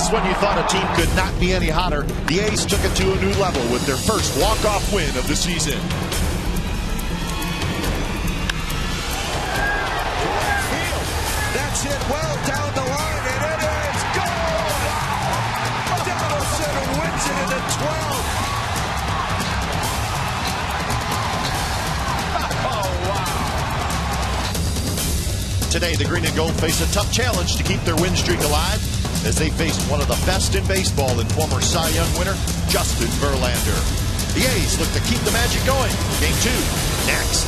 Just when you thought a team could not be any hotter, the A's took it to a new level with their first walk-off win of the season. That's hit well down the line, and it is gone! Donaldson wins it in the 12th. Oh, wow. Today, the Green and Gold face a tough challenge to keep their win streak alive as they face one of the best in baseball in former Cy Young winner Justin Verlander. The A's look to keep the magic going. Game 2, next.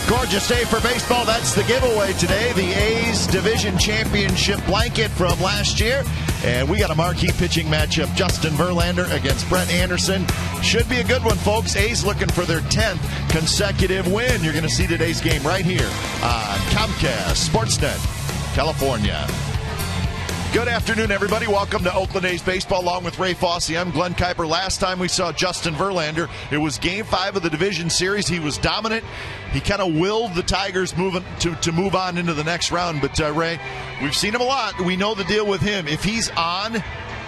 Gorgeous day for baseball. That's the giveaway today. The A's Division Championship blanket from last year. And we got a marquee pitching matchup. Justin Verlander against Brett Anderson. Should be a good one, folks. A's looking for their 10th consecutive win. You're going to see today's game right here on Comcast Sportsnet, California. Good afternoon, everybody. Welcome to Oakland A's Baseball along with Ray Fosse. I'm Glenn Kuiper. Last time we saw Justin Verlander, it was Game 5 of the division series. He was dominant. He kind of willed the Tigers to move on into the next round. But, Ray, we've seen him a lot. We know the deal with him. If he's on,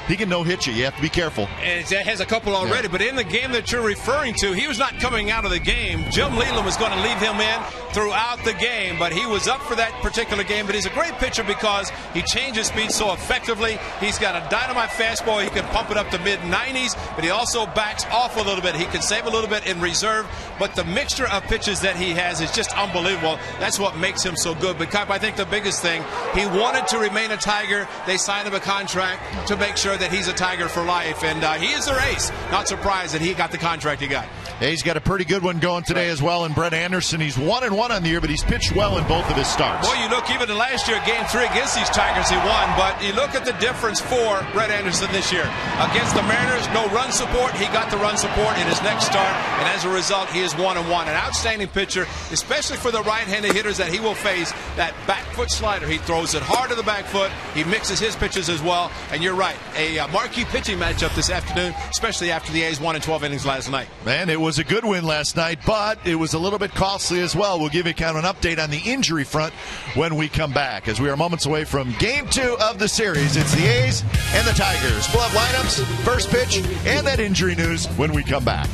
he can no-hit you. You have to be careful. And it has a couple already, but in the game that you're referring to, he was not coming out of the game. Jim Leland was going to leave him in throughout the game, but he was up for that particular game. But he's a great pitcher because he changes speed so effectively. He's got a dynamite fastball. He can pump it up to mid-90s, but he also backs off a little bit. He can save a little bit in reserve, but the mixture of pitches that he has is just unbelievable. That's what makes him so good. But I think the biggest thing, he wanted to remain a Tiger. They signed him a contract to make sure that he's a Tiger for life, and he is their ace. Not surprised that he got the contract he got. He's got a pretty good one going today as well. And Brett Anderson, he's 1-1 on the year, but he's pitched well in both of his starts. Boy, you look even in last year, Game 3 against these Tigers, he won. But you look at the difference for Brett Anderson this year. Against the Mariners, no run support. He got the run support in his next start, and as a result, he is 1-1. An outstanding pitcher, especially for the right-handed hitters that he will face. That back foot slider, he throws it hard to the back foot. He mixes his pitches as well. And you're right, a marquee pitching matchup this afternoon, especially after the A's won in 12 innings last night. Man, it was a good win last night, but it was a little bit costly as well. We'll give you kind of an update on the injury front when we come back, as we are moments away from Game 2 of the series. It's the A's and the Tigers. We'll have lineups, first pitch, and that injury news when we come back.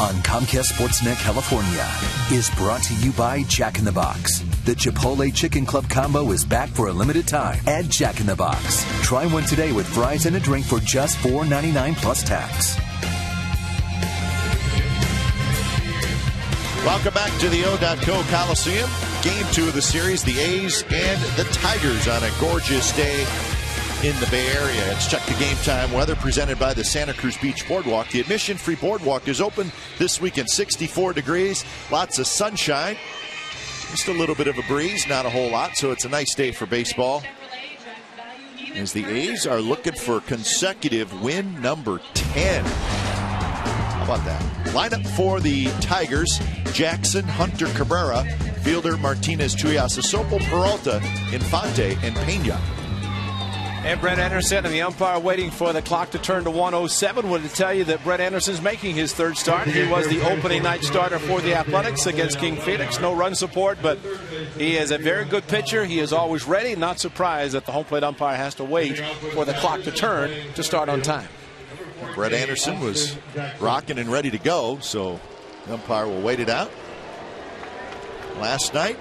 on Comcast Sportsnet California is brought to you by Jack in the Box. The Chipotle Chicken Club Combo is back for a limited time at Jack in the Box. Try one today with fries and a drink for just $4.99 plus tax. Welcome back to the O.co Coliseum. Game 2 of the series, the A's and the Tigers on a gorgeous day in the Bay Area. It's Check the Game Time weather presented by the Santa Cruz Beach Boardwalk. The admission-free boardwalk is open this weekend. 64 degrees, lots of sunshine. Just a little bit of a breeze, not a whole lot, so it's a nice day for baseball. As the A's are looking for consecutive win number 10. How about that? Lineup for the Tigers: Jackson, Hunter, Cabrera, Fielder, Martinez, Chuyasa, Sopel, Peralta, Infante, and Pena. And Brett Anderson and the umpire waiting for the clock to turn to 1:07. Wanted to tell you that Brett Anderson's making his third start. He was the opening night starter for the Athletics against King Phoenix. No run support, but he is a very good pitcher. He is always ready. Not surprised that the home plate umpire has to wait for the clock to turn to start on time. Brett Anderson was rocking and ready to go, so the umpire will wait it out. Last night,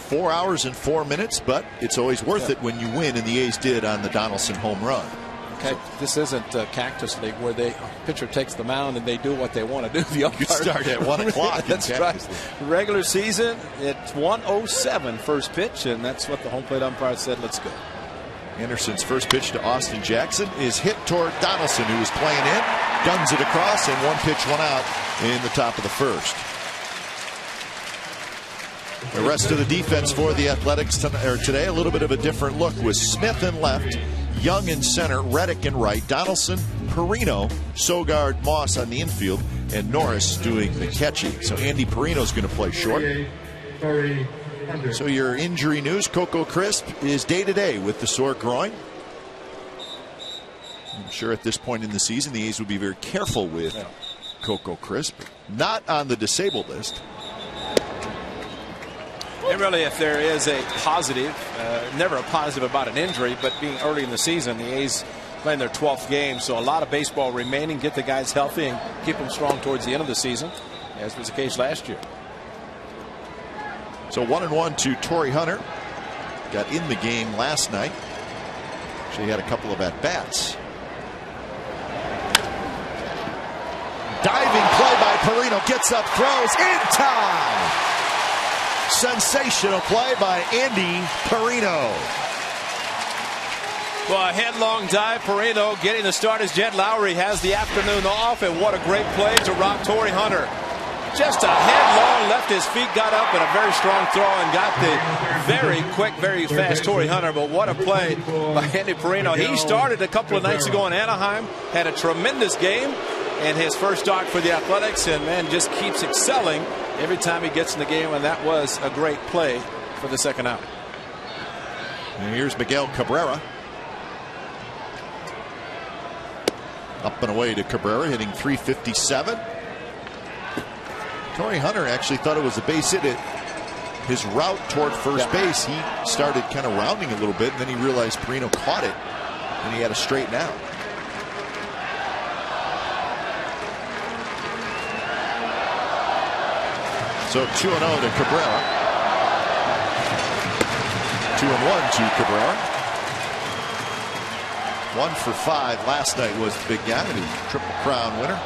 4 hours and 4 minutes, but it's always worth it when you win, and the A's did on the Donaldson home run. Okay, this isn't Cactus League where the pitcher takes the mound and they do what they want to do. The umpire start at 1 o'clock. That's right. Regular season, it's 1:07 first pitch, and that's what the home plate umpire said. Let's go. Anderson's first pitch to Austin Jackson is hit toward Donaldson, who was playing in, guns it across, and 1 pitch, 1 out in the top of the first. The rest of the defense for the Athletics today, a little bit of a different look, with Smith in left, Young in center, Reddick in right, Donaldson, Perino, Sogard, Moss on the infield, and Norris doing the catching. So Andy Perino's going to play short. So your injury news: Coco Crisp is day-to-day with the sore groin. I'm sure at this point in the season the A's would be very careful with Coco Crisp. Not on the disabled list. And really, if there is a positive, never a positive about an injury, but being early in the season, the A's playing their 12th game, so a lot of baseball remaining. Get the guys healthy and keep them strong towards the end of the season, as was the case last year. So 1-1 to Torrey Hunter. Got in the game last night. She had a couple of at-bats. Diving play by Perino. Gets up, throws in time. Sensational play by Andy Perino. Well, a headlong dive. Perino getting the start as Jed Lowry has the afternoon off, and what a great play to rob Torrey Hunter. Just a headlong, left his feet, got up, and a very strong throw, and got the very quick, very fast Torrey Hunter. But what a play by Andy Perino. He started a couple of nights ago in Anaheim, had a tremendous game, and his first start for the Athletics, and man, just keeps excelling every time he gets in the game, and that was a great play for the second out. And here's Miguel Cabrera. Up and away to Cabrera, hitting .357. Torrey Hunter actually thought it was a base hit. His route toward first base, he started kind of rounding a little bit, and then he realized Perino caught it, and he had to straighten out. So 2-0 to Cabrera. 2-1 to Cabrera. 1 for 5 last night was the big guy, the Triple Crown winner.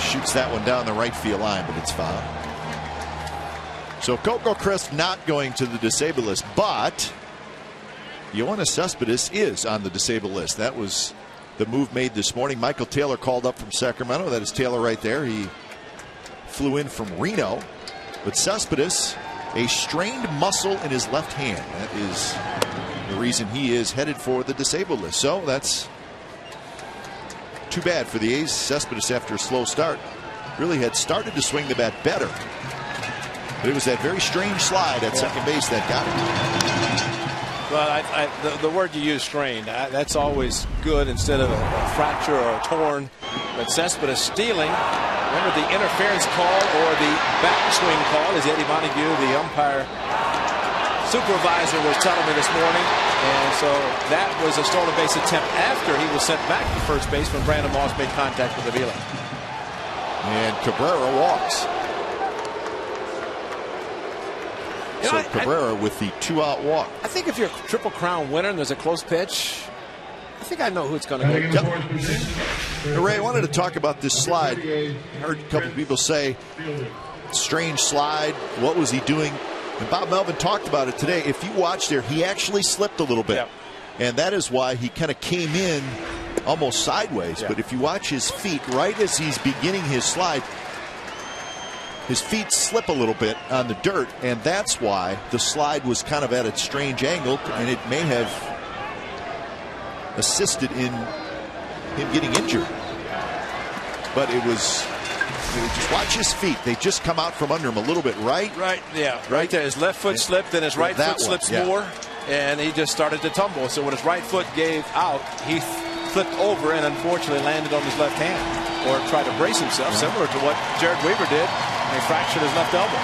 Shoots that one down the right field line, but it's foul. So Coco Crisp not going to the disabled list, but Yoenis Cespedes is on the disabled list. That was the move made this morning. Michael Taylor called up from Sacramento. That is Taylor right there. He flew in from Reno. But Cespedes, a strained muscle in his left hand. That is the reason he is headed for the disabled list. So that's too bad for the A's. Cespedes, after a slow start, really had started to swing the bat better. But it was that very strange slide at second base that got it. Well, the word you use, strained, that's always good instead of a fracture or a torn. But Cespedes stealing. Remember the interference call or the backswing call, as Eddie Montague, the umpire, supervisor was telling me this morning. And so that was a stolen base attempt after he was sent back to first base when Brandon Moss made contact with Avila. And Cabrera walks. So Cabrera with the 2-out walk. I think if you're a Triple Crown winner and there's a close pitch, I think I know who it's going to go. Yep. Ray, I wanted to talk about this slide. I heard a couple people say, strange slide. What was he doing? And Bob Melvin talked about it today. If you watch there, he actually slipped a little bit. Yep. And that is why he kind of came in almost sideways. Yep. But if you watch his feet, right as he's beginning his slide, his feet slip a little bit on the dirt, and that's why the slide was kind of at a strange angle, and it may have assisted in him getting injured. But it was, just watch his feet. They just come out from under him a little bit, right? Right there. His left foot slipped, then his right foot slips more, and he just started to tumble. So when his right foot gave out, he flipped over and unfortunately landed on his left hand, or tried to brace himself, similar to what Jared Weaver did. And he fractured his left elbow.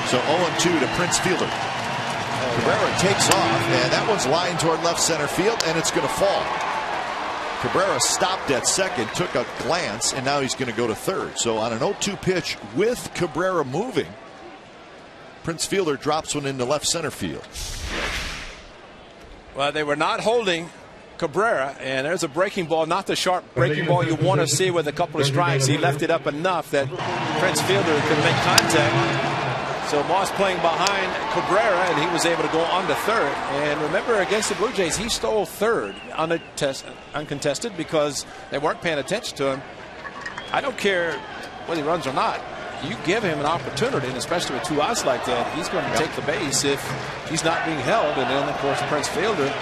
So 0-2 to Prince Fielder. Cabrera takes off, and that one's lined toward left center field, and it's going to fall. Cabrera stopped at second, took a glance, and now he's going to go to third. So on an 0-2 pitch with Cabrera moving, Prince Fielder drops one into left center field. Well, they were not holding Cabrera, and there's a breaking ball, not the sharp breaking ball you want to see with a couple of strikes. He left it up enough that Prince Fielder could make contact. So Moss playing behind Cabrera, and he was able to go on to third. And remember, against the Blue Jays, he stole third uncontested because they weren't paying attention to him. I don't care whether he runs or not. You give him an opportunity, and especially with 2 outs like that, he's going to take the base if he's not being held. And then, of course, Prince Fielder,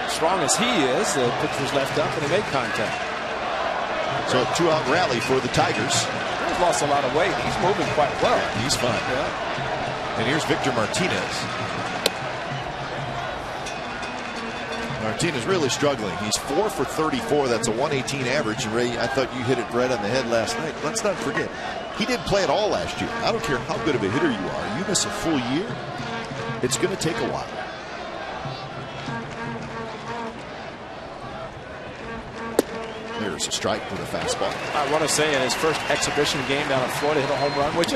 strong as he is, the pitch was left up and he made contact. So a 2-out rally for the Tigers. He's lost a lot of weight. He's moving quite well. Yeah, he's fine. Yeah. And here's Victor Martinez. Martinez really struggling. He's 4 for 34. That's a 118 average. And Ray, I thought you hit it right on the head last night. Let's not forget, he didn't play at all last year. I don't care how good of a hitter you are. You miss a full year, it's going to take a while. There's a strike with a fastball. I want to say in his first exhibition game down in Florida, hit a home run, which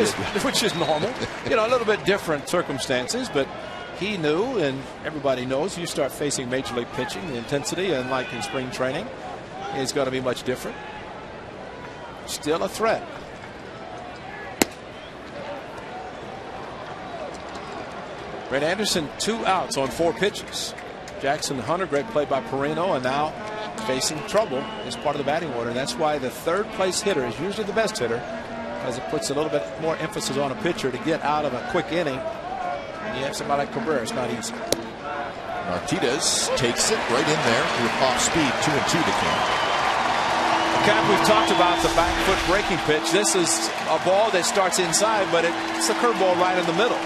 is normal. You know, a little bit different circumstances, but he knew, and everybody knows, you start facing major league pitching, the intensity, unlike in spring training, is going to be much different. Still a threat. Brett Anderson, 2 outs on 4 pitches. Jackson Hunter, great play by Perino, and now facing trouble as part of the batting order. And that's why the third place hitter is usually the best hitter, as it puts a little bit more emphasis on a pitcher to get out of a quick inning. And you have somebody like Cabrera, it's not easy. Martinez takes it right in there with off speed, 2-2 to count. Cap, we've talked about the back foot breaking pitch. This is a ball that starts inside, but it's a curveball right in the middle.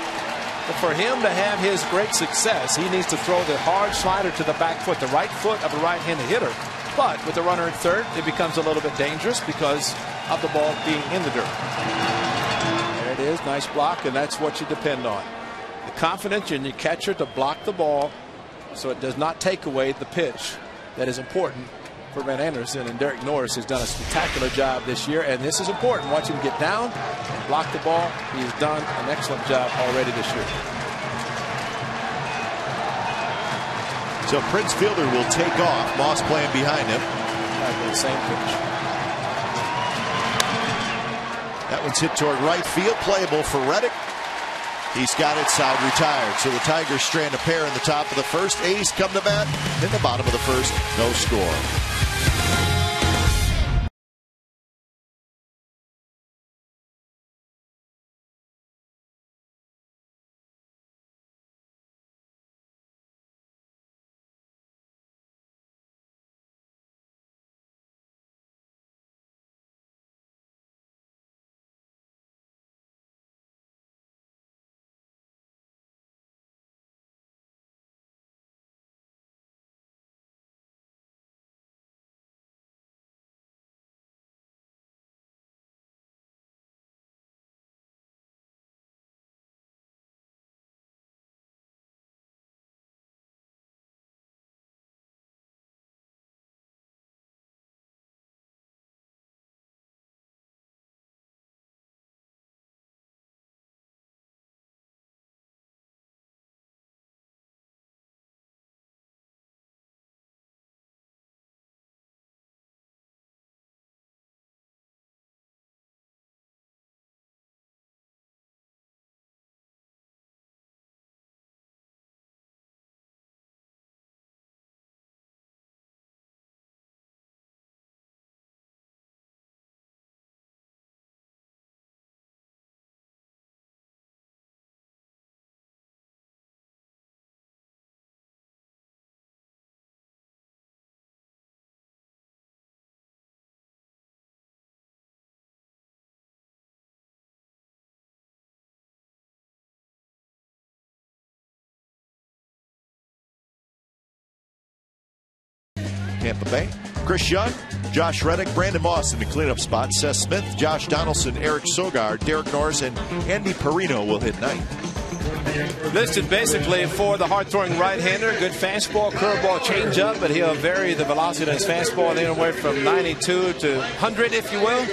But for him to have his great success, he needs to throw the hard slider to the back foot, the right foot of a right-handed hitter. But with the runner at third, it becomes a little bit dangerous because of the ball being in the dirt. There it is, nice block, and that's what you depend on. The confidence in your catcher to block the ball so it does not take away the pitch that is important for Brett Anderson. And Derek Norris has done a spectacular job this year, and this is important. Watch him get down and block the ball. He's done an excellent job already this year. So Prince Fielder will take off. Moss playing behind him. The same pitch. That one's hit toward right field. Playable for Reddick. He's got it, side retired. So the Tigers strand a pair in the top of the first. A's come to bat in the bottom of the first. No score. Tampa Bay. Chris Young, Josh Reddick, Brandon Moss in the cleanup spot. Seth Smith, Josh Donaldson, Eric Sogar, Derek Norris, and Andy Perino will hit ninth. Listed basically for the hard-throwing right-hander. Good fastball, curveball, changeup, but he'll vary the velocity of his fastball anywhere from 92 to 100, if you will.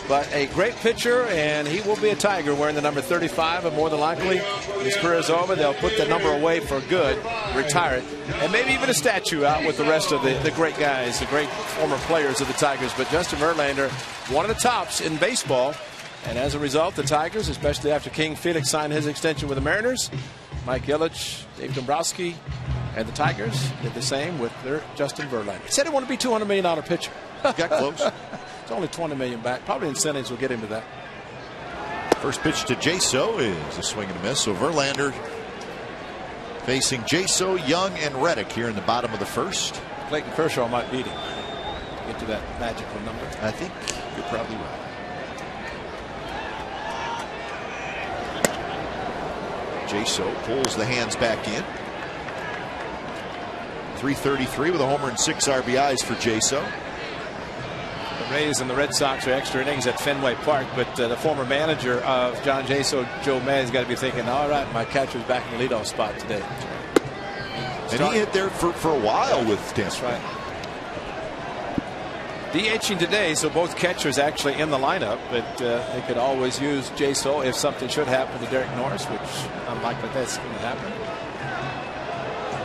But a great pitcher, and he will be a Tiger wearing the number 35, and more than likely, his career is over. They'll put the number away for good, retire it, and maybe even a statue out with the rest of the great guys, the great former players of the Tigers. But Justin Verlander, one of the tops in baseball. And as a result, the Tigers, especially after King Felix signed his extension with the Mariners, Mike Ilitch, Dave Dombrowski, and the Tigers did the same with their Justin Verlander. He said he wanted to be $200 million pitcher. Got close. It's only $20 million back. Probably incentives will get him to that. First pitch to Jaso is a swing and a miss. So Verlander facing Jaso, Young, and Reddick here in the bottom of the first. Clayton Kershaw might beat him to get to that magical number. I think you're probably right. Jaso pulls the hands back in. 333 with a homer and 6 RBIs for Jaso. The Rays and the Red Sox are extra innings at Fenway Park, but the former manager of John Jaso, Joe Maddon's got to be thinking, all right, my catcher's back in the leadoff spot today. And he hit there for a while with Tampa. That's right. DHing today, so both catchers actually in the lineup, but they could always use Jaso if something should happen to Derek Norris, which unlikely that's going to happen.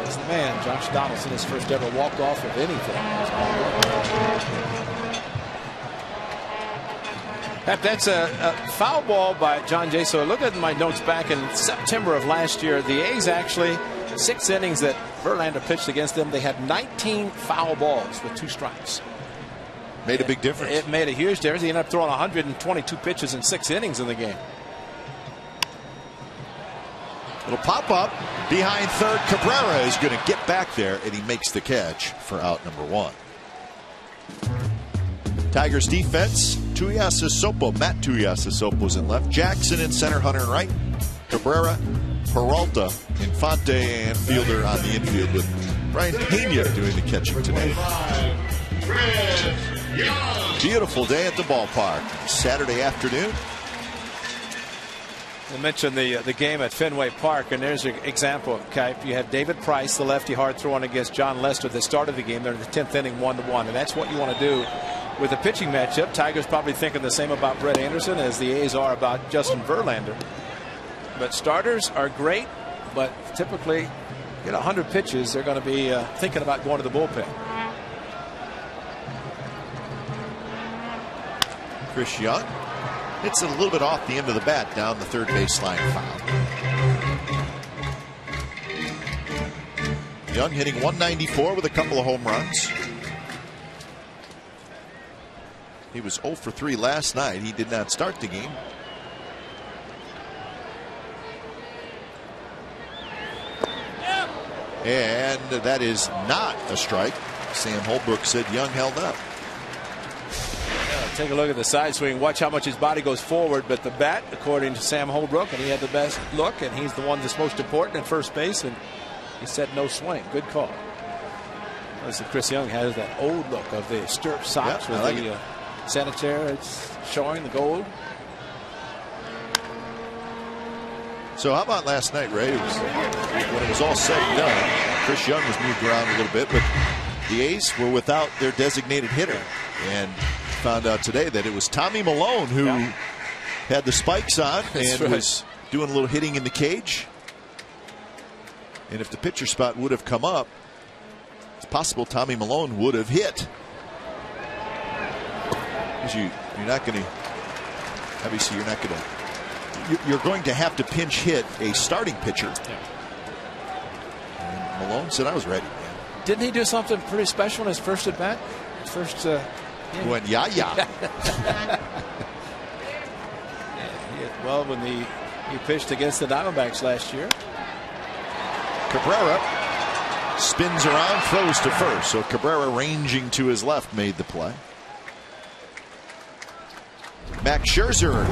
There's the man, Josh Donaldson, his first ever walk-off of anything. That's a foul ball by John Jaso. Look at my notes back in September of last year. The A's actually, 6 innings that Verlander pitched against them, they had 19 foul balls with 2 strikes. Made a big difference. It made a huge difference. He ended up throwing 122 pitches in 6 innings in the game. Little pop up behind third. Cabrera is going to get back there, and he makes the catch for out number 1. Tigers defense, Matt Tuiasosopo's in left, Jackson in center, Hunter in right, Cabrera, Peralta, Infante, and Fielder on the infield with Brian Pena doing the catching today. Beautiful day at the ballpark. Saturday afternoon. I mentioned the game at Fenway Park, and there's an example. You have David Price, the lefty hard throwing against John Lester at the start of the game. They're in the 10th inning, 1-1, and that's what you want to do with a pitching matchup. Tigers probably thinking the same about Brett Anderson as the A's are about Justin Verlander. But starters are great, but typically, 100 pitches, they're going to be thinking about going to the bullpen. Chris Young hits it a little bit off the end of the bat down the third baseline foul. Young hitting 194 with a couple of home runs. He was 0 for 3 last night. He did not start the game. And that is not a strike. Sam Holbrook said Young held up. Take a look at the side swing. Watch how much his body goes forward. But the bat, according to Sam Holbrook, and he had the best look, and he's the one that's most important at first base, and he said no swing. Good call. Listen, Chris Young has that old look of the stirrup socks with the sanitaire. It's showing the gold. So how about last night, Ray? When it was all said and done, Chris Young was moved around a little bit, but the A's were without their designated hitter, and found out today that it was Tommy Malone who had the spikes on and was doing a little hitting in the cage. And if the pitcher spot would have come up, it's possible Tommy Malone would have hit. Because you're not going to, obviously you're not going to, you're going to have to pinch hit a starting pitcher. And Malone said, I was ready. Didn't he do something pretty special in his first at bat? He went, yeah. He hit well when he pitched against the Diamondbacks last year. Cabrera spins around, throws to first. So Cabrera, ranging to his left, made the play. Max Scherzer,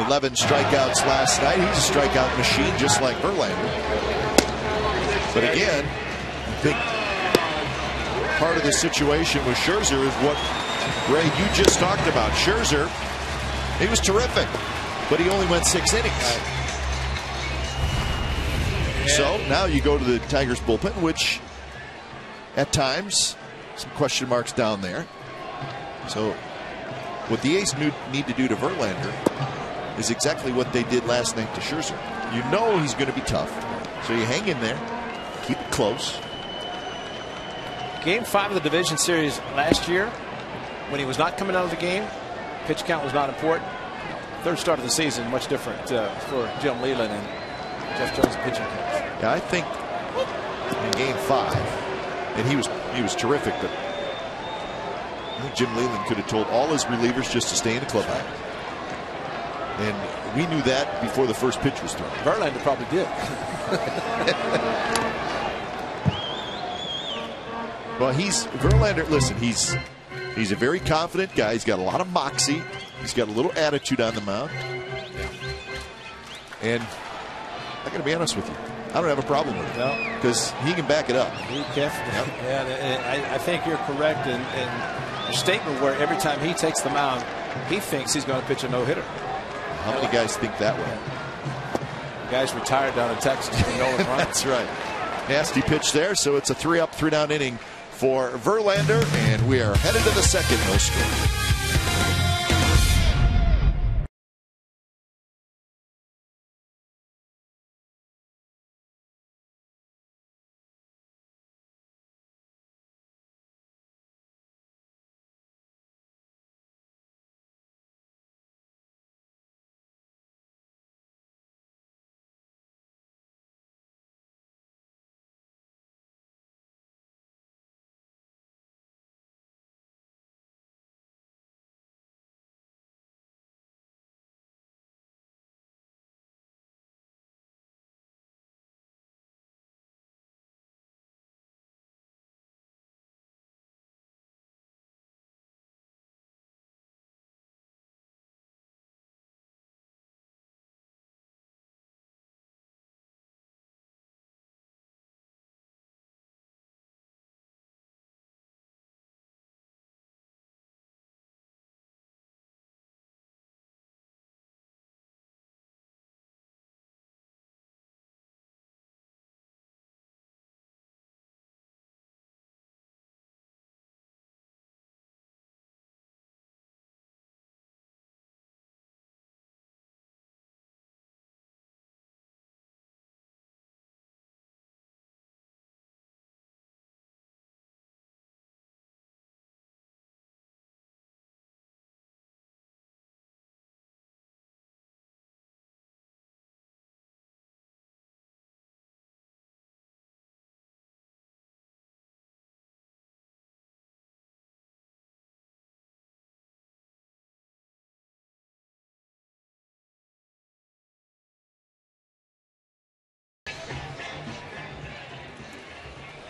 11 strikeouts last night. He's a strikeout machine, just like Verlander. But again, I think part of the situation with Scherzer is what, Ray, you just talked about. Scherzer, he was terrific, but he only went 6 innings. Right. So now you go to the Tigers bullpen, which at times some question marks down there. So what the A's need to do to Verlander is exactly what they did last night to Scherzer. You know he's going to be tough, so you hang in there, keep it close. Game 5 of the division series last year, when he was not coming out of the game, pitch count was not important. Third start of the season, much different for Jim Leland and Jeff Jones' pitching coach. Yeah, I think in Game 5, and he was terrific, but I think Jim Leland could have told all his relievers just to stay in the clubhouse. And we knew that before the first pitch was thrown. Verlander probably did. Well, Verlander. Listen, he's a very confident guy. He's got a lot of moxie. He's got a little attitude on the mound. And I got to be honest with you, I don't have a problem with it. No, because he can back it up. He can. Yep. Yeah, I think you're correct in a statement where every time he takes the mound, he thinks he's going to pitch a no-hitter. How many guys think that way? The guy's retired down in Texas. That's right. Nasty pitch there, so it's a 3-up, 3-down inning for Verlander, and we are headed to the second, no score.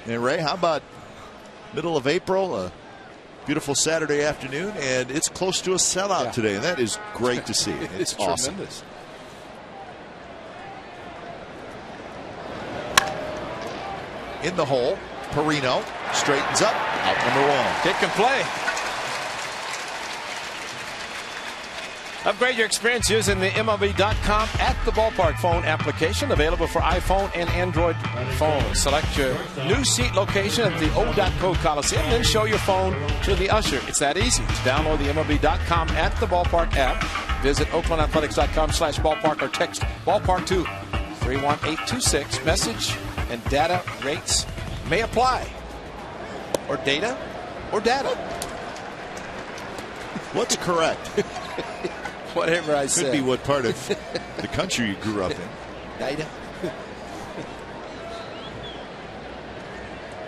And Ray, how about middle of April, a beautiful Saturday afternoon, and it's close to a sellout today, and that is great to see. It's awesome. Tremendous. In the hole, Perino straightens up, out number 1. Kick and play. Upgrade your experience using the MLB.com at the ballpark phone application, available for iPhone and Android phones. Select your new seat location at the O.Code Coliseum, then show your phone to the usher. It's that easy. Download the MLB.com at the ballpark app. Visit OaklandAthletics.com/ballpark or text ballpark to 31826. Message and data rates may apply. Or data or data. What's correct? Whatever I said. Could be what part of the country you grew up in. Data.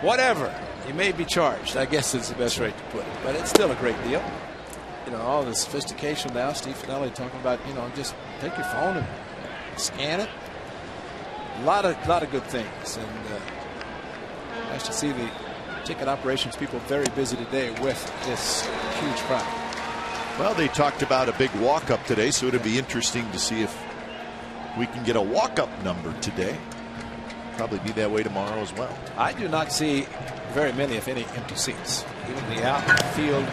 Whatever. You may be charged, I guess is the best way to put it. But it's still a great deal. You know, all the sophistication now. Steve Finelli talking about, you know, just take your phone and scan it. A lot of good things. And nice to see the ticket operations people very busy today with this huge crowd. Well, they talked about a big walk-up today, so it'll be interesting to see if we can get a walk-up number today. Probably be that way tomorrow as well. I do not see very many, if any, empty seats. Even the outfield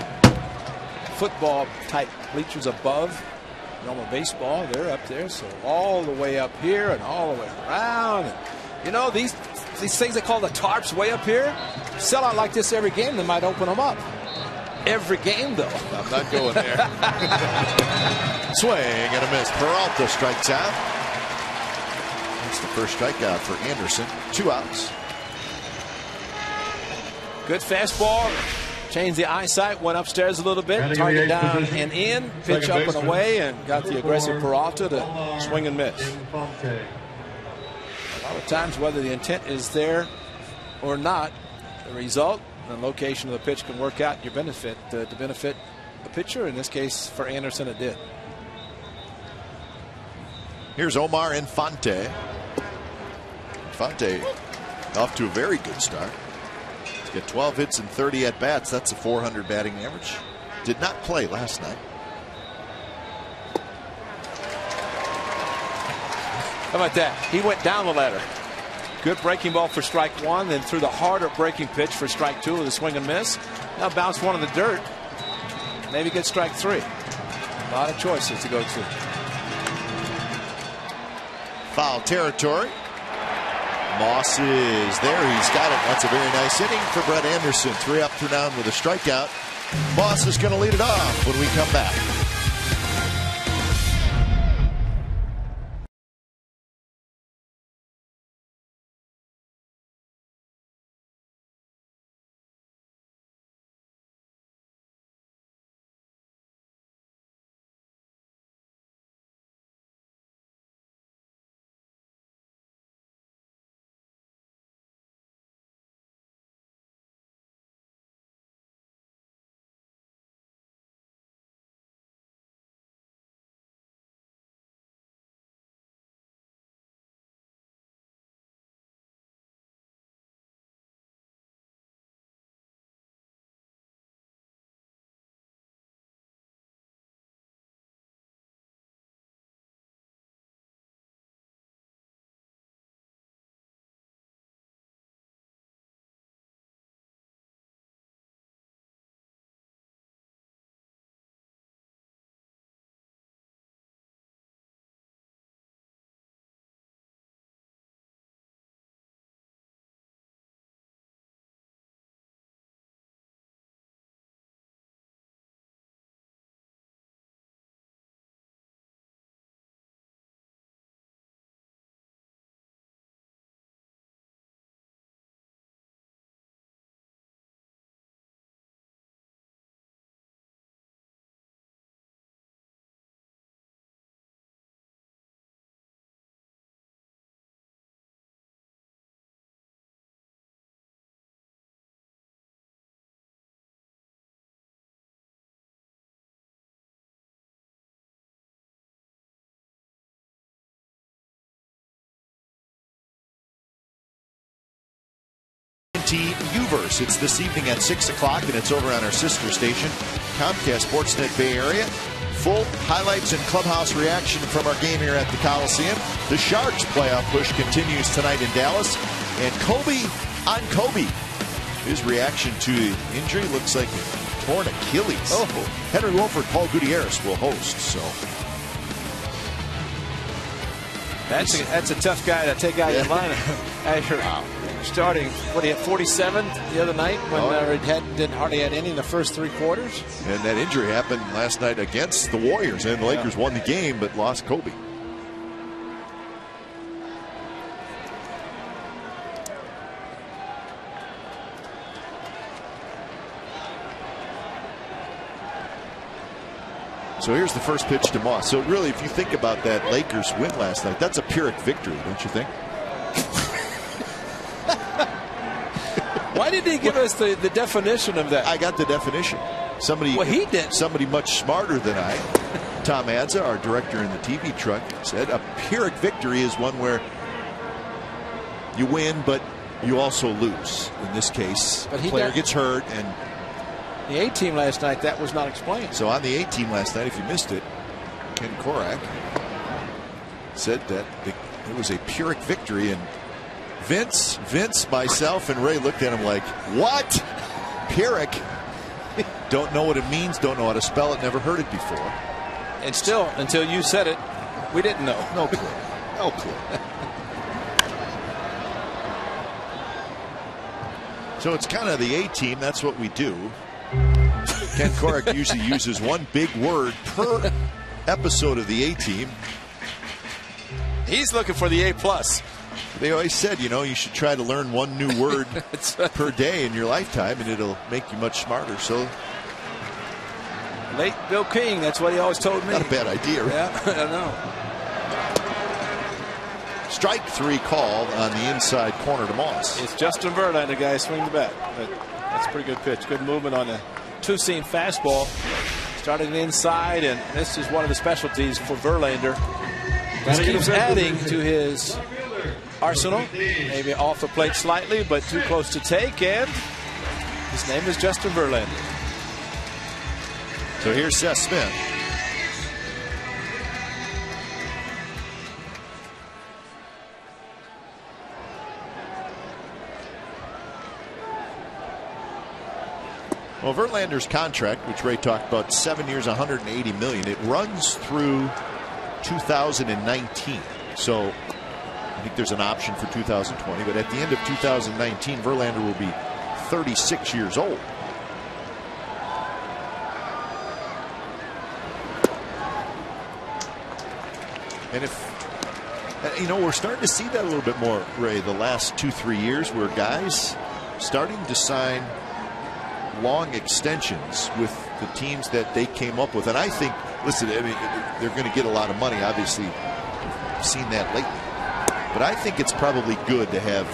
football type bleachers above normal baseball, they're up there. So all the way up here and all the way around. And, you know, these things they call the tarps way up here, sell out like this every game. They might open them up. Every game, though. I'm not going there. Swing and a miss. Peralta strikes out. That's the first strikeout for Anderson. 2 outs. Good fastball. Changed the eyesight. Went upstairs a little bit. Target down and in. Pitch up and away. And got the aggressive Peralta to swing and miss. A lot of times, whether the intent is there or not, the result, the location of the pitch can work out in your benefit to benefit the pitcher. In this case, for Anderson, it did. Here's Omar Infante. Infante off to a very good start. He's got 12 hits and 30 at bats. That's a .400 batting average. Did not play last night. How about that? He went down the ladder. Good breaking ball for strike 1, then threw the harder breaking pitch for strike 2 with a swing and miss. Now bounced one in the dirt. Maybe get strike 3. A lot of choices to go to. Foul territory. Moss is there. He's got it. That's a very nice inning for Brett Anderson. 3 up, 2 down with a strikeout. Moss is going to lead it off when we come back. U-verse. It's this evening at 6 o'clock, and it's over on our sister station, Comcast Sportsnet Bay Area. Full highlights and clubhouse reaction from our game here at the Coliseum. The Sharks' playoff push continues tonight in Dallas. And Kobe on Kobe. His reaction to the injury looks like a torn Achilles. Oh. Henry Wolford, Paul Gutierrez will host. So that's a tough guy to take out of your lineup. wow. Starting, what, he had 47 the other night when didn't hardly had any in the first 3 quarters. And that injury happened last night against the Warriors, and the Lakers won the game but lost Kobe. So here's the first pitch to Moss. So really, if you think about that Lakers win last night, that's a Pyrrhic victory, don't you think? Why did he give us the definition of that? I got the definition. Somebody, well, he did. Somebody much smarter than I, Tom Adza, our director in the TV truck, said a Pyrrhic victory is one where you win, but you also lose. In this case, the player gets hurt. And the A-team last night, that was not explained. So on the A-team last night, if you missed it, Ken Korak said that it was a Pyrrhic victory, and Vince, myself, and Ray looked at him like, what? Pyrrhic? Don't know what it means, don't know how to spell it, never heard it before. And still, until you said it, we didn't know. No clue. No clue. So it's kind of the A-team. That's what we do. Ken Korach usually uses one big word per episode of the A-team. He's looking for the A+. They always said, you know, you should try to learn one new word per day in your lifetime, and it'll make you much smarter. So, late Bill King, that's what he always told me. Not a bad idea. Right? Yeah, I know. Strike 3 called on the inside corner to Moss. It's Justin Verlander, guys, swing the bat. But that's a pretty good pitch. Good movement on the two-seam fastball. Starting inside, and this is one of the specialties for Verlander. Just keeps adding to his arsenal. Maybe off the plate slightly, but too close to take. And his name is Justin Verlander. So here's Seth Smith. Well, Verlander's contract, which Ray talked about, 7 years, $180 million. It runs through 2019. So I think there's an option for 2020. But at the end of 2019, Verlander will be 36 years old. And if, you know, we're starting to see that a little bit more, Ray, the last 2-3 years, where guys starting to sign long extensions with the teams that they came up with. And I think, listen, I mean, they're going to get a lot of money. Obviously, we've seen that lately. But I think it's probably good to have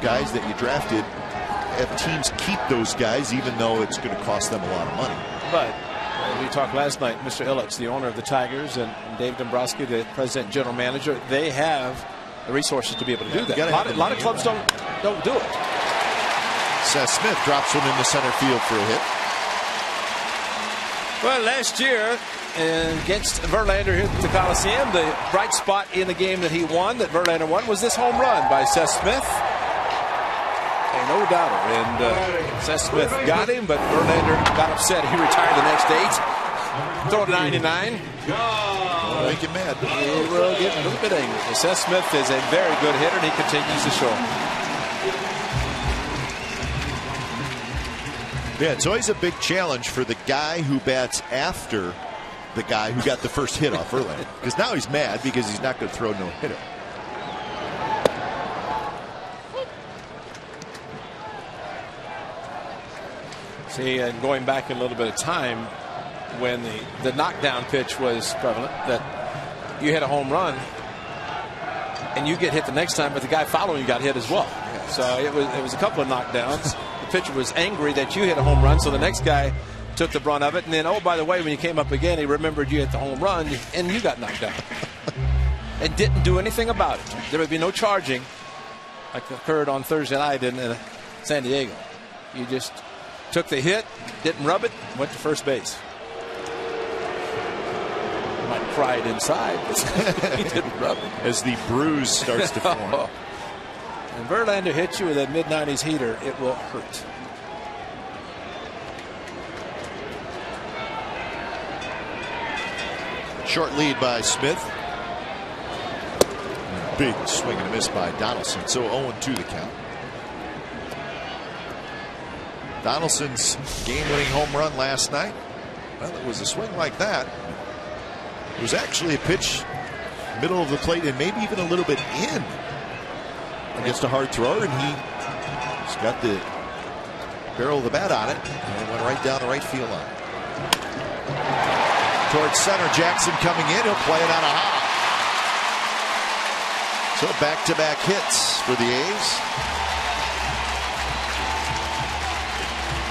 guys that you drafted, have teams keep those guys, even though it's going to cost them a lot of money. But we talked last night, Mr. Illich, the owner of the Tigers, and Dave Dombrowski, the president and general manager, they have the resources to be able to do that. A lot of clubs don't do it. Seth Smith drops one into center field for a hit. Well, last year against Verlander here at the Coliseum, the bright spot in the game that he won, that Verlander won, was this home run by Seth Smith. And no doubter. And Seth Smith got him, but Verlander got upset. He retired the next day. Throw to 99. Make him mad. He will get a little bit angry. Seth Smith is a very good hitter, and he continues to show. Yeah, it's always a big challenge for the guy who bats after the guy who got the first hit off Verlander. Because now he's mad because he's not going to throw no hitter. See, and going back in a little bit of time when the knockdown pitch was prevalent, that you hit a home run and you get hit the next time, but the guy following you got hit as well. So it was a couple of knockdowns. The pitcher was angry that you hit a home run, so the next guy took the brunt of it. And then, oh, by the way, when you came up again, he remembered you hit the home run and you got knocked down. And didn't do anything about it. There would be no charging like occurred on Thursday night in San Diego. You just took the hit, didn't rub it, went to first base. Might have cried inside, but he didn't rub it. As the bruise starts to form. And Verlander hits you with a mid-90s heater, it will hurt. Short lead by Smith. Big swing and a miss by Donaldson. So 0-2 the count. Donaldson's game-winning home run last night. Well, it was a swing like that. It was actually a pitch middle of the plate and maybe even a little bit in against a hard thrower, and he's got the barrel of the bat on it and went right down the right field line. Towards center, Jackson coming in. He'll play it on a hop. So back-to-back hits for the A's.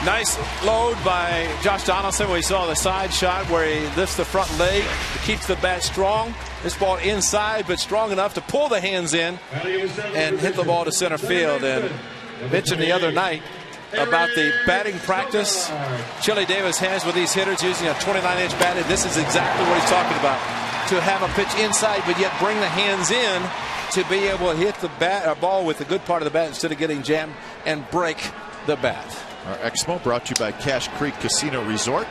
Nice load by Josh Donaldson. We saw the side shot where he lifts the front leg, keeps the bat strong. This ball inside, but strong enough to pull the hands in and hit the ball to center field. And mentioned the other night about the batting practice Chili Davis has with these hitters using a 29-inch bat. And this is exactly what he's talking about. To have a pitch inside, but yet bring the hands in to be able to hit the ball with the good part of the bat instead of getting jammed and break the bat. Our Exmo brought to you by Cache Creek Casino Resort.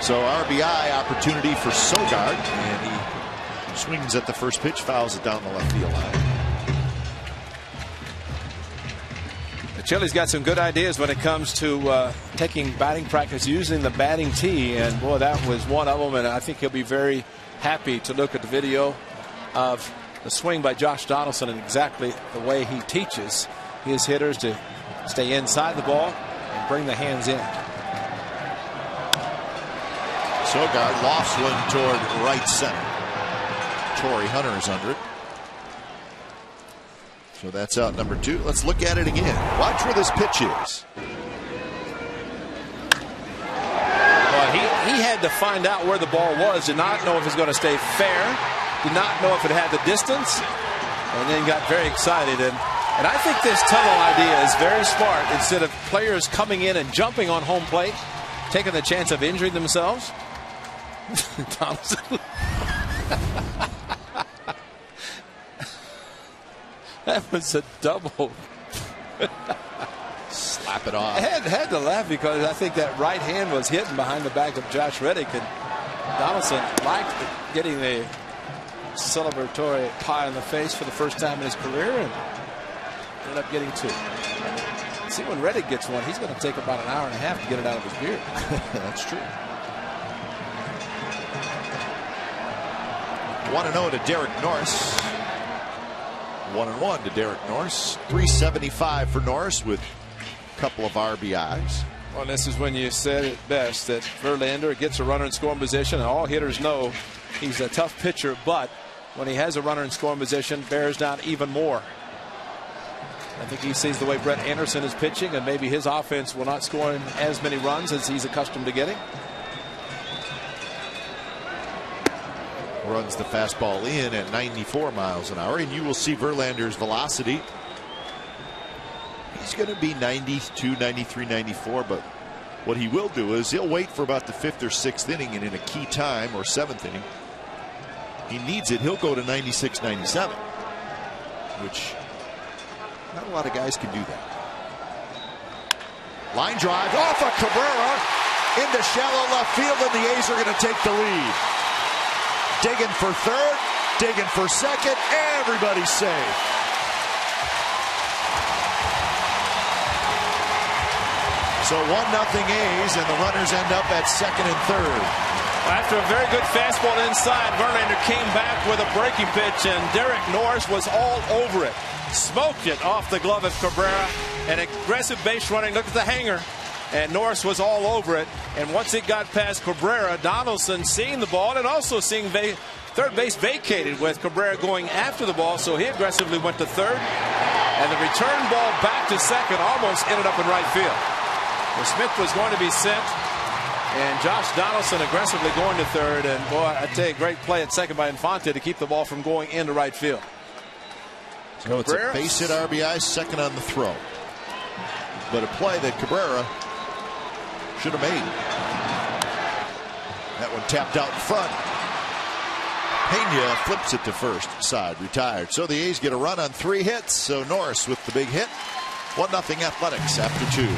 So RBI opportunity for Sogard, and he swings at the first pitch, fouls it down the left field line. The Chili's got some good ideas when it comes to taking batting practice using the batting tee, and boy, that was one of them. And I think he'll be very happy to look at the video of the swing by Josh Donaldson and exactly the way he teaches his hitters to stay inside the ball and bring the hands in. Sogard lofts one toward right center. Torrey Hunter is under it. So that's out number 2. Let's look at it again. Watch where this pitch is. Well, he had to find out where the ball was. Did not know if it was going to stay fair. Did not know if it had the distance. And then got very excited. And I think this tunnel idea is very smart. Instead of players coming in and jumping on home plate, taking the chance of injuring themselves. Thompson. That was a double. Slap it off. I had to laugh because I think that right hand was hitting behind the back of Josh Reddick, and Donaldson liked getting the celebratory pie in the face for the first time in his career and ended up getting 2. See, when Reddick gets one, he's going to take about an hour and a half to get it out of his beard. That's true. 1-0 to Derek Norris. 1-1 to Derek Norris. 375 for Norris with a couple of RBIs. Well, this is when you said it best, that Verlander gets a runner in scoring position, and all hitters know he's a tough pitcher, but when he has a runner in scoring position, bears down even more. I think he sees the way Brett Anderson is pitching, and maybe his offense will not score as many runs as he's accustomed to getting. Runs the fastball in at 94 miles an hour, and you will see Verlander's velocity. He's going to be 92, 93, 94, but what he will do is he'll wait for about the 5th or 6th inning, and in a key time, or 7th inning, he needs it, he'll go to 96, 97, which not a lot of guys can do that. Line drive off of Cabrera into shallow left field, and the A's are going to take the lead. Digging for third, digging for second, everybody's safe. So 1-0 A's, and the runners end up at second and third. After a very good fastball inside, Verlander came back with a breaking pitch, and Derek Norris was all over it. Smoked it off the glove of Cabrera. An aggressive base running. Look at the hanger. And Norris was all over it. And once it got past Cabrera, Donaldson seeing the ball and also seeing third base vacated with Cabrera going after the ball. So he aggressively went to third. And the return ball back to second almost ended up in right field. Well, Smith was going to be sent. And Josh Donaldson aggressively going to third. And boy, I tell you, great play at second by Infante to keep the ball from going into right field. So it's a base hit RBI, second on the throw. But a play that Cabrera should have made. That one tapped out in front. Pena flips it to first side, retired. So the A's get a run on 3 hits. So Norris with the big hit. 1-0 Athletics after 2.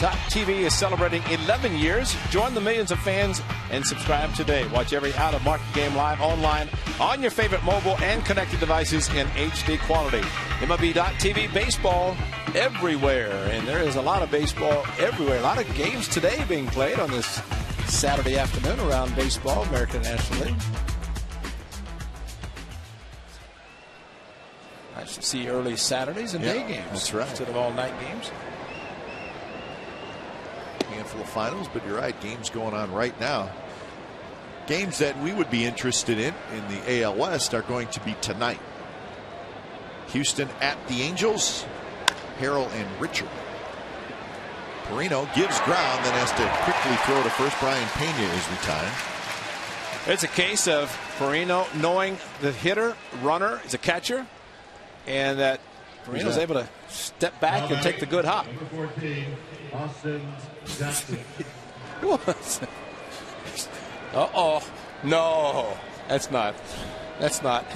TV is celebrating 11 years. Join the millions of fans and subscribe today. Watch every out-of-market game live online on your favorite mobile and connected devices in HD quality. MLB.TV baseball everywhere, and there is a lot of baseball everywhere. A lot of games today being played on this Saturday afternoon around baseball, American National League. Nice to see early Saturdays and day games. That's right. Instead of all night games. Handful of finals, but you're right, games going on right now. Games that we would be interested in the AL West are going to be tonight. Houston at the Angels. Harrell and Richard. Perino gives ground, then has to quickly throw to first. Brian Pena is retired. It's a case of Perino knowing the hitter, runner is a catcher, and that Perino's able to step back and take the good hop. Number 14, Austin Jackson. Uh-oh. No, that's not. That's not.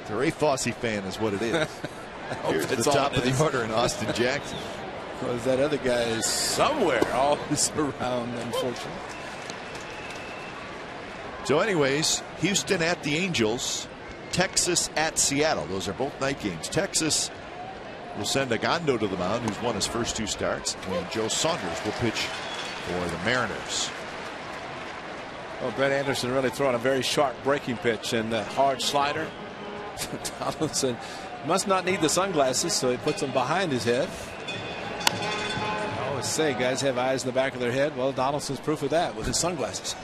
The Ray Fosse fan is what it is. Here's the top of the order in Austin Jackson. Because that other guy is somewhere always around, unfortunately. So anyways, Houston at the Angels. Texas at Seattle. Those are both night games. Texas will send Agondo to the mound, who's won his first 2 starts. And Joe Saunders will pitch for the Mariners. Well, Brett Anderson really throwing a very sharp breaking pitch and the hard slider. Donaldson must not need the sunglasses, so he puts them behind his head. I always say guys have eyes in the back of their head. Well, Donaldson's proof of that with his sunglasses.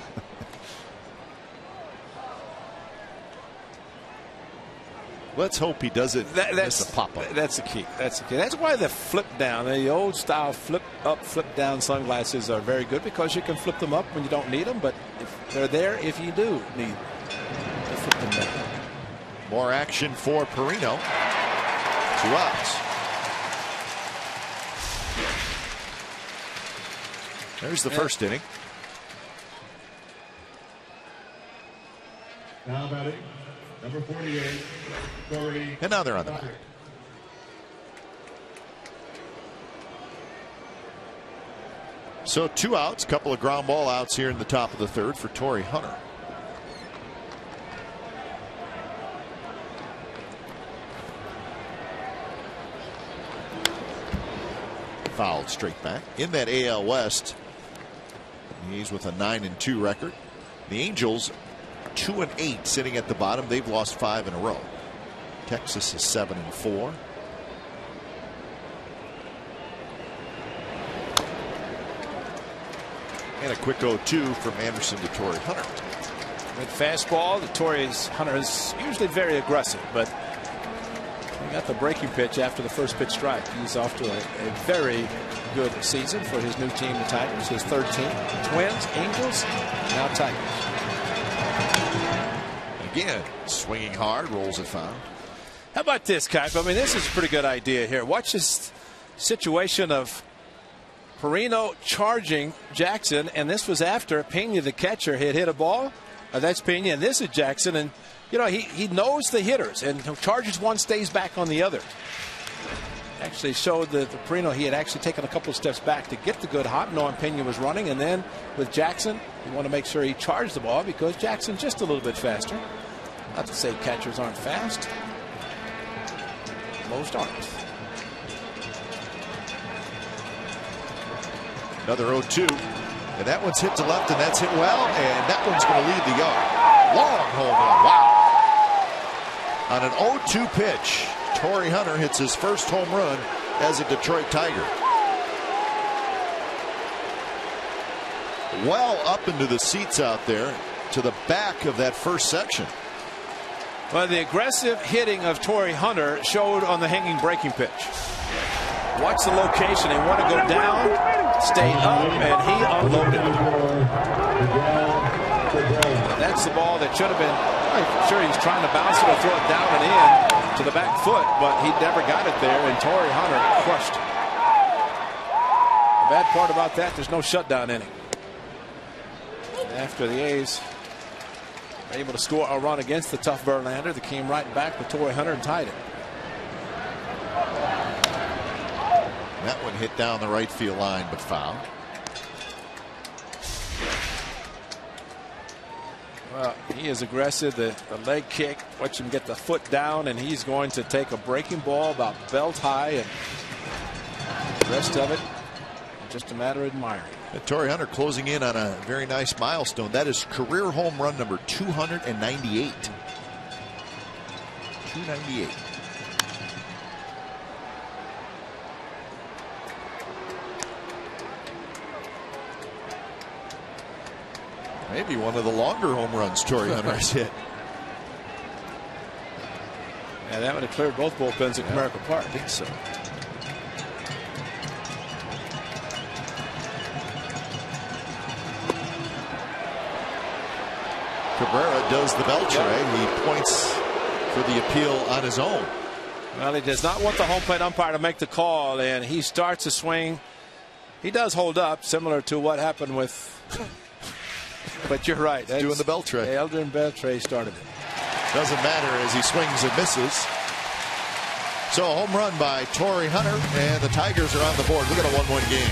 Let's hope he doesn't miss a pop-up. That's the key. That's the key. That's why the flip down, the old style flip up, flip down sunglasses are very good, because you can flip them up when you don't need them, but if they're there if you do need to flip them down. More action for Perino. 2 outs. There's the first inning. Now batting, number 48, Torrey. And now they're on the mound. So 2 outs, couple of ground ball outs here in the top of the 3rd for Torrey Hunter. Fouled straight back. In that AL West, he's with a 9-2 record. The Angels 2-8 sitting at the bottom. They've lost 5 in a row. Texas is 7-4. And a quick 0-2 from Anderson to Torrey Hunter. With fastball, the Torrey Hunter is usually very aggressive, but he got the breaking pitch after the first pitch strike. He's off to a very good season for his new team, the Tigers, his 3rd team. Twins, Angels, now Tigers. Again, swinging hard, rolls it foul. How about this, Kipe? I mean, this is a pretty good idea here. Watch this situation of Perino charging Jackson, and this was after Pena, the catcher, had hit a ball. That's Pena, and this is Jackson, and you know, he knows the hitters, and charges one, stays back on the other. Actually showed that the Perino, he had actually taken a couple of steps back to get the good hop, knowing Pena was running, and then with Jackson, you want to make sure he charged the ball because Jackson's just a little bit faster. Not to say catchers aren't fast. Most aren't. Another 0-2. And that one's hit to left, and that's hit well, and that one's going to leave the yard. Long home run. Wow. On an 0-2 pitch, Torrey Hunter hits his first home run as a Detroit Tiger. Well up into the seats out there to the back of that first section. Well, the aggressive hitting of Torrey Hunter showed on the hanging breaking pitch. Watch the location. They want to go down, stay up, and he unloaded. That's the ball that should have been. I'm sure he's trying to bounce it or throw it down and in to the back foot, but he never got it there, and Torrey Hunter crushed it. The bad part about that, there's no shutdown inning. After the A's were able to score a run against the tough Verlander, they came right back with Torrey Hunter and tied it. That one hit down the right field line, but foul. Well, he is aggressive. The leg kick, watch him get the foot down, and he's going to take a breaking ball about belt high, and the rest of it, just a matter of admiring. Torrey Hunter closing in on a very nice milestone. That is career home run number 298. 298. Maybe one of the longer home runs Torrey Hunter has hit. Yeah, that would have cleared both bullpens at Comerica Park. I think so. Cabrera does the Beltray. He points for the appeal on his own. Well, he does not want the home plate umpire to make the call, and he starts a swing. He does hold up, similar to what happened with. But you're right. He's doing the Beltray. Eldrin Beltray started it. Doesn't matter as he swings and misses. So a home run by Torrey Hunter, and the Tigers are on the board. Look at a 1-1 game.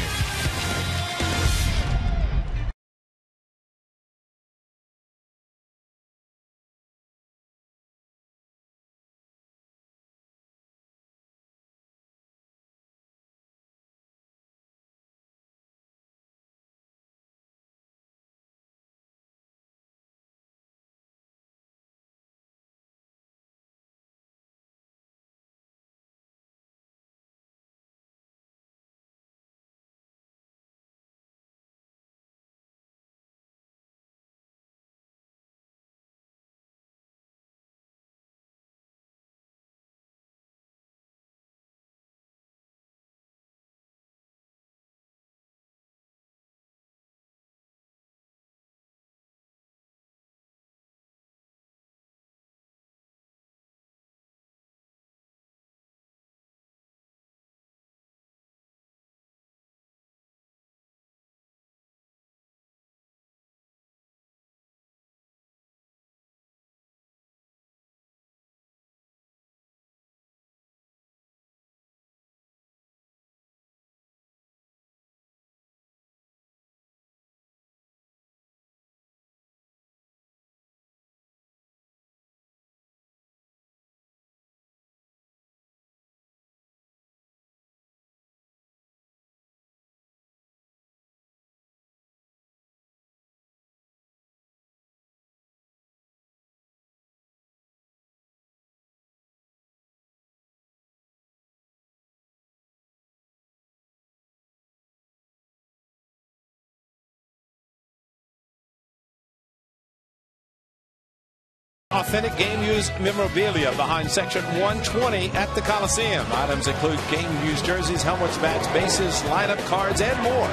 Authentic game-used memorabilia behind Section 120 at the Coliseum. Items include game-used jerseys, helmets, bats, bases, lineup cards, and more.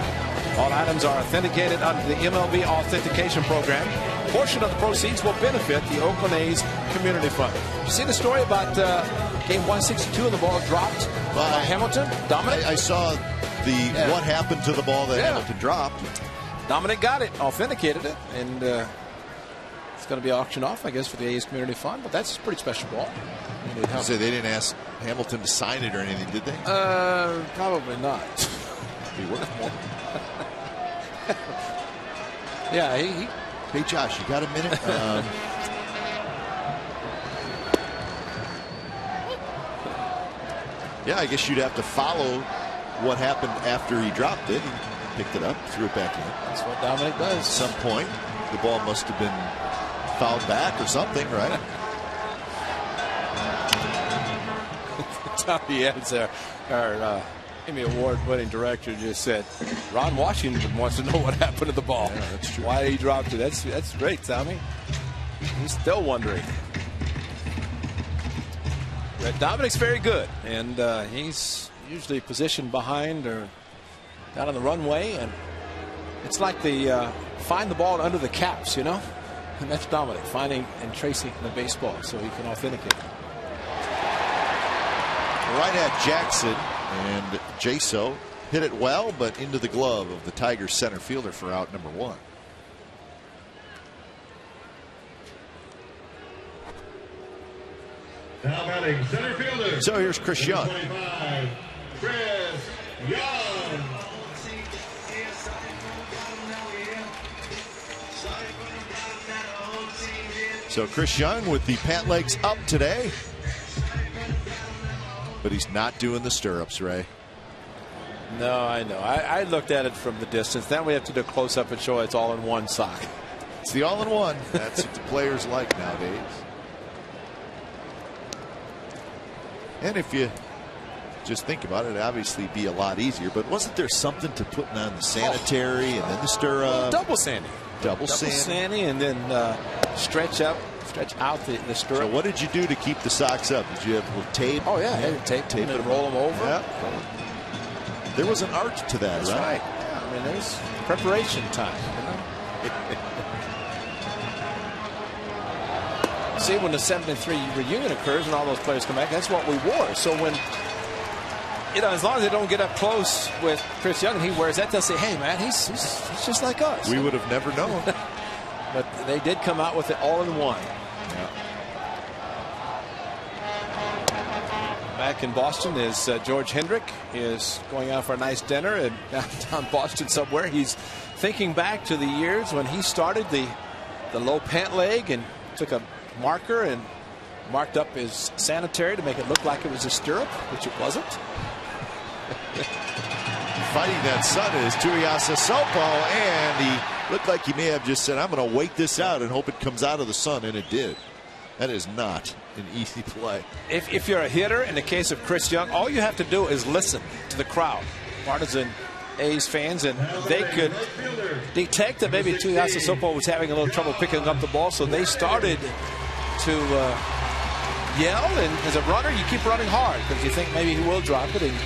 All items are authenticated under the MLB Authentication Program. A portion of the proceeds will benefit the Oakland A's Community Fund. You see the story about game 162 and the ball dropped by Hamilton? Dominic? I saw what happened to the ball that Hamilton dropped. Dominic got it, authenticated it, and it's going to be auctioned off, I guess, for the A's Community Fund, but that's a pretty special ball. So they didn't ask Hamilton to sign it or anything, did they? Probably not. Be worth more. Yeah, Hey, Josh, you got a minute? Yeah, I guess you'd have to follow what happened after he dropped it. He picked it up, threw it back in. That's what Dominic does. At some point, the ball must have been fouled back or something, right? Tommy Evans, our Emmy Award-winning director, just said Ron Washington wants to know what happened to the ball. Yeah, that's true. Why he dropped it. That's great, Tommy. He's still wondering. But Dominic's very good, and he's usually positioned behind or down on the runway, and it's like the find the ball under the caps, you know. And that's Dominic, finding and tracing the baseball so he can authenticate it. Right at Jackson, and Jaso hit it well, but into the glove of the Tigers center fielder for out number 1. Now batting center fielder. So here's Chris Young. 25, Chris Young. So Chris Young with the pant legs up today. But he's not doing the stirrups, Ray. No, I know. I looked at it from the distance. Then we have to do a close-up and show it's all in one sock. It's the all-in-one. That's what the players like nowadays. And if you just think about it, it'd obviously be a lot easier. But wasn't there something to putting on the sanitary and then the stirrup? Double sandy. Double sandy and then stretch out the stirrup. So what did you do to keep the socks up? Did you have a little tape? Oh yeah, tape them and roll them over. Yeah. There was an art to that, That's right. Yeah, I mean, there's preparation time. You know? See, when the '73 reunion occurs and all those players come back, that's what we wore. So when, you know, as long as they don't get up close with Chris Young and he wears that, they'll say, hey, man, he's just like us. We would have never known. But they did come out with it all in one. Yeah. Back in Boston is George Hendrick is going out for a nice dinner in downtown Boston somewhere. He's thinking back to the years when he started the low pant leg and took a marker and marked up his sanitary to make it look like it was a stirrup, which it wasn't. Fighting that sun is Tuiasa Sopo, and he looked like he may have just said, I'm going to wait this out and hope it comes out of the sun, and it did. That is not an easy play. If you're a hitter, in the case of Chris Young, all you have to do is listen to the crowd, partisan A's fans, and they could detect that maybe Tuiasa Sopo was having a little trouble picking up the ball, so they started to yell, and as a runner, you keep running hard because you think maybe he will drop it, and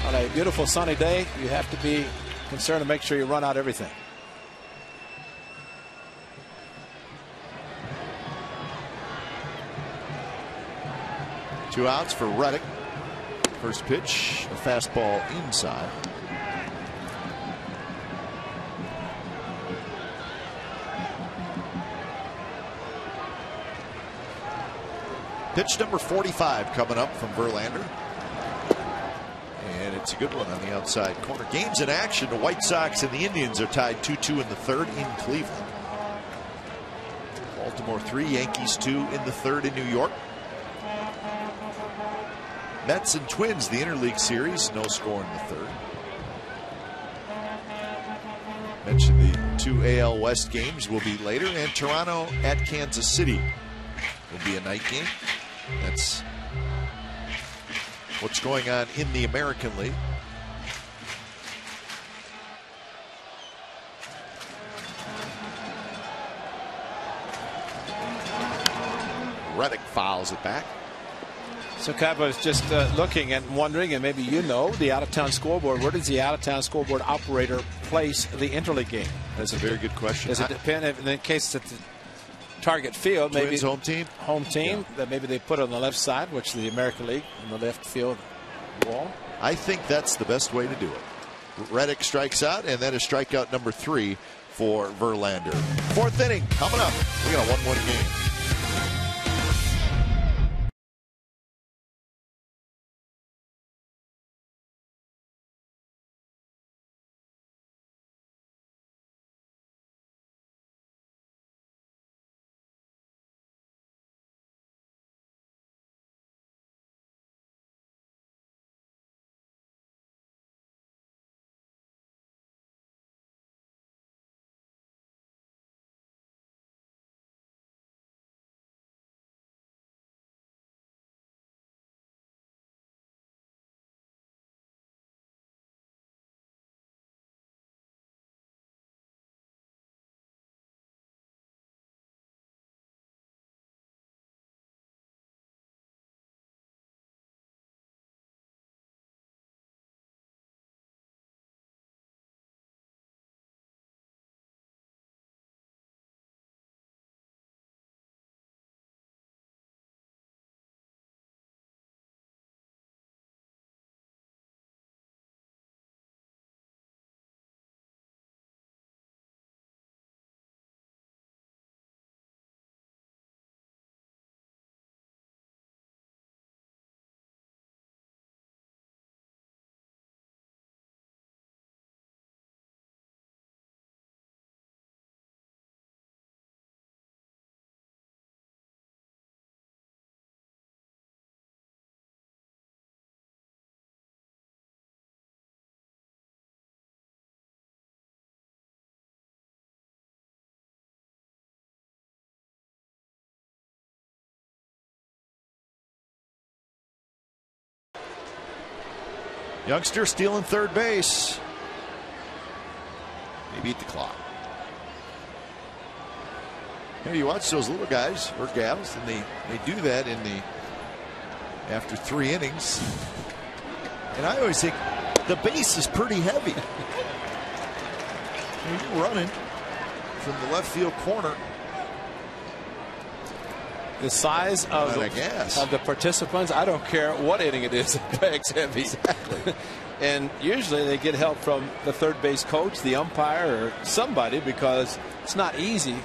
on a beautiful sunny day, you have to be concerned to make sure you run out everything. Two outs for Reddick. First pitch, a fastball inside. Pitch number 45 coming up from Verlander. And it's a good one on the outside corner. Games in action. The White Sox and the Indians are tied 2-2 in the third in Cleveland. Baltimore 3, Yankees 2 in the third in New York. Mets and Twins, the interleague series, no score in the third. Mentioned the two AL West games will be later, and Toronto at Kansas City will be a night game. That's what's going on in the American League. Reddick fouls it back. So Kappa is just looking and wondering, and maybe you know, the out-of-town scoreboard. Where does the out-of-town scoreboard operator place the interleague game? That's a very good question. Does it depend if, in the case it's at the target field, maybe Twins home team? Home team, yeah, that maybe they put on the left side, which the American League, on the left field wall? I think that's the best way to do it. Reddick strikes out, and that is strikeout number 3 for Verlander. Fourth inning coming up. We got a 1-1 game. Youngster stealing third base. They beat the clock. You know, you watch those little guys or gals, and they do that after 3 innings. And I always think the base is pretty heavy. You're running from the left field corner. The size of the participants, I don't care what inning it is, the bag's heavy. Exactly. And usually they get help from the third base coach, the umpire, or somebody, because it's not easy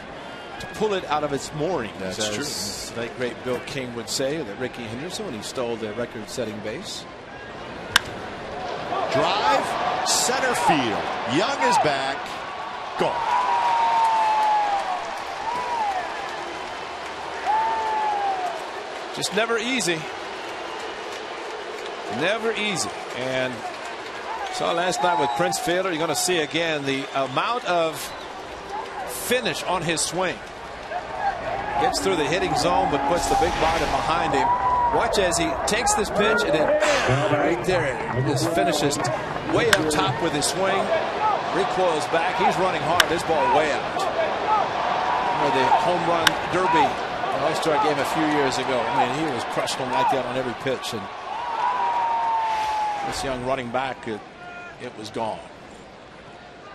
to pull it out of its moorings. That's true. The late great Bill King would say that Ricky Henderson when he stole the record-setting base. Drive, center field. Young is back. Gone. Just never easy. Never easy. And saw last night with Prince Fielder, you're going to see again the amount of finish on his swing. Gets through the hitting zone, but puts the big body behind him. Watch as he takes this pitch and then right there, just finishes way up top with his swing. Recoils back. He's running hard. This ball way out. Remember the home run derby All-Star game a few years ago. I mean, he was crushing them like that on every pitch. And this young running back, it was gone.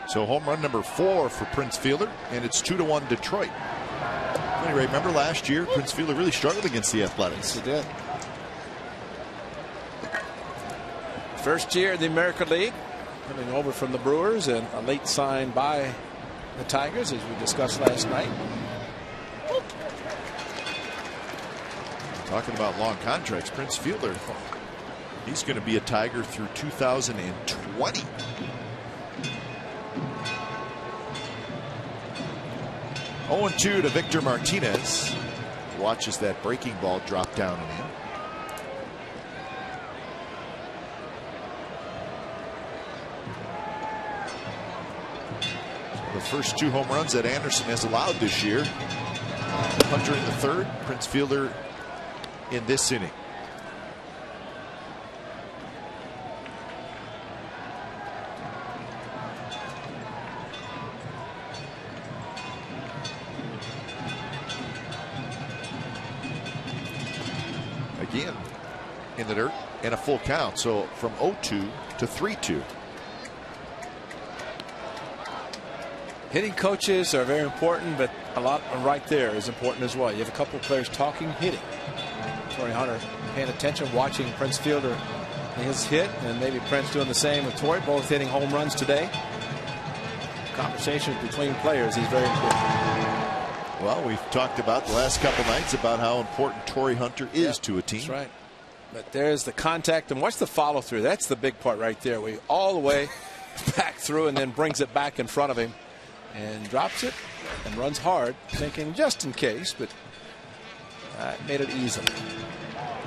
So home run number 4 for Prince Fielder, and it's 2-1 Detroit. Anyway, remember last year, Prince Fielder really struggled against the Athletics. Yes, he did. First year in the American League, coming over from the Brewers, and a late sign by the Tigers, as we discussed last night. Talking about long contracts, Prince Fielder, he's going to be a Tiger through 2020. Oh, 0-2 to Victor Martinez. Watches that breaking ball drop down and in. The first 2 home runs that Anderson has allowed this year. Hunter in the third, Prince Fielder in this inning. Again in the dirt and a full count. So from 0-2 to 3-2. Hitting coaches are very important, but a lot right there is important as well. You have a couple of players talking, hitting. Torrey Hunter paying attention, watching Prince Fielder his hit, and maybe Prince doing the same with Torrey, both hitting home runs today. Conversations between players is very important. Well, we've talked about the last couple nights about how important Torrey Hunter is to a team. That's right. But there's the contact, and watch the follow through. That's the big part right there. We all the way back through and then brings it back in front of him and drops it and runs hard, thinking just in case, but made it easily.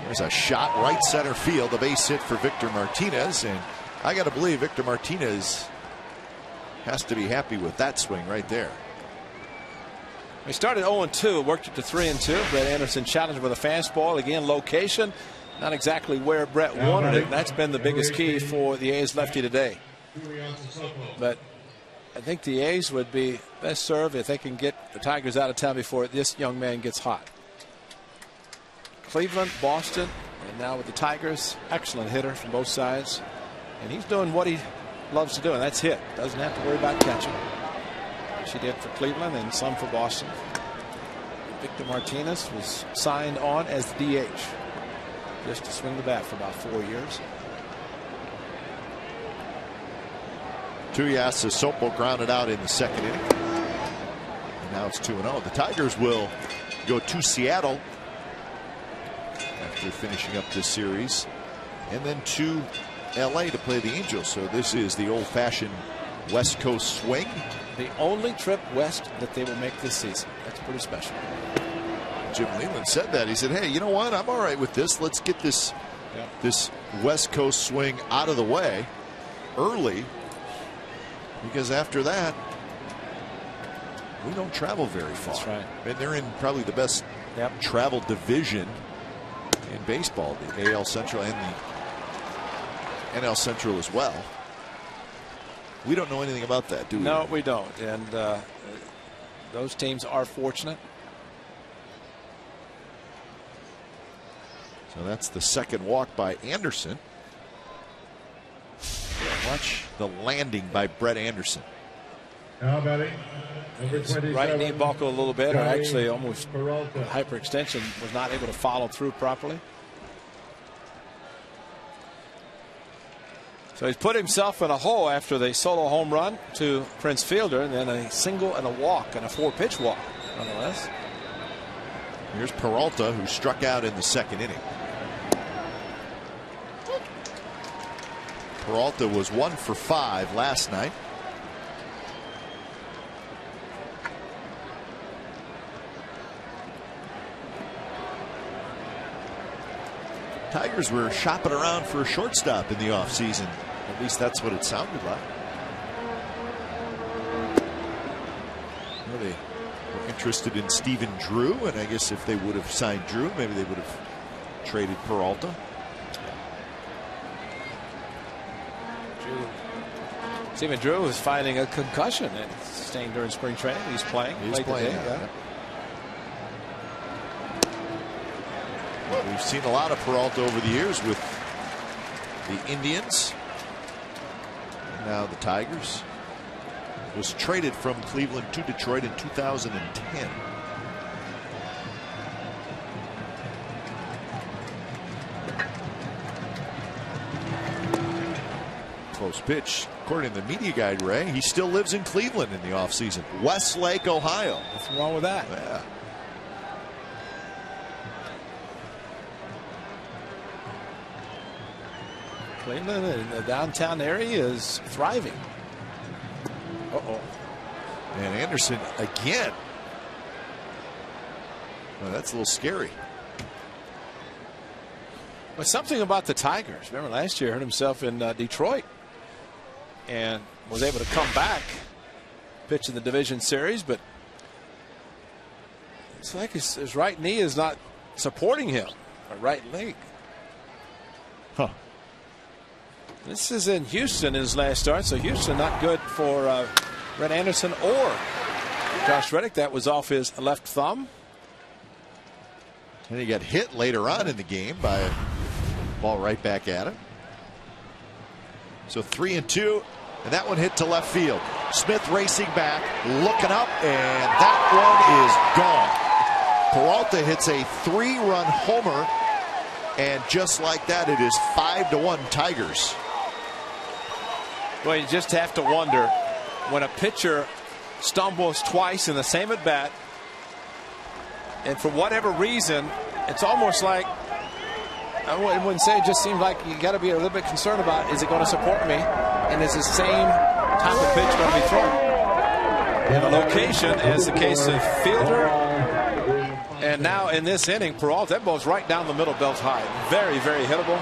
There's a shot right center field, a base hit for Victor Martinez, and I got to believe Victor Martinez has to be happy with that swing right there. We started 0-2, worked it to 3-2. Brett Anderson challenged with a fastball. Again, location, not exactly where Brett wanted it. That's been the biggest key for the A's lefty today. But I think the A's would be best served if they can get the Tigers out of town before this young man gets hot. Cleveland, Boston, and now with the Tigers, excellent hitter from both sides. And he's doing what he loves to do, and that's hit. Doesn't have to worry about catching. She did for Cleveland and some for Boston. Victor Martinez was signed on as the DH just to swing the bat for about 4 years. Tuyas Sopo grounded out in the second inning. And now it's 2-0. The Tigers will go to Seattle after finishing up this series, and then to LA to play the Angels. So this is the old-fashioned West Coast swing. The only trip west that they will make this season. That's pretty special. Jim Leyland said that. He said, hey, you know what? I'm all right with this. Let's get this West Coast swing out of the way early, because after that we don't travel very far. That's right. And they're in probably the best travel division in baseball, the AL Central and the NL Central as well. We don't know anything about that, do we? No, we don't. And those teams are fortunate. So that's the second walk by Anderson. Watch the landing by Brett Anderson. Now batting, number 27. Right knee buckled a little bit, or actually almost hyperextension, was not able to follow through properly. So he's put himself in a hole after the solo home run to Prince Fielder, and then a single and a walk, and a 4-pitch walk, nonetheless. Here's Peralta, who struck out in the second inning. Peralta was 1 for 5 last night. Tigers were shopping around for a shortstop in the offseason. At least that's what it sounded like. Well, they were interested in Stephen Drew, and I guess if they would have signed Drew, maybe they would have traded Peralta. Stephen Drew is fighting a concussion and staying during spring training. He's playing. He's playing. Today, Well, we've seen a lot of Peralta over the years with the Indians. And now the Tigers. Was traded from Cleveland to Detroit in 2010. Close pitch. According to the media guide, Ray, he still lives in Cleveland in the offseason. Westlake, Ohio. What's wrong with that? Yeah. Cleveland in the downtown area is thriving. Uh-oh. And Anderson again. Well, that's a little scary. But something about the Tigers. Remember last year, hurt himself in Detroit and was able to come back, pitch in the division series, but it's like his right knee is not supporting him, or right leg. Huh. This is in Houston, his last start, so Houston not good for Brett Anderson or Josh Reddick. That was off his left thumb. And he got hit later on in the game by a ball right back at him. So 3-2, and that one hit to left field. Smith racing back, looking up, and that one is gone. Peralta hits a 3-run homer, and just like that, it is 5-1 Tigers. Well, you just have to wonder when a pitcher stumbles twice in the same at bat, and for whatever reason, it's almost like, I wouldn't say, it just seems like you got to be a little bit concerned about, is it going to support me, and is the same type of pitch going to be thrown? And the location, as the case of Fielder, and now in this inning, Peralta, that ball's right down the middle, belt high. Very, very hittable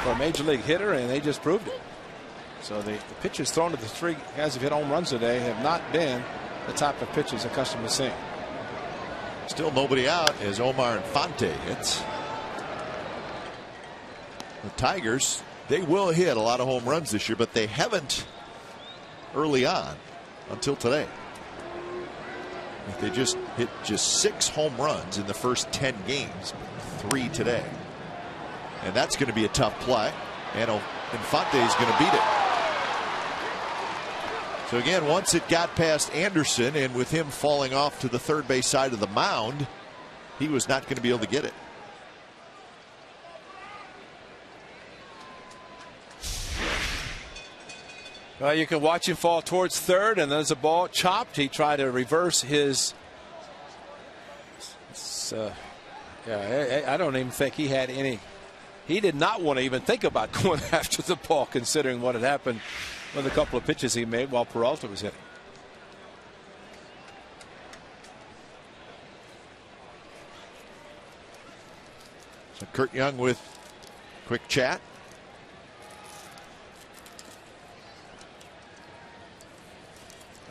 for a major league hitter, and they just proved it. So the pitches thrown to the 3 guys who've hit home runs today have not been the type of pitches accustomed to seeing. Still nobody out as Omar Infante hits. The Tigers, they will hit a lot of home runs this year, but they haven't early on until today. They just hit 6 home runs in the first 10 games, 3 today. And that's going to be a tough play, and Infante is going to beat it. So again, once it got past Anderson, and with him falling off to the third base side of the mound, he was not going to be able to get it. Well, you can watch him fall towards third, and there's a ball chopped. He tried to reverse his. I don't even think he had any. He did not want to even think about going after the ball, considering what had happened with a couple of pitches he made while Peralta was hitting. So Kurt Young with quick chat.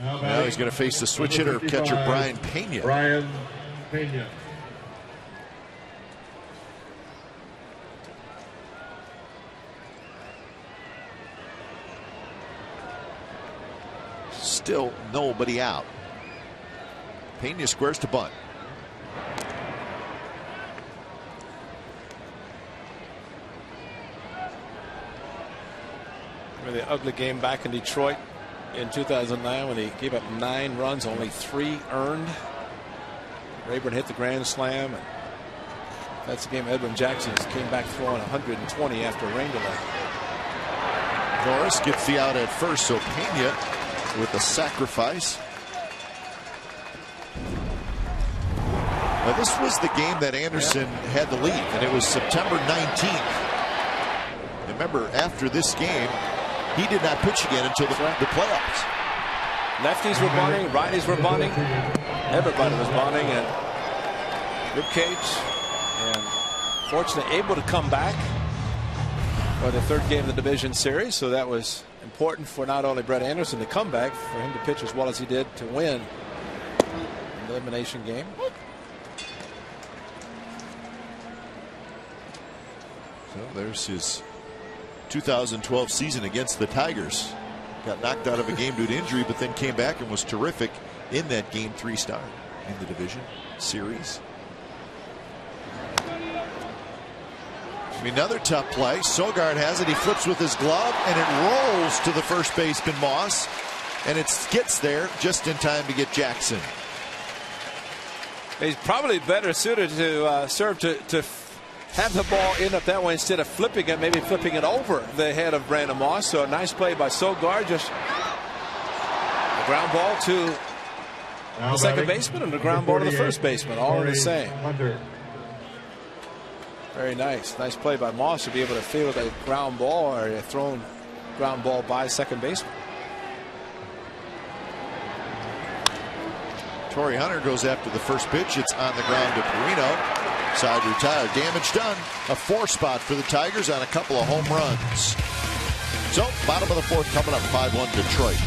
Now he's going to face the switch hitter catcher Brian Pena. Brian Pena. Still nobody out. Pena squares to bunt. Really ugly game back in Detroit in 2009 when he gave up 9 runs, only 3 earned. Rayburn hit the grand slam. And that's the game Edwin Jackson came back throwing 120 after a rain delay. Norris gets the out at first, so Pena with a sacrifice. Now this was the game that Anderson had the lead, and it was September 19th. Remember, after this game, he did not pitch again until the playoffs. Lefties were bunting, righties were bunting, everybody was bunting, and ribcage, and fortunately able to come back for the 3rd game of the division series. So that was important for not only Brett Anderson to come back, for him to pitch as well as he did to win the elimination game. So there's his 2012 season against the Tigers. Got knocked out of a game due to injury, but then came back and was terrific in that Game 3 start in the division series. Another tough play. Sogard has it. He flips with his glove, and it rolls to the first baseman Moss, and it gets there just in time to get Jackson. He's probably better suited to serve to have the ball end up that way instead of flipping it, maybe flipping it over the head of Brandon Moss. So a nice play by Sogard. Just a ground ball to the second baseman and a ground ball to the first baseman, all in the same. Very nice. Nice play by Moss to be able to field a ground ball or a thrown ground ball by second baseman. Torrey Hunter goes after the first pitch. It's on the ground to Perino. Side retired. Damage done. A 4 spot for the Tigers on a couple of home runs. So bottom of the 4th coming up, 5-1 Detroit.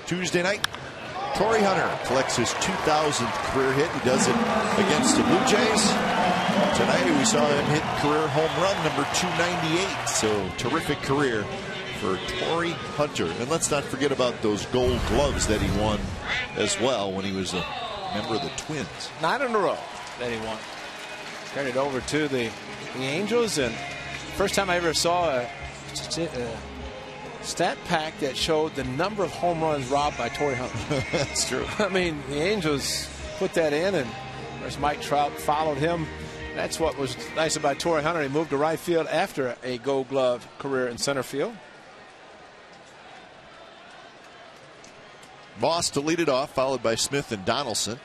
Tuesday night, Torrey Hunter collects his 2000th career hit. He does it against the Blue Jays. Tonight we saw him hit career home run number 298. So terrific career for Torrey Hunter. And let's not forget about those gold gloves that he won as well when he was a member of the Twins. 9 in a row that he won. Carried over to the Angels, and first time I ever saw a stat pack that showed the number of home runs robbed by Torrey Hunter. That's true. I mean, the Angels put that in, and of course Mike Trout followed him. That's what was nice about Torrey Hunter. He moved to right field after a Gold Glove career in center field. Moss to lead it off, followed by Smith and Donaldson.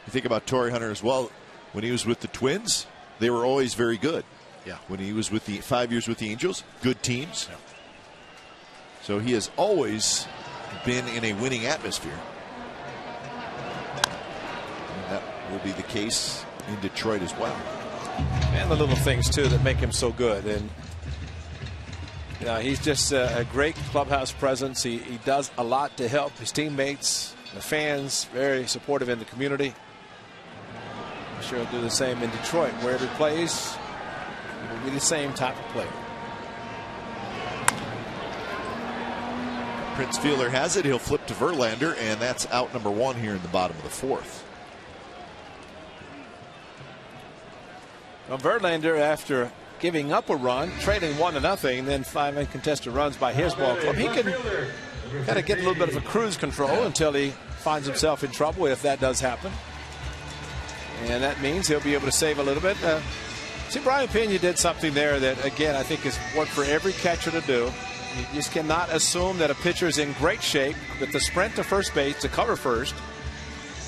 You think about Torrey Hunter as well. When he was with the Twins, they were always very good. Yeah. When he was with the 5 years with the Angels, good teams. Yeah. So he has always been in a winning atmosphere. And that will be the case in Detroit as well. And the little things too that make him so good. And he's just a great clubhouse presence. He does a lot to help his teammates, the fans, very supportive in the community. I'm sure he'll do the same in Detroit. Wherever he plays, he will be the same type of player. Prince Fielder has it. He'll flip to Verlander, and that's out number 1 here in the bottom of the 4th. Well, Verlander, after giving up a run, trailing 1-0, then 5 uncontested runs by his ball club, he can kind of get a little bit of a cruise control until he finds himself in trouble, if that does happen. And that means he'll be able to save a little bit. See, Brian Pena did something there that, again, I think is work for every catcher to do. You just cannot assume that a pitcher is in great shape with the sprint to first base to cover first.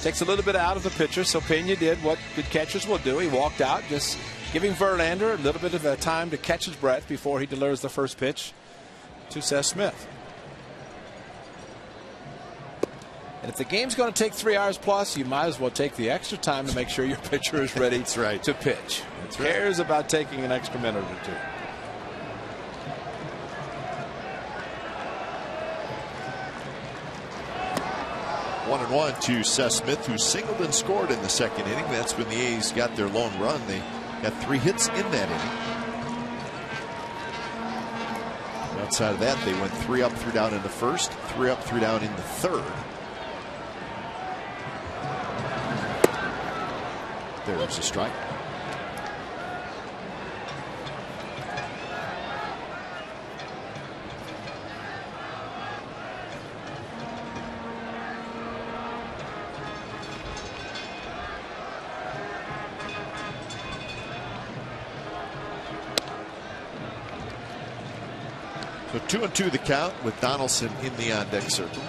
Takes a little bit out of the pitcher, so Pena did what good catchers will do. He walked out, just giving Verlander a little bit of time to catch his breath before he delivers the first pitch to Seth Smith. And if the game's going to take 3 hours plus, you might as well take the extra time to make sure your pitcher is ready to pitch. Who cares about taking an extra minute or two? One and one to Seth Smith, who singled and scored in the second inning. That's when the A's got their lone run. They got 3 hits in that inning. Outside of that, they went 3 up, 3 down in the first, 3 up, 3 down in the third. There's a strike. So 2-2 the count with Donaldson in the on-deck circle.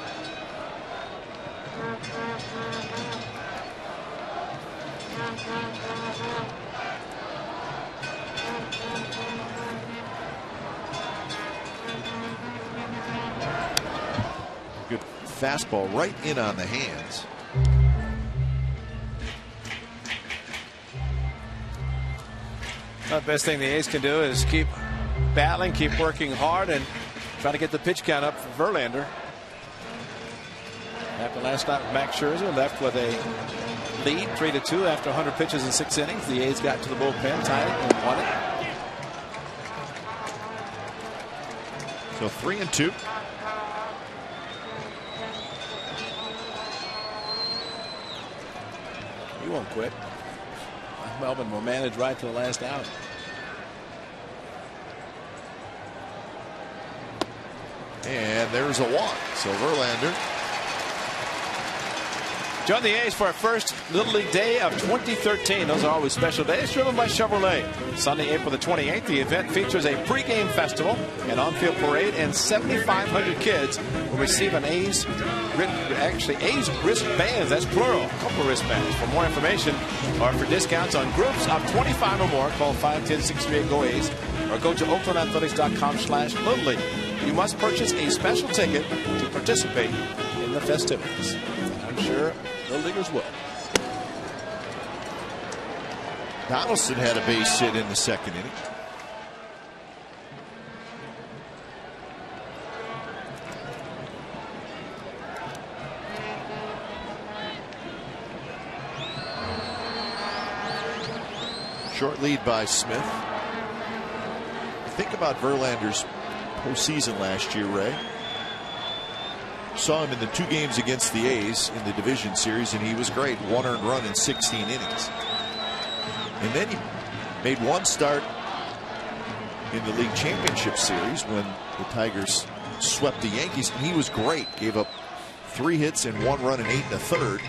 Good fastball right in on the hands. The best thing the A's can do is keep battling, keep working hard, and try to get the pitch count up for Verlander. Happened last night with Max Scherzer, left with a lead 3-2 after 100 pitches in 6 innings. The A's got to the bullpen, tied it, and won it. So 3-2. He won't quit. Melvin will manage right to the last out. And there's a walk. So Verlander join the A's for our first Little League Day of 2013. Those are always special days, driven by Chevrolet. Sunday, April the 28th, the event features a pregame festival, an on-field parade, and 7,500 kids will receive an A's wristbands. That's plural. A couple of wristbands. For more information or for discounts on groups of 25 or more, call 510-638-GO-A's or go to oaklandathletics.com/Little League. You must purchase a special ticket to participate in the festivities. I'm sure Little Leaguers will. Donaldson had a base hit in the second inning. Short lead by Smith. Think about Verlander's postseason last year, Ray. Saw him in the 2 games against the A's in the division series, and he was great. 1 earned run in 16 innings. And then he made 1 start in the league championship series when the Tigers swept the Yankees, and he was great. Gave up 3 hits and 1 run in 8 1/3.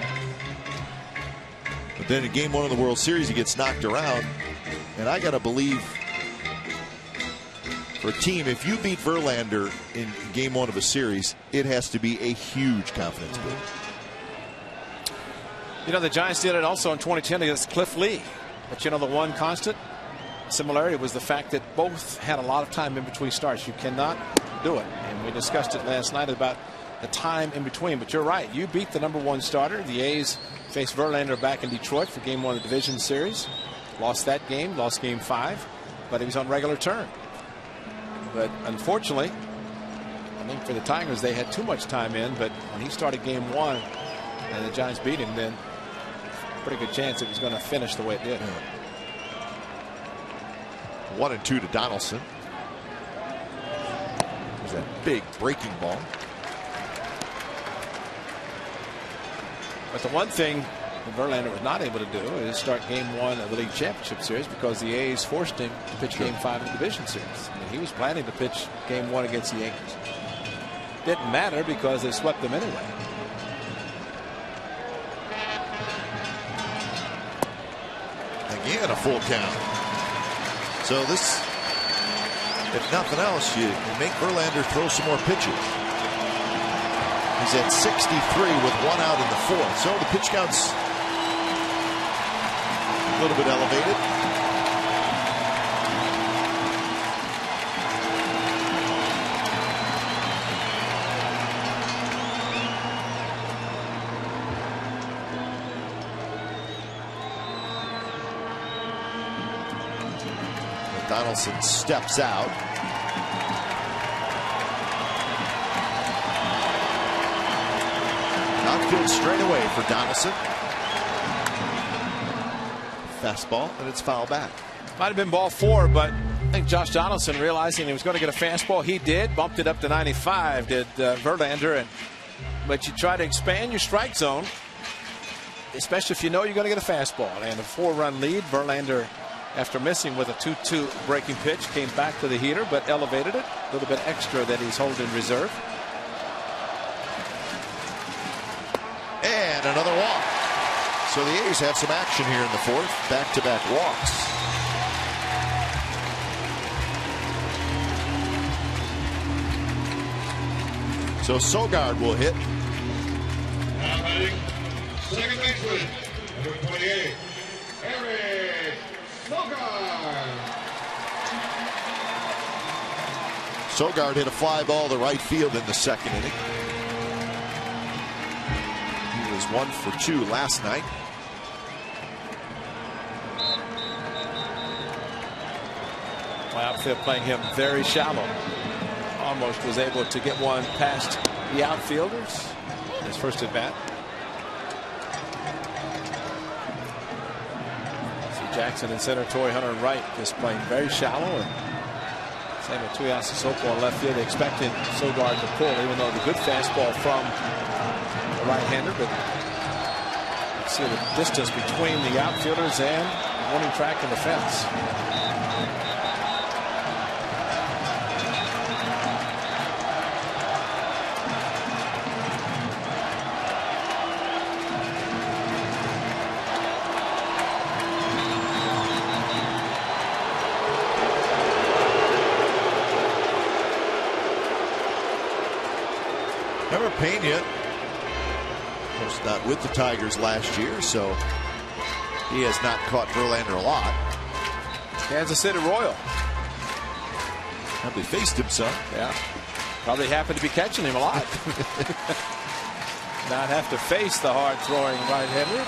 But then in game 1 of the World Series, he gets knocked around. And I got to believe, for a team, if you beat Verlander in game 1 of a series, it has to be a huge confidence boost. You know, the Giants did it also in 2010 against Cliff Lee. But you know, the one constant similarity was the fact that both had a lot of time in between starts. You cannot do it. And we discussed it last night about the time in between. But you're right. You beat the #1 starter. The A's faced Verlander back in Detroit for Game 1 of the division series. Lost that game. Lost Game 5. But he was on regular term. But unfortunately, I think for the Tigers, they had too much time in. But when he started Game 1 and the Giants beat him, then pretty good chance it was going to finish the way it did. 1-2 to Donaldson. There's that big breaking ball. But the one thing that Verlander was not able to do is start Game 1 of the League Championship Series because the A's forced him to pitch Game 5 of the Division Series. I mean, he was planning to pitch Game 1 against the Yankees. Didn't matter because they swept them anyway. Again, a full count. So this, if nothing else, you make Verlander throw some more pitches. He's at 63 with 1 out in the 4th. So the pitch count's a little bit elevated. Donaldson steps out. Outfield straight away for Donaldson. Fastball, and it's foul back. Might have been ball 4, but I think Josh Donaldson, realizing he was going to get a fastball, he did. Bumped it up to 95, did Verlander. But you try to expand your strike zone, especially if you know you're going to get a fastball. And a 4-run lead, Verlander, after missing with a 2-2 breaking pitch, came back to the heater, but elevated it. A little bit extra that he's holding in reserve. And another walk. So the A's have some action here in the 4th. Back-to-back walks. So Sogard will hit. Now batting, second baseman, number 28, Eric Sogard. Sogard hit a fly ball to right field in the 2nd inning. He was 1 for 2 last night. Outfield playing him very shallow. Almost was able to get one past the outfielders. His first at bat. See Jackson in center, Torrey Hunter in right, just playing very shallow. And same with Tuiasosopo in left field. They expected Sogard to pull, even though the good fastball from the right-hander. But you see the distance between the outfielders and the warning track and the fence. Remember Pena, of course, not with the Tigers last year, so he has not caught Verlander a lot. Kansas City Royal. Probably faced him some. Yeah. Probably happened to be catching him a lot. Not have to face the hard throwing right-hander.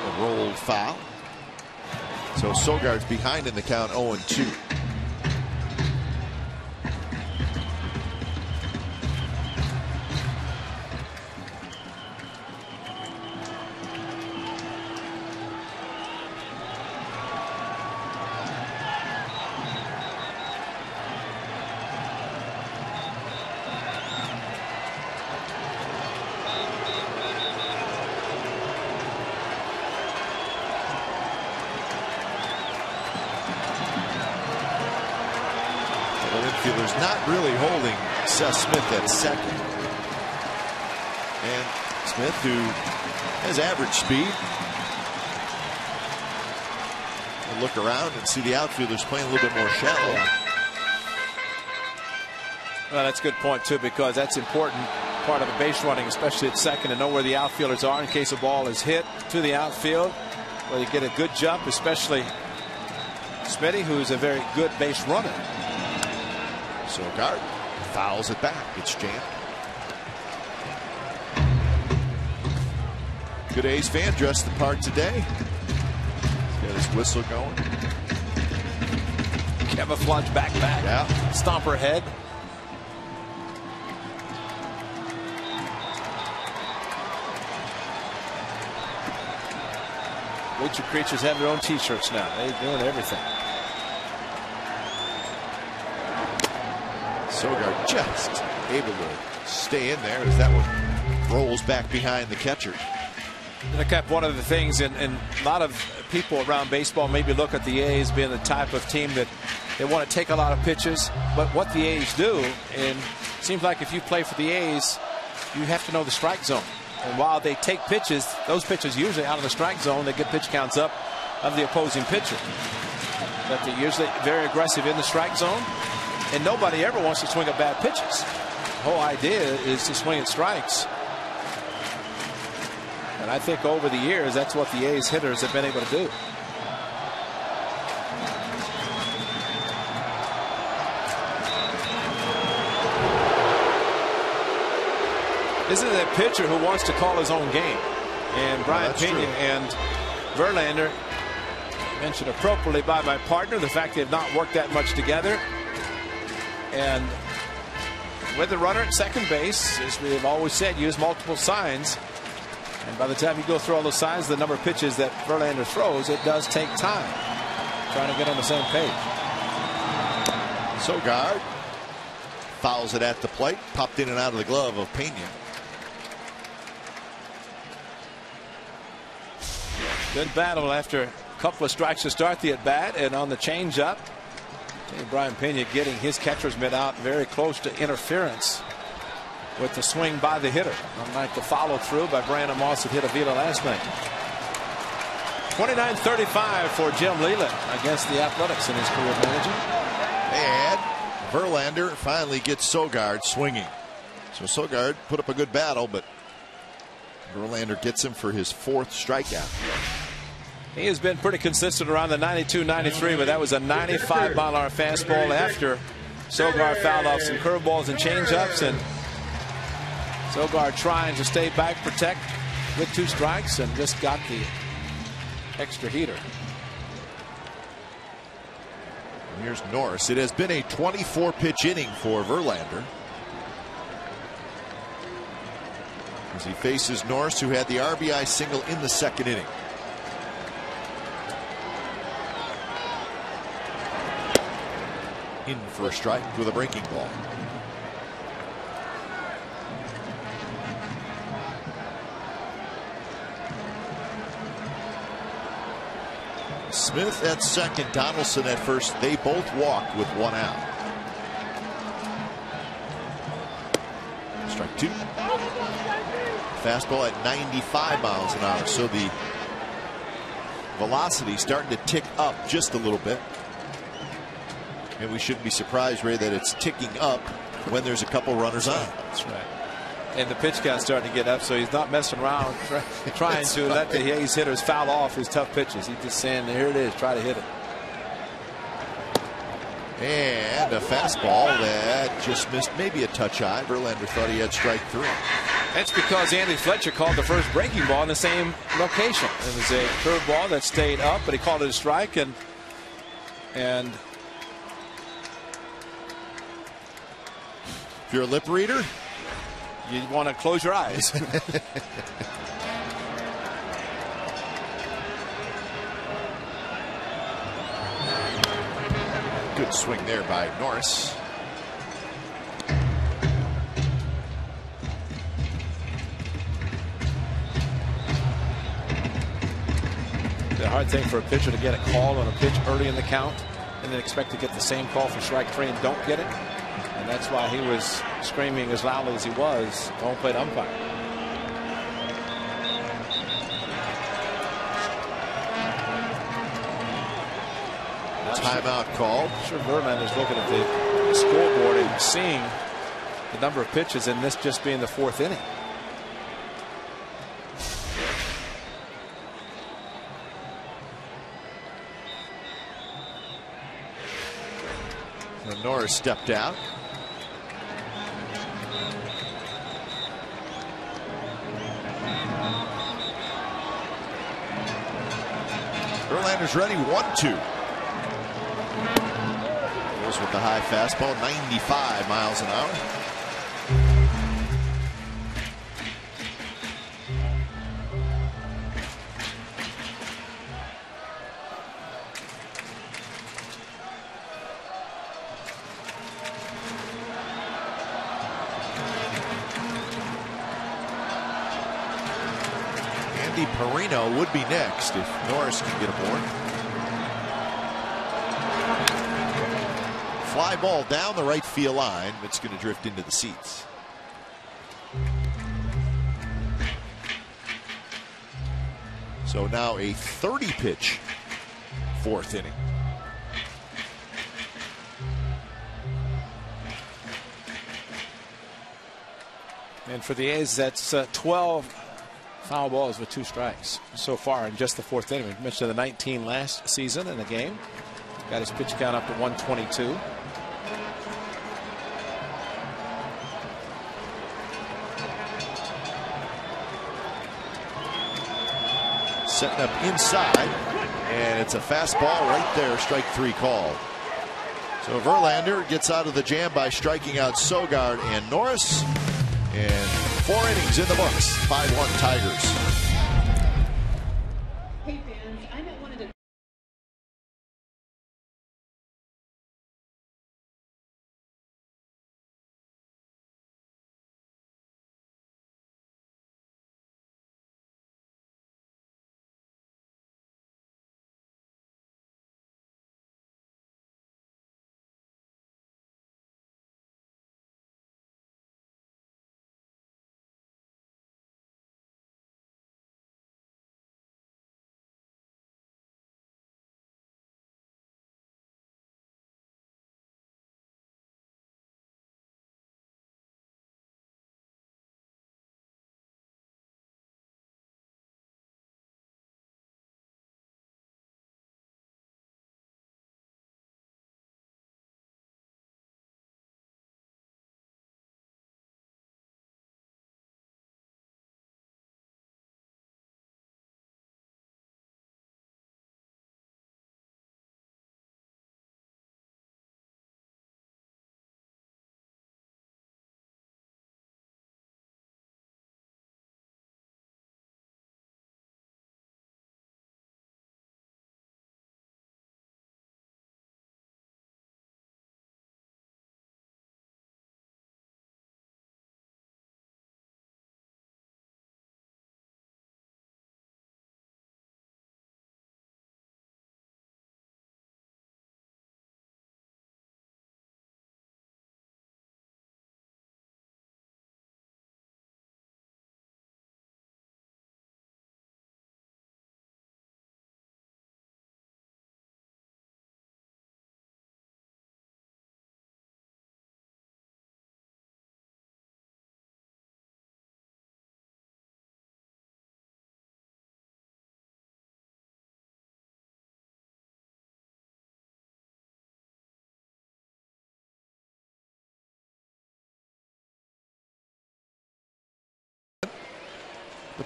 A rolled foul. So Sogard's behind in the count, 0-2. Infielders not really holding Seth Smith at second. And Smith, who has average speed. We'll look around and see the outfielders playing a little bit more shallow. Well, that's a good point, too, because that's important part of the base running, especially at second, and know where the outfielders are in case a ball is hit to the outfield. Well, you get a good jump, especially Smitty, who's a very good base runner. Sogard fouls it back. It's jammed. Good A's fan, dressed the part today. He's got his whistle going. Camouflage backpack. Yeah. Stomper head. Nature creatures have their own t-shirts now. They're doing everything. Sogard just able to stay in there as that one rolls back behind the catcher. And I kept one of the things, and a lot of people around baseball maybe look at the A's being the type of team that they want to take a lot of pitches. But what the A's do, and it seems like if you play for the A's, you have to know the strike zone. And while they take pitches, those pitches usually out of the strike zone, they get pitch counts up of the opposing pitcher. But they're usually very aggressive in the strike zone, and nobody ever wants to swing at bad pitches. The whole idea is to swing at strikes. And I think over the years, that's what the A's hitters have been able to do. This is a pitcher who wants to call his own game. And Brian Pena and Verlander, mentioned appropriately by my partner, the fact they've not worked that much together. And with the runner at second base, as we have always said, use multiple signs. And by the time you go through all those signs, the number of pitches that Verlander throws, it does take time trying to get on the same page. Sogard fouls it at the plate, popped in and out of the glove of Pena. Good battle after a couple of strikes to start the at bat, and on the changeup, Brian Pena getting his catcher's mitt out very close to interference with the swing by the hitter, unlike the follow through by Brandon Moss that hit Avila last night. 29-35 for Jim Leland against the Athletics in his career managing. And Verlander finally gets Sogard swinging. So Sogard put up a good battle, but Verlander gets him for his fourth strikeout. He has been pretty consistent around the 92-93, but that was a 95-mile-an-hour fastball after Sogard fouled off some curveballs and changeups, and Sogard trying to stay back, protect with 2 strikes, and just got the extra heater. And here's Norris. It has been a 24-pitch inning for Verlander, as he faces Norris, who had the RBI single in the second inning. In for a strike with a breaking ball. Smith at second, Donaldson at first. They both walk with 1 out. Strike 2. Fastball at 95 miles an hour. So the velocity starting to tick up just a little bit. And we shouldn't be surprised, Ray, that it's ticking up when there's a couple runners on. That's right. And the pitch count's starting to get up, so he's not messing around trying to let the A's hitters foul off his tough pitches. He's just saying, here it is, try to hit it. And a fastball that just missed maybe a touch high. Verlander thought he had strike 3. That's because Andy Fletcher called the first breaking ball in the same location. It was a curveball that stayed up, but he called it a strike, and if you're a lip reader, you want to close your eyes. good swing there by Norris. The hard thing for a pitcher to get a call on a pitch early in the count and then expect to get the same call for strike 3 and don't get it. And that's why he was screaming as loudly as he was, home plate umpire. Timeout called. I'm sure Verlander's looking at the scoreboard and seeing the number of pitches in this just being the 4th inning. So Norris stepped out. Verlander's ready, 1-2. Goes with the high fastball, 95 miles an hour. Perino would be next if Norris can get aboard. Fly ball down the right field line. It's going to drift into the seats. So now a 30-pitch 4th inning. And for the A's, that's 12 foul balls with 2 strikes so far in just the 4th inning. We mentioned the 19 last season in the game. Got his pitch count up to 122. Setting up inside, and it's a fastball right there. Strike 3 called. So Verlander gets out of the jam by striking out Sogard and Norris. And 4 innings in the books. 5-1 Tigers. Hey fans, I met one of the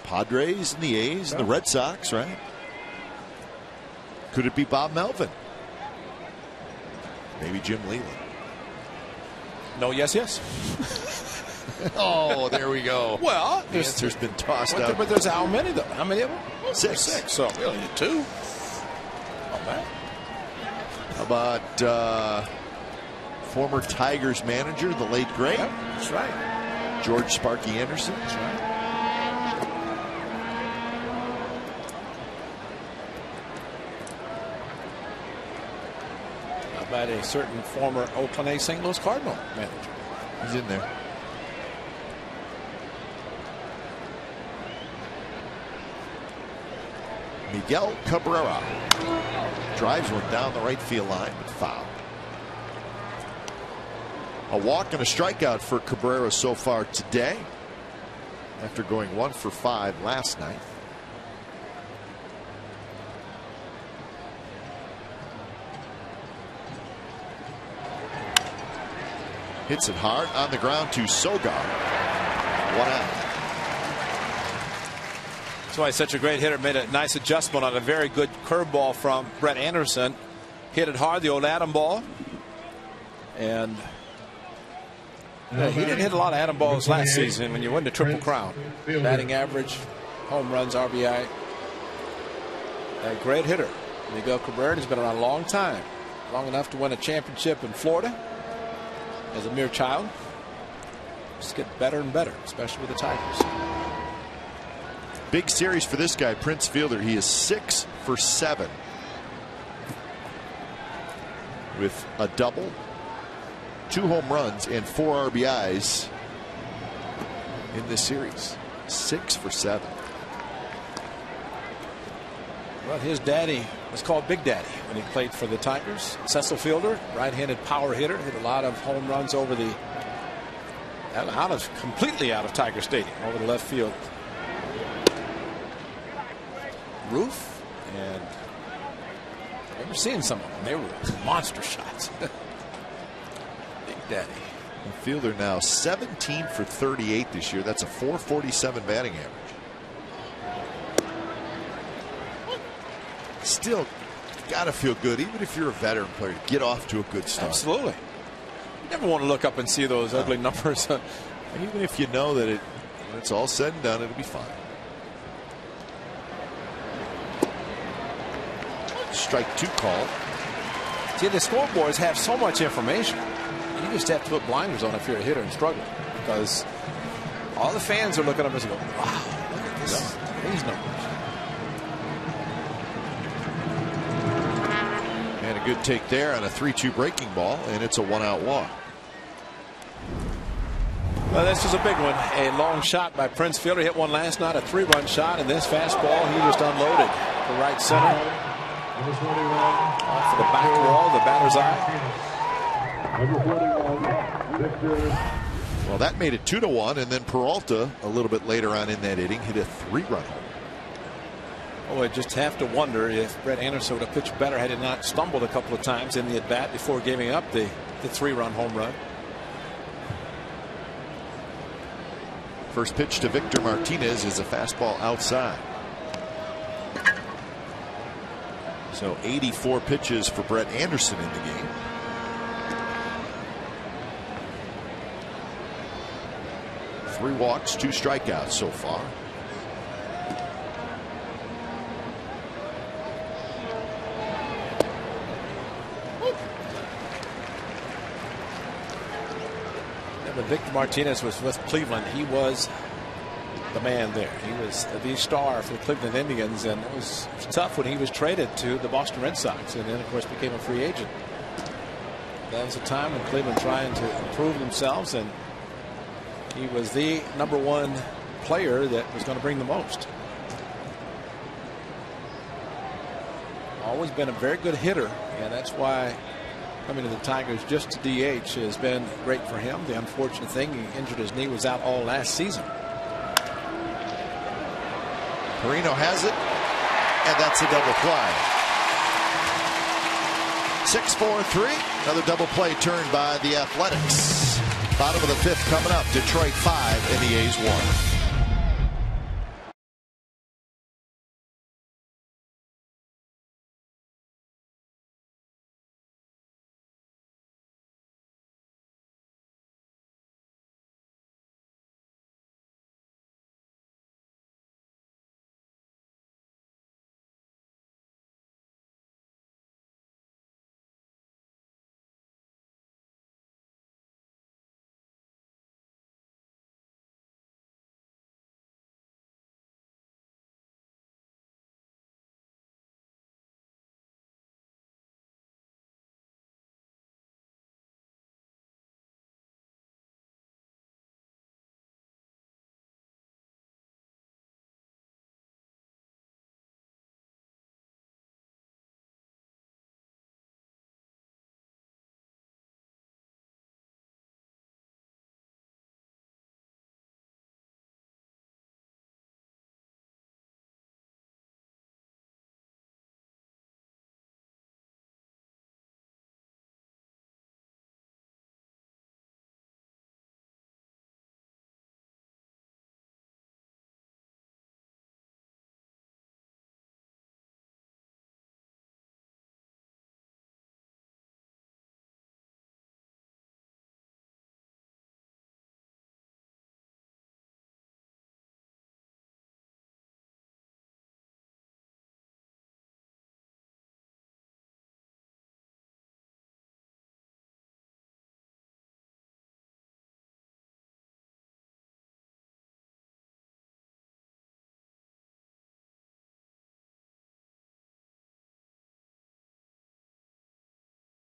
Padres and the A's and the Red Sox, right? Could it be Bob Melvin? Maybe Jim Leland. No, yes, yes. Oh, there we go. Well, the answer's been tossed out. But there's how many though? How many of them? 6. 6. So we only need 2. Not bad. How about former Tigers manager, the late great? Yep, that's right. George Sparky Anderson. That's right. How about a certain former Oakland A's St. Louis Cardinal manager? He's in there. Miguel Cabrera drives one down the right field line, but foul. A walk and a strikeout for Cabrera so far today, after going 1 for 5 last night. Hits it hard on the ground to Sogar. 1 out. That's why he's such a great hitter. Made a nice adjustment on a very good curveball from Brett Anderson. Hit it hard, the old Adam ball. And he didn't hit a lot of Adam balls last season when you win the Triple Crown. Batting average, home runs, RBI. A great hitter. Miguel Cabrera has been around a long time. Long enough to win a championship in Florida as a mere child. Just get better and better, especially with the Tigers. Big series for this guy, Prince Fielder. He is 6 for 7 with a double, 2 home runs, and 4 RBIs in this series. 6 for 7. Well, his daddy was called Big Daddy when he played for the Tigers. Cecil Fielder, right-handed power hitter, hit a lot of home runs over the completely out of Tiger Stadium, over the left field roof. And I remember seeing some of them. They were monster shots. Big Daddy. And Fielder now 17 for 38 this year. That's a .447 batting average. Still got to feel good, even if you're a veteran player, to get off to a good start. Absolutely. You never want to look up and see those ugly numbers. Even if you know that when it's all said and done, it'll be fine. Strike 2 call. See, the scoreboards have so much information. You just have to put blinders on if you're a hitter and struggling, because all the fans are looking up and going, wow, look at this, these numbers. And a good take there on a 3-2 breaking ball, and it's a 1-out walk. Well, this was a big one. A long shot by Prince Fielder. Hit one last night, a 3-run shot, and this fastball he just unloaded to right center. Off of the back wall, the batter's eye. Well, that made it 2-1, and then Peralta a little bit later on in that inning hit a 3-run home. Oh, I just have to wonder if Brett Anderson would have pitched better had he not stumbled a couple of times in the at bat before giving up the 3-run home run. First pitch to Victor Martinez is a fastball outside. So 84 pitches for Brett Anderson in the game. Three walks, 2 strikeouts so far. When Victor Martinez was with Cleveland, he was the man there. He was the star for the Cleveland Indians, and it was tough when he was traded to the Boston Red Sox, and then of course became a free agent. That was a time when Cleveland trying to improve themselves, and he was the #1 player that was going to bring the most. Always been a very good hitter, and that's why coming to the Tigers just to DH has been great for him. The unfortunate thing, he injured his knee, was out all last season. Perino has it, and that's a double play. 6-4-3. Another double play turned by the Athletics. Bottom of the 5th coming up. Detroit 5 and the A's 1.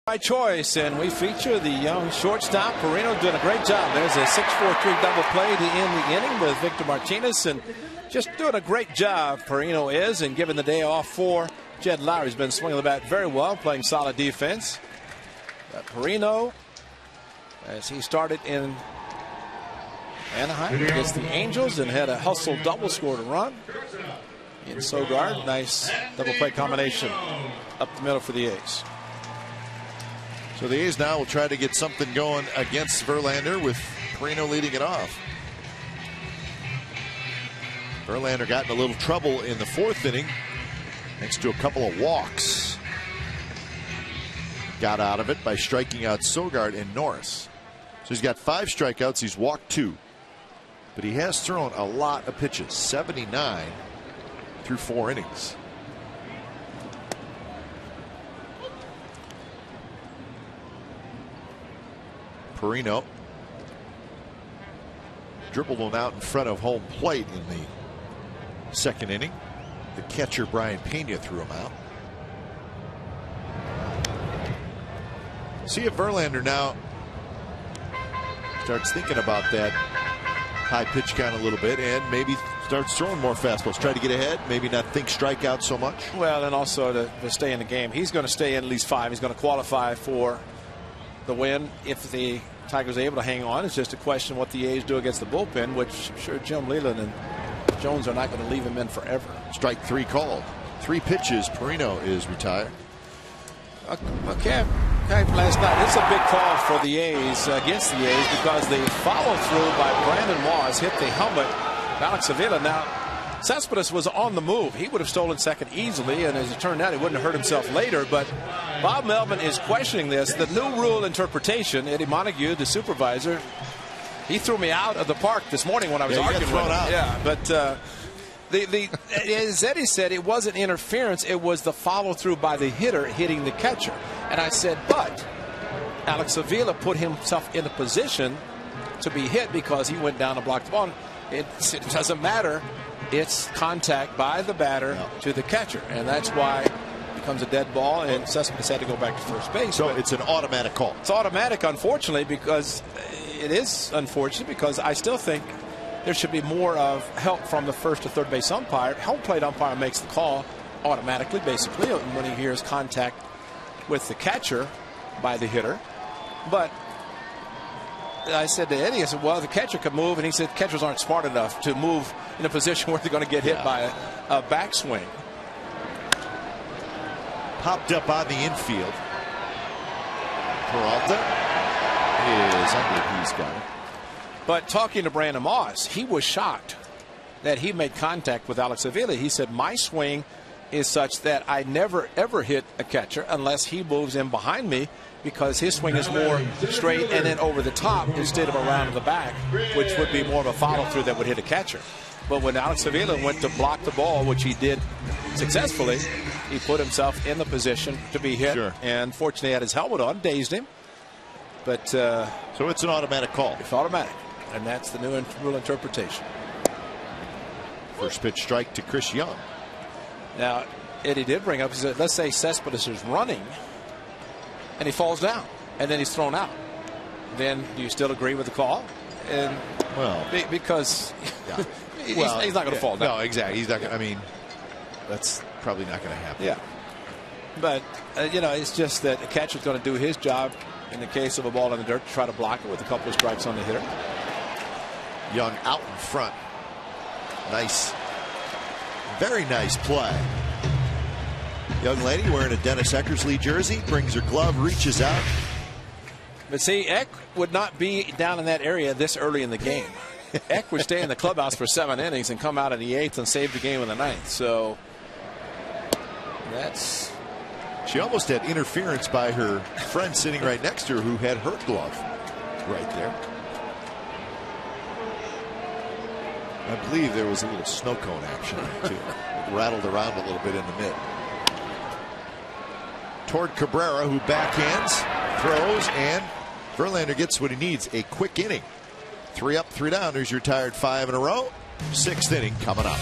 By choice, and we feature the young shortstop. Perino doing a great job. There's a 6-4-3 double play to end the inning with Victor Martinez, and just doing a great job, Perino is, and giving the day off for Jed Lowry's been swinging the bat very well, playing solid defense. But Perino, as he started in Anaheim against the Angels and had a hustle double, scored a run. In Sogard, nice double play combination up the middle for the A's. So the A's now will try to get something going against Verlander with Perino leading it off. Verlander got in a little trouble in the 4th inning thanks to a couple of walks. Got out of it by striking out Sogard and Norris. So he's got 5 strikeouts. He's walked 2. But he has thrown a lot of pitches, 79 through 4 innings. Perino dribbled one out in front of home plate in the 2nd inning. The catcher Brian Pena threw him out. See if Verlander now starts thinking about that high pitch count a little bit and maybe starts throwing more fastballs. Try to get ahead, maybe not think strikeout so much. Well, and also to stay in the game. He's going to stay in at least 5. He's going to qualify for the win if the Tigers are able to hang on. It's just a question what the A's do against the bullpen, which I'm sure Jim Leland and Jones are not going to leave him in forever. Strike 3 called. 3 pitches. Perino is retired. Okay, last night. It's a big call for the A's against the A's because the follow through by Brandon Moss hit the helmet of Alex Avila. Now, Cespedes was on the move. He would have stolen second easily, and as it turned out, he wouldn't have hurt himself later. But Bob Melvin is questioning this. The new rule interpretation, Eddie Montague, the supervisor, he threw me out of the park this morning when I was arguing with him. Out. Yeah, but as Eddie said, it wasn't interference. It was the follow through by the hitter hitting the catcher. And I said, but Alex Avila put himself in a position to be hit because he went down and blocked the ball. It doesn't matter. It's contact by the batter to the catcher, and that's why it becomes a dead ball, and Cespedes had to go back to first base. So it's an automatic call. It's automatic, unfortunately, because it is unfortunate because I still think there should be more of help from the first to third base umpire. Home plate umpire makes the call automatically, basically, when he hears contact with the catcher by the hitter. But I said to Eddie, I said, well, the catcher could move, and he said catchers aren't smart enough to move in a position where they're going to get hit by a backswing. Popped up on the infield. Peralta is under. He's got it. But talking to Brandon Moss, he was shocked that he made contact with Alex Avila. He said, my swing is such that I never, ever hit a catcher unless he moves in behind me, because his swing is more straight and then over the top instead of around the back, which would be more of a follow-through that would hit a catcher. But when Alex Avila went to block the ball, which he did successfully, he put himself in the position to be hit. Sure. And fortunately, he had his helmet on, dazed him. But so it's an automatic call. It's automatic, and that's the new rule interpretation. First pitch strike to Chris Young. Now, Eddie did bring up, he said, let's say Cespedes is running, and he falls down, and then he's thrown out. Then do you still agree with the call? And well, because he's not going to fall down. No, exactly. He's not going. I mean, that's probably not going to happen. Yeah. But it's just that the catcher's going to do his job in the case of a ball in the dirt to try to block it with a couple of strikes on the hitter. Young out in front. Nice. Very nice play. Young lady wearing a Dennis Eckersley jersey, brings her glove, reaches out. But see, Eck would not be down in that area this early in the game. Eck would stay in the clubhouse for 7 innings and come out in the 8th and save the game in the 9th. So that's. She almost had interference by her friend sitting right next to her who had her glove right there. I believe there was a little snow cone action too. It rattled around a little bit in the mid. Toward Cabrera, who backhands, throws, and Verlander gets what he needs, a quick inning. 3 up, 3 down. There's your retired 5 in a row. 6th inning coming up.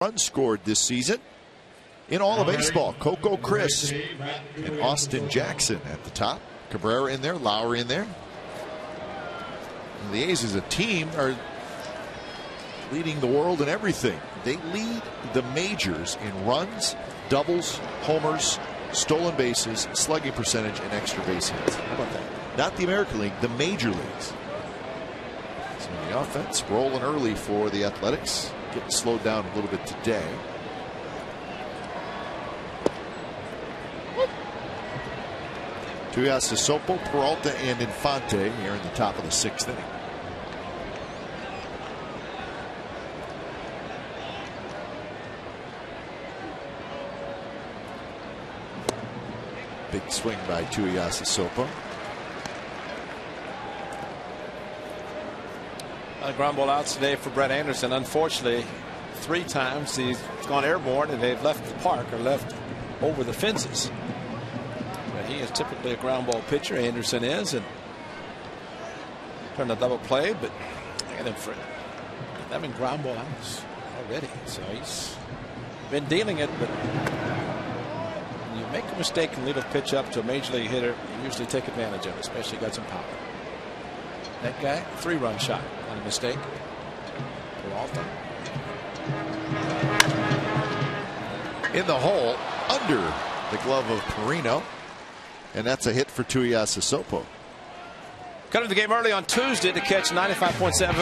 runs scored this season in all of baseball. Coco Chris and Austin Jackson at the top. Cabrera in there, Lowry in there. And the A's as a team are leading the world in everything. They lead the majors in runs, doubles, homers, stolen bases, slugging percentage, and extra base hits. How about that? Not the American League, the major leagues. So the offense rolling early for the Athletics. Getting slowed down a little bit today. Tuiasosopo, Peralta, and Infante here in the top of the 6th inning. Big swing by Tuiasosopo. Ground ball outs today for Brett Anderson. Unfortunately, 3 times he's gone airborne and they've left the park or left over the fences. But he is typically a ground ball pitcher. Anderson is, and turned a double play, but and then for 11 ground ball outs already. So he's been dealing it, but when you make a mistake and lead a pitch up to a major league hitter, you usually take advantage of it, especially got some power. That guy, 3-run shot on a mistake. Peralta. In the hole, under the glove of Perino. And that's a hit for Tuiasosopo. Cut to the game early on Tuesday to catch 95.7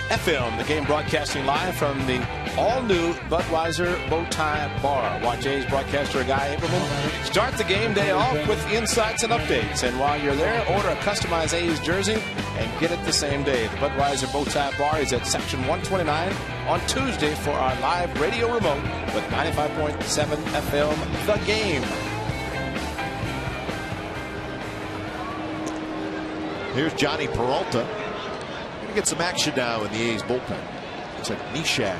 FM. The game broadcasting live from the all-new Budweiser Bowtie Bar. Watch A's broadcaster Guy Aberman start the game day off with insights and updates. And while you're there, order a customized A's jersey and get it the same day. The Budweiser Bowtie Bar is at Section 129 on Tuesday for our live radio remote with 95.7 FM. The Game. Here's Johnny Peralta. Going to get some action now in the A's bullpen. Looks like Nishak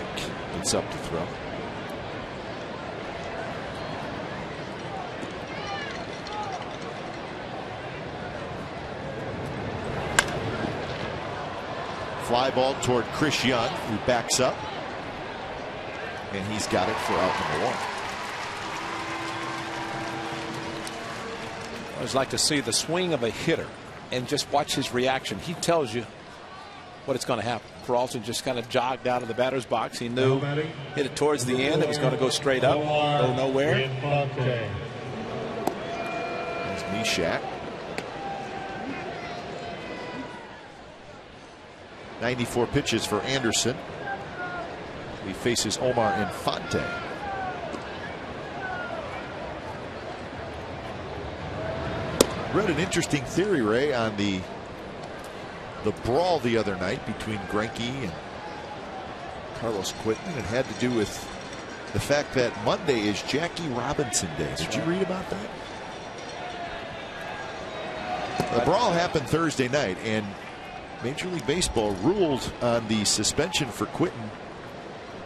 gets up to throw. Fly ball toward Chris Young, who backs up. And he's got it for out number 1. I always like to see the swing of a hitter and just watch his reaction. He tells you what it's going to happen. Peralta just kind of jogged out of the batter's box. He knew, hit it towards the end. It was going to go straight up, go nowhere. There's Nishak. 94 pitches for Anderson. He faces Omar Infante. Read an interesting theory, Ray, on the brawl the other night between Greinke and Carlos Quinton. It had to do with the fact that Monday is Jackie Robinson Day. Did you read about that? The brawl happened Thursday night, and Major League Baseball ruled on the suspension for Quinton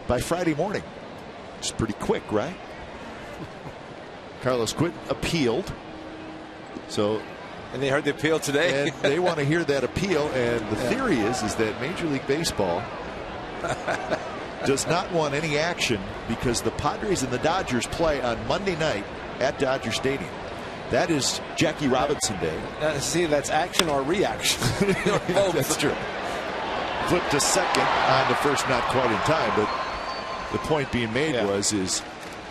by Friday morning. It's pretty quick, right? Carlos Quinton appealed. And they heard the appeal today. And they want to hear that appeal. And the theory is that Major League Baseball does not want any action because the Padres and the Dodgers play on Monday night at Dodger Stadium. That is Jackie Robinson Day. See, that's action or reaction. That's true. Flip to second on the first, not quite in time. But the point being made is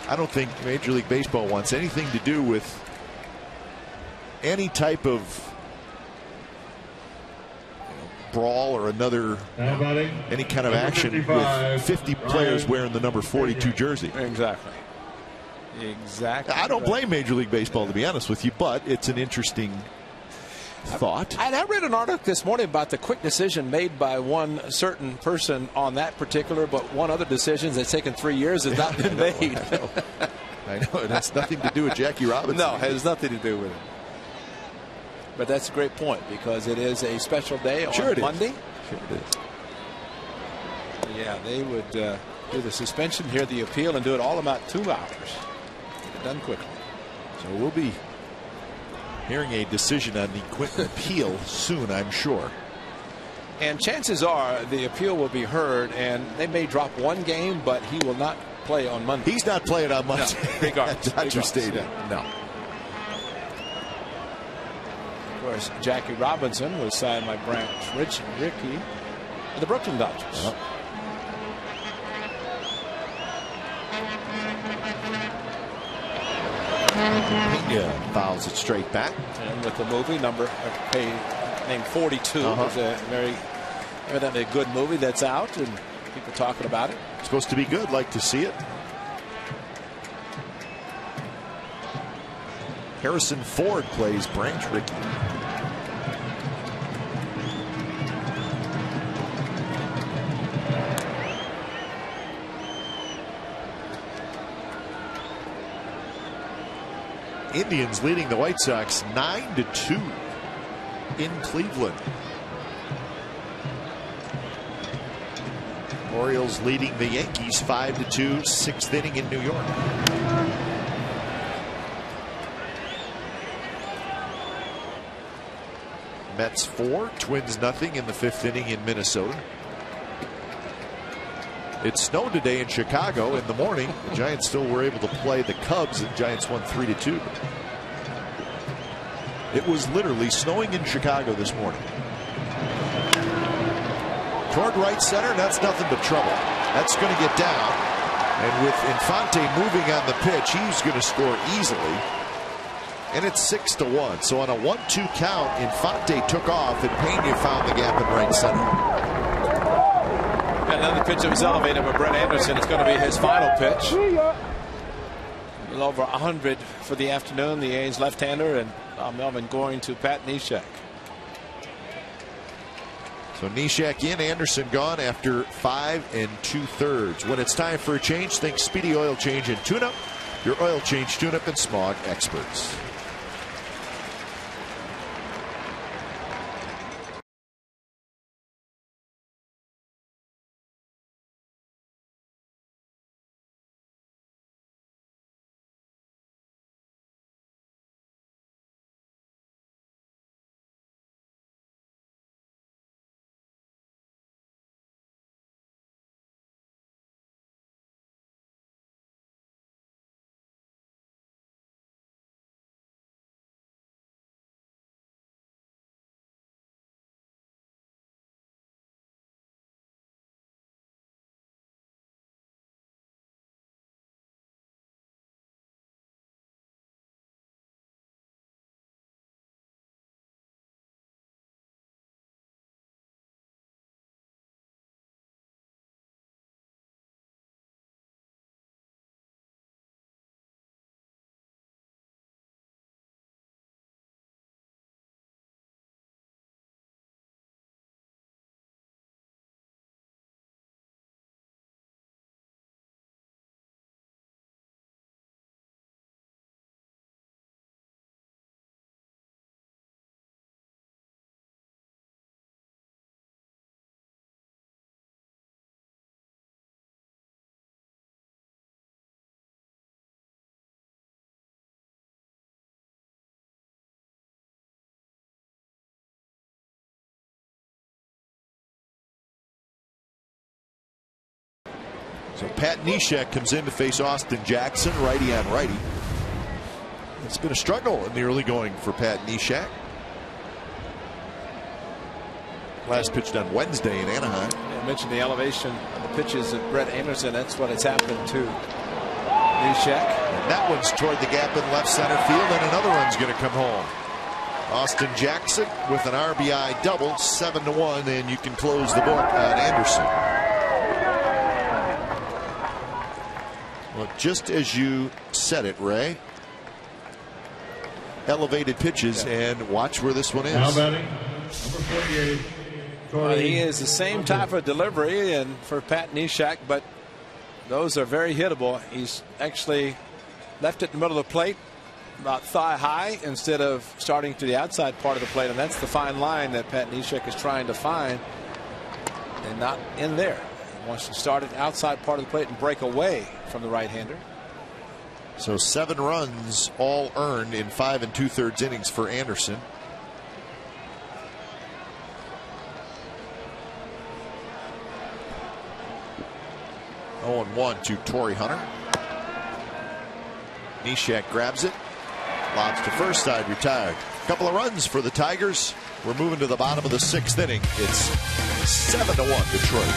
I don't think Major League Baseball wants anything to do with any type of brawl or any kind of action with 50 players wearing the number 42 jersey. Exactly. I don't blame Major League Baseball, to be honest with you, but it's an interesting thought. I read an article this morning about the quick decision made by one certain person on that particular, but one other decision that's taken 3 years has not been made. I know. It has nothing to do with Jackie Robinson. No, it has nothing to do with it. But that's a great point because it is a special day on Monday. Sure it is. Yeah, they would do the suspension, hear the appeal, and do it all in about 2 hours. Get it done quickly. So we'll be hearing a decision on the Quinton appeal soon, I'm sure. And chances are the appeal will be heard, and they may drop one game, but he will not play on Monday. He's not playing on Monday. No, regardless. Dodger Stadium. No. Of course, Jackie Robinson was signed by Branch Rickey of the Brooklyn Dodgers. Yeah, fouls it straight back. And with the movie named 42, is a very evidently a good movie that's out and people talking about it. It's supposed to be good. Like to see it. Harrison Ford plays Branch Rickey. Indians leading the White Sox 9-2 in Cleveland. Orioles leading the Yankees 5-2, 6th inning in New York. Mets 4, Twins nothing in the 5th inning in Minnesota. It snowed today in Chicago in the morning. The Giants still were able to play the Cubs. The Giants won 3-2. It was literally snowing in Chicago this morning. Toward right center, that's nothing but trouble. That's going to get down. And with Infante moving on the pitch, he's going to score easily. And it's 6-1. So on a 1-2 count, Infante took off and Pena found the gap in right center. Another pitch of his elevator with Brett Anderson. It's going to be his final pitch. A little over 100 for the afternoon. The A's left-hander, and Melvin going to Pat Neshek. So Neshek in, Anderson gone after 5 2/3. When it's time for a change, think Speedy Oil Change and Tune-Up. Your oil change, tune-up, and smog experts. So Pat Neshek comes in to face Austin Jackson, righty on righty. It's been a struggle in the early going for Pat Neshek. Last pitched on Wednesday in Anaheim. I mentioned the elevation of the pitches of Brett Anderson. That's what has happened to Neshek. And that one's toward the gap in left center field, and another one's going to come home. Austin Jackson with an RBI double, 7-1, and you can close the book on Anderson. Well, just as you said it, Ray. Elevated pitches, and watch where this one is. Now batting, number 48. He is the same type of delivery and for Pat Neshek, but those are very hittable. He's actually left it in the middle of the plate, about thigh high, instead of starting to the outside part of the plate, and that's the fine line that Pat Neshek is trying to find, and not in there. He wants to start it outside part of the plate and break away from the right-hander. So 7 runs all earned in 5 2/3 innings for Anderson. 0-1 to Torrey Hunter. Neshek grabs it. Lobs to first, side retired. A couple of runs for the Tigers. We're moving to the bottom of the 6th inning. It's 7-1 Detroit.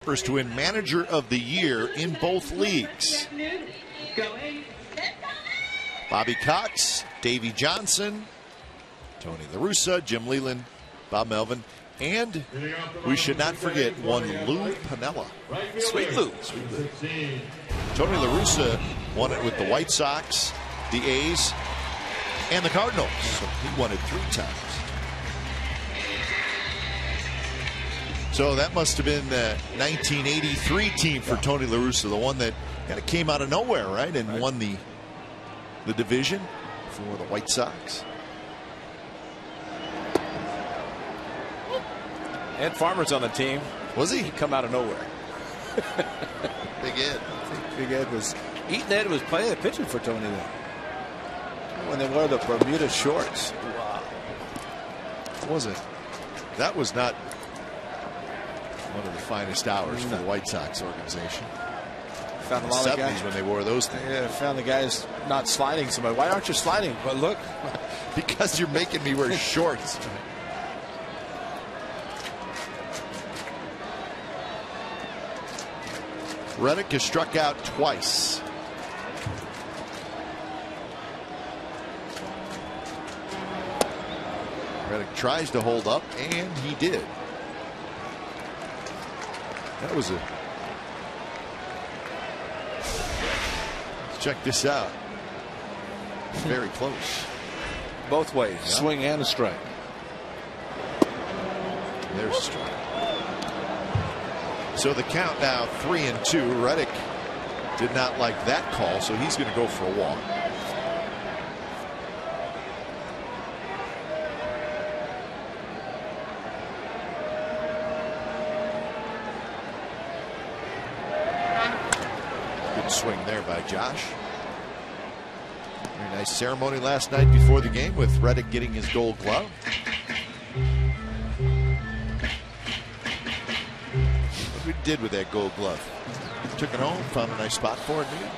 To win Manager of the Year in both leagues. Bobby Cox, Davey Johnson, Tony La Russa, Jim Leyland, Bob Melvin, and we should not forget one Lou Piniella. Sweet Lou. Tony La Russa won it with the White Sox, the A's, and the Cardinals. So he won it 3 times. So that must have been the 1983 team for Tony La Russa, the one that kind of came out of nowhere, right, and won the division for the White Sox. Ed Farmer's on the team. Was he? He'd come out of nowhere. Big Ed. I think Big Ed was. Eaton Ed was pitching for Tony then. When they wore the Bermuda shorts. Wow. Wasn't. That was not one of the finest hours for the White Sox organization. Found a lot of guys when they wore those things. Yeah, found the guys not sliding somebody. Why aren't you sliding? Well, look. Because you're making me wear shorts. Reddick has struck out twice. Reddick tries to hold up, and he did. That was a. Let's check this out. Very close. Both ways, yeah. Swing and a strike. There's a strike. So the count now 3-2. Reddick did not like that call, so he's going to go for a walk. Good swing there by Josh. Very nice ceremony last night before the game with Reddick getting his Gold Glove. What we did with that Gold Glove? Took it home, found a nice spot for it. Maybe?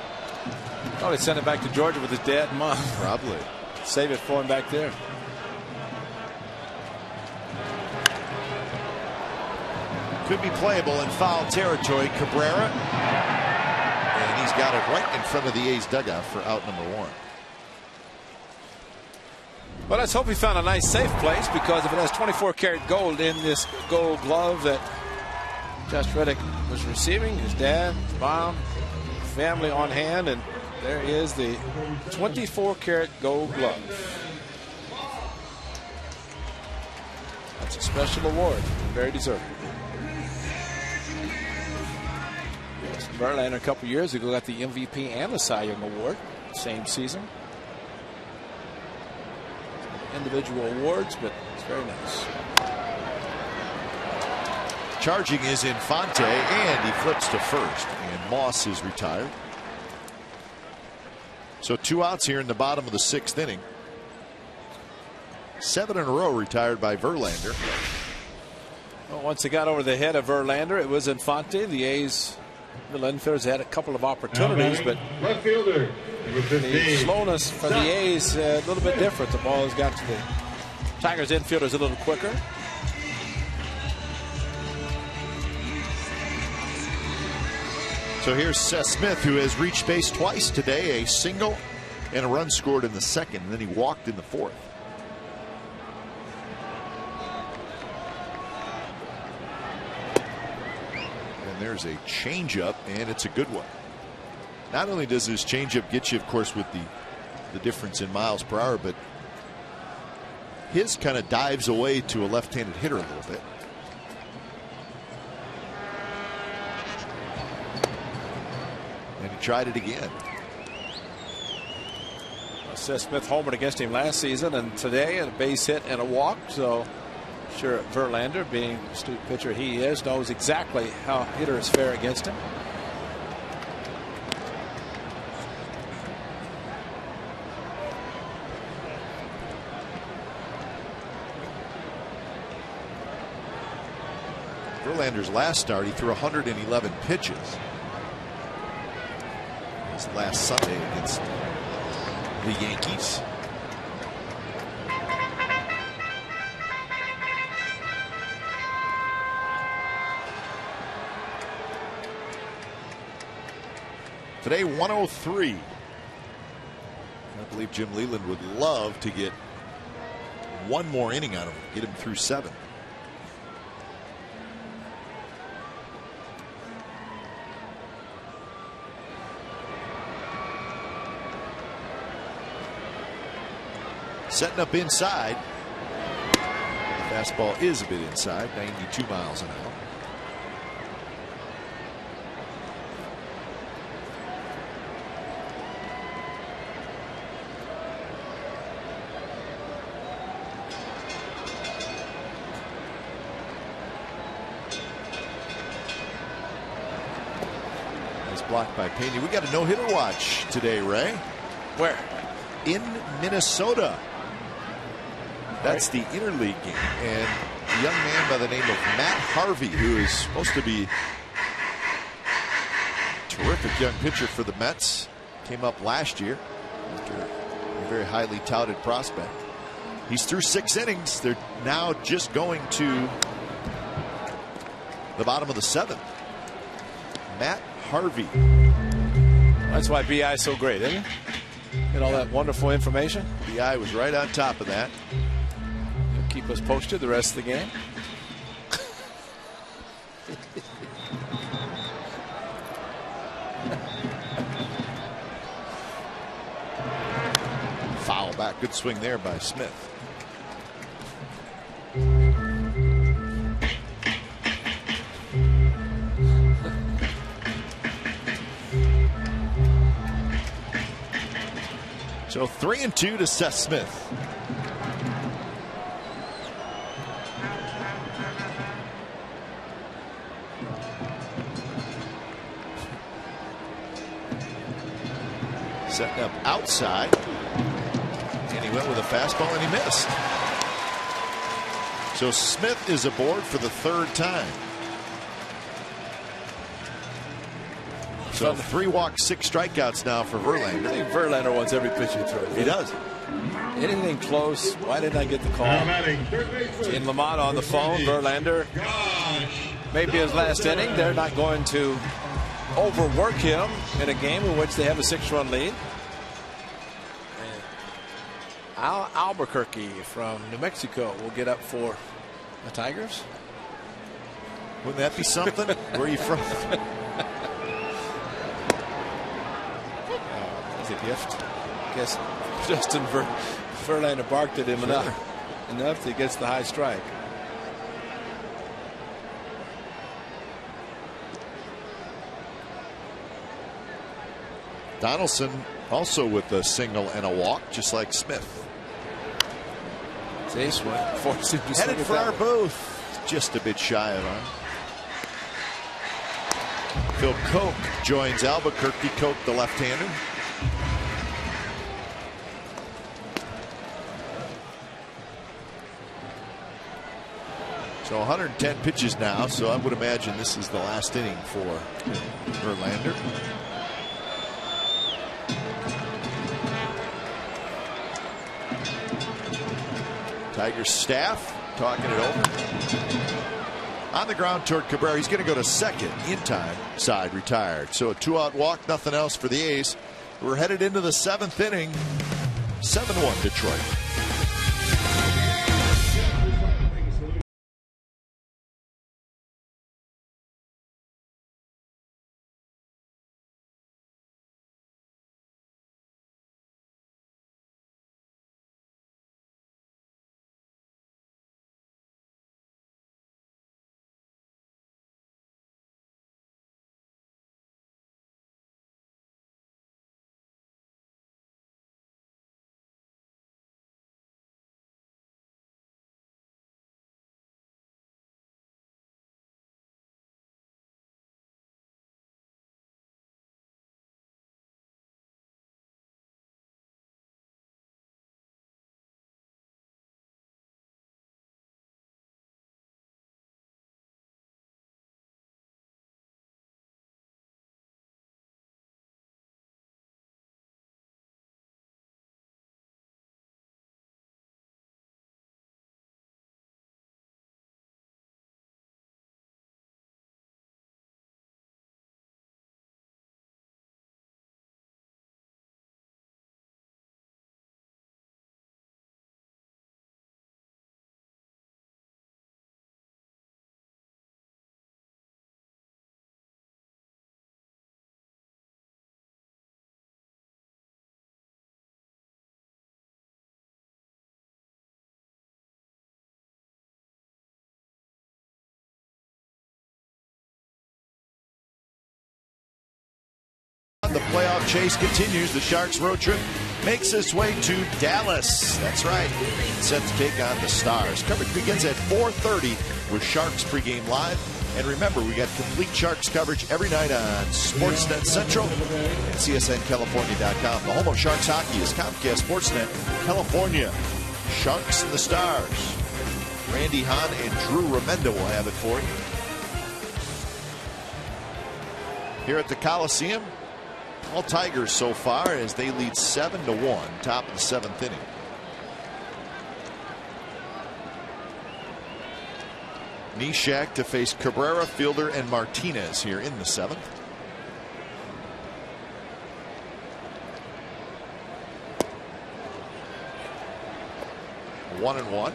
Probably sent it back to Georgia with his dad and mom. Probably. Save it for him back there. Could be playable in foul territory. Cabrera. And he's got it right in front of the A's dugout for out number 1. Well, let's hope he found a nice safe place, because if it has 24 karat gold in this Gold Glove that Josh Reddick was receiving, his dad, his mom, family on hand, and there is the 24 karat Gold Glove. That's a special award, very deserving. Verlander a couple years ago got the MVP and the Cy Young Award, same season. Individual awards, but Very nice. Charging is Infante, and he flips to first, and Moss is retired. So 2 outs here in the bottom of the 6th inning. 7 in a row retired by Verlander. Well, once it got over the head of Verlander, it was Infante. The A's, the infielders had a couple of opportunities, but left fielder, the slowness for the A's a little bit different. The ball has got to the Tigers infielders a little quicker. So here's Seth Smith, who has reached base twice today, a single and a run scored in the 2nd, and then he walked in the 4th. And there's a changeup, and it's a good one. Not only does this changeup get you, of course, with the difference in miles per hour, but his kind of dives away to a left-handed hitter a little bit. And he tried it again. Seth Smith homered against him last season, and today a base hit and a walk. So sure, Verlander, being the astute pitcher he is, knows exactly how hitters fare against him. Verlander's last start, he threw 111 pitches. His last Sunday against the Yankees. Today, 103. I believe Jim Leland would love to get one more inning out of him, get him through 7. Setting up inside. The fastball is a bit inside, 92 miles an hour. Nice block by Pena. We got a no-hitter watch today, Ray. Where? In Minnesota. That's the interleague game, and a young man by the name of Matt Harvey, who is supposed to be a terrific young pitcher for the Mets, came up last year after a very highly touted prospect. He's through 6 innings. They're now just going to the bottom of the 7th. Matt Harvey. That's why BI is so great, isn't it? Get all that wonderful information. BI was right on top of that. Keep us posted the rest of the game. Foul back. Good swing there by Smith. So 3-2 to Seth Smith. Setting up outside, and he went with a fastball and he missed. So Smith is aboard for the 3rd time. So 3 walks, 6 strikeouts now for Verlander. I think Verlander wants every pitch he throws. He does. Anything close? Why didn't I get the call? In Lamont on the phone, Verlander. Maybe his last inning. They're not going to overwork him in a game in which they have a 6-run lead. Albuquerque from New Mexico will get up for the Tigers. Wouldn't that be something? Where are you from? It's a gift. I guess Justin Verlander barked at him enough to get the high strike. Donaldson also with a single and a walk, just like Smith. Ace went forced him to swing Headed it for that our way. booth. Just a bit shy of on. Phil Koch joins Albuquerque. Koch, the left-hander. So 110 pitches now, so I would imagine this is the last inning for Verlander. Tigers staff talking it over. On the ground toward Cabrera. He's going to go to second in time. Side retired. So a 2-out walk, nothing else for the A's. We're headed into the 7th inning. 7-1 Detroit. The playoff chase continues. The Sharks road trip makes its way to Dallas. That's right. Set to take on the Stars. Coverage begins at 4:30 with Sharks pregame live. And remember, we got complete Sharks coverage every night on Sportsnet Central and CSNCalifornia.com. The home of Sharks hockey is Comcast Sportsnet California. Sharks and the Stars. Randy Hahn and Drew Remenda will have it for you. Here at the Coliseum, all Tigers so far as they lead 7-1, top of the 7th inning. Nishak to face Cabrera, Fielder, and Martinez here in the 7th. One and one.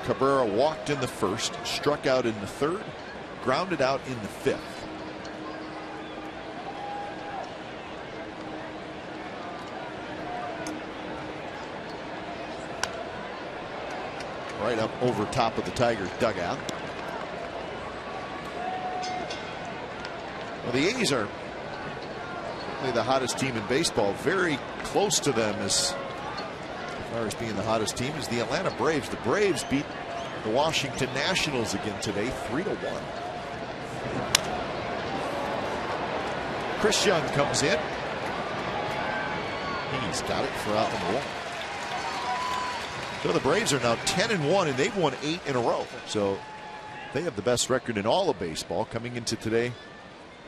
Cabrera walked in the 1st, struck out in the 3rd, grounded out in the 5th. Right up over top of the Tigers dugout. Well, the A's are really the hottest team in baseball. Very close to them as far as being the hottest team is the Atlanta Braves. The Braves beat the Washington Nationals again today, 3-1. Chris Young comes in. He's got it for out number 1. So the Braves are now 10-1, and they've won 8 in a row. So they have the best record in all of baseball. Coming into today,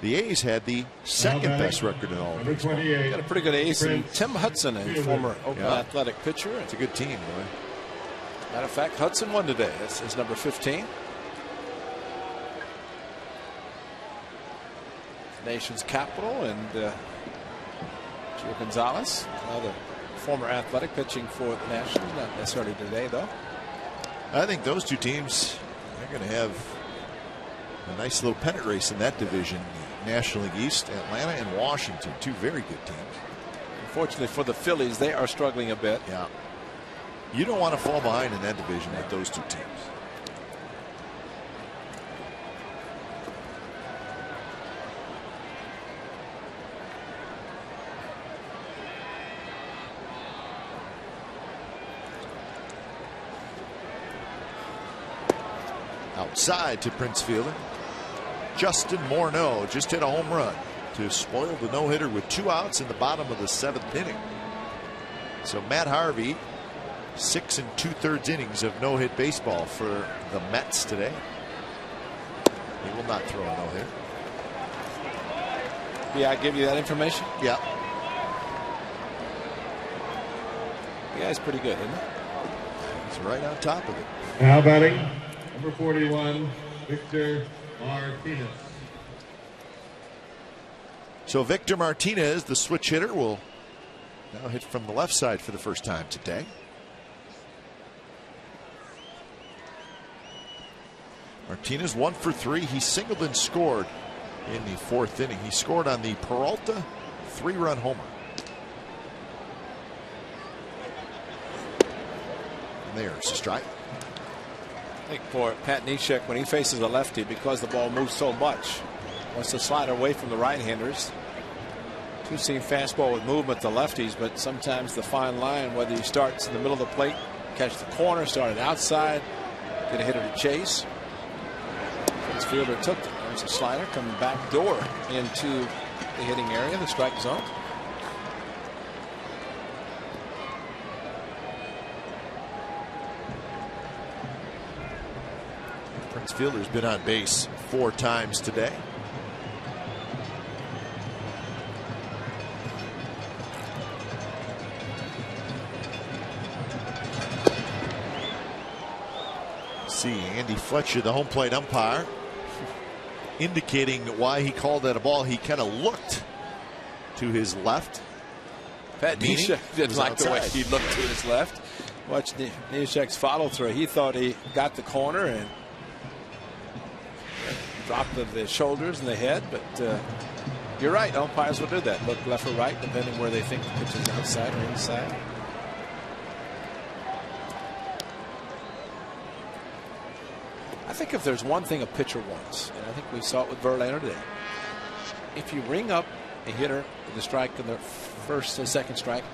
the A's had the 2nd best record in all of baseball. Got a pretty good ace in Tim Hudson, a former Oakland Athletic pitcher. It's a good team, really. Matter of fact, Hudson won today. That's his number 15. The nation's capital, and Gio Gonzalez, another former Athletic, pitching for the Nationals. Not necessarily today, though. I think those two teams are going to have a nice little pennant race in that division. National League East, Atlanta and Washington, two very good teams. Unfortunately for the Phillies, they are struggling a bit. Yeah. You don't want to fall behind in that division with those two teams. outside to Prince Fielder. Justin Morneau just hit a home run to spoil the no-hitter with 2 outs in the bottom of the 7th inning. So Matt Harvey, 6 2/3 innings of no-hit baseball for the Mets today. He will not throw a no-hitter. Yeah, I give you that information. Yeah. The guy's pretty good, isn't he? He's right on top of it. Now batting, number 41, Victor Martinez. So Victor Martinez, the switch hitter, will now hit from the left side for the first time today. Martinez 1 for 3. He singled and scored in the 4th inning. He scored on the Peralta 3-run homer. And there's a strike. I think for Pat Neshek, when he faces a lefty, because the ball moves so much, wants to slide away from the right-handers. Two-seam fastball with movement to lefties, but sometimes the fine line, whether he starts in the middle of the plate, catch the corner, started outside, get a hitter to chase. Prince Fielder took it. There's a slider coming back door into the hitting area, the strike zone. Prince Fielder's been on base 4 times today. See Andy Fletcher, the home plate umpire, indicating why he called that a ball. He kind of looked to his left. Pat Neshek didn't like the way he looked to his left. Watch Neshek's follow through. He thought he got the corner and dropped the shoulders and the head, but you're right. Umpires will do that. Look left or right, depending where they think the pitch is, outside or inside. I think if there's one thing a pitcher wants, and I think we saw it with Verlander today, if you ring up a hitter with a strike in the first and second strike,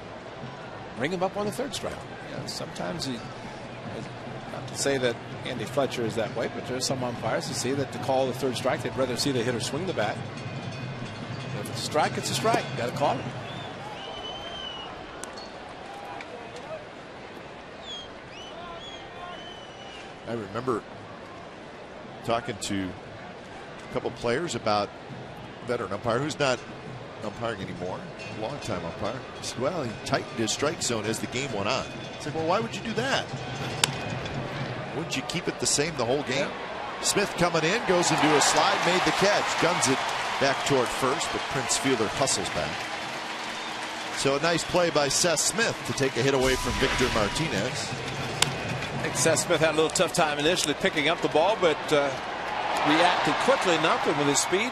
ring him up on the 3rd strike. You know, sometimes not to say that Andy Fletcher is that way, but there's some umpires who see that to call the 3rd strike, they'd rather see the hitter swing the bat. If it's a strike, it's a strike. You got to call it. I remember talking to a couple players about veteran umpire who's not umpiring anymore, long-time umpire. He said, well, he tightened his strike zone as the game went on. I said, well, why would you do that? Wouldn't you keep it the same the whole game? Smith coming in, goes into a slide, made the catch, guns it back toward first, but Prince Fielder hustles back. So a nice play by Seth Smith to take a hit away from Victor Martinez. I think Seth Smith had a little tough time initially picking up the ball, but reacted quickly enough and with his speed,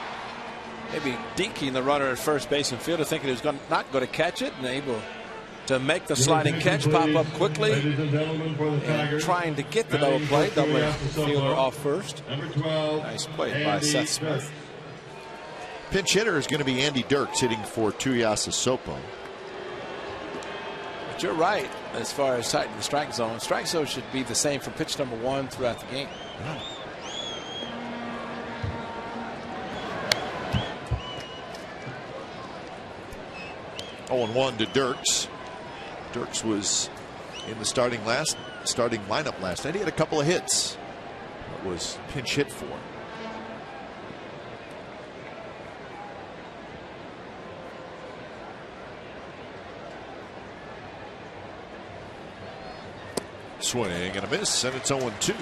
maybe dinking the runner at first base and fielder, thinking he was not going to catch it, and able to make the sliding catch, pop up quickly, and trying to get the double play, doubling Fielder off first. Nice play by Seth Smith. Pinch hitter is going to be Andy Dirks, hitting for Tuiasa Sopo. But you're right as far as tightening the strike zone. Strike zone should be the same from pitch number 1 throughout the game. Yeah. Oh, 0-1 to Dirks. Dirks was in the starting lineup last night. He had a couple of hits. That was pinch hit for. Swing and a miss, and it's 0-2.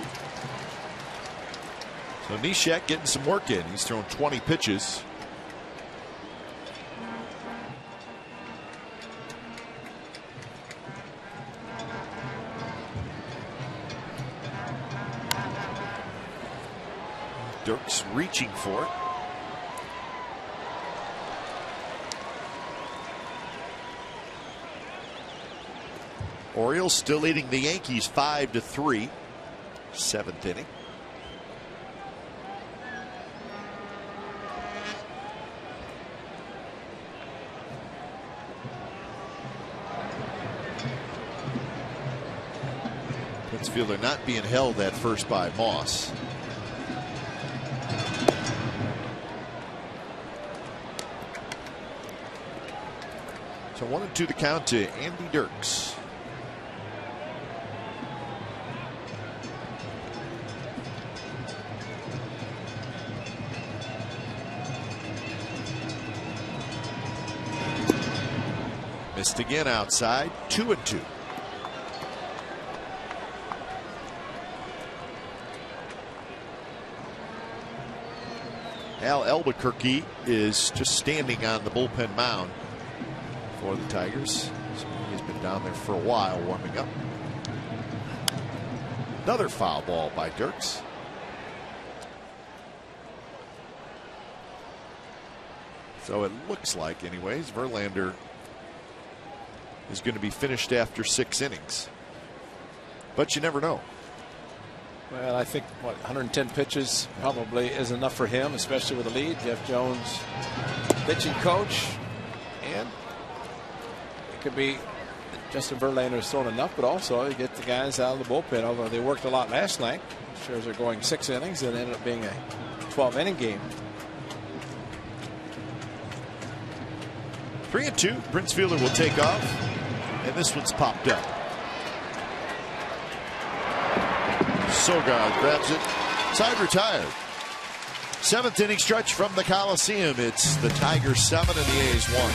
So Neshek getting some work in. He's thrown 20 pitches. Dirks reaching for it. Orioles still leading the Yankees 5-3. 7th inning. Prince Fielder not being held at first by Moss. So 1-2 the count to Andy Dirks. Missed again outside. 2-2. Al Albuquerque is just standing on the bullpen mound for the Tigers. So he's been down there for a while warming up. Another foul ball by Dirks. So it looks like, anyways, Verlander is going to be finished after 6 innings. But you never know. Well, I think, 110 pitches probably is enough for him, especially with the lead. Jeff Jones, pitching coach. And it could be Justin Verlander's thrown enough, but also you get the guys out of the bullpen. Although they worked a lot last night. Shares are going 6 innings and ended up being a 12-inning game. 3-2. Prince Fielder will take off. And this one's popped up. Sogard grabs it. Side retired. 7th inning stretch from the Coliseum. It's the Tigers 7 and the A's 1.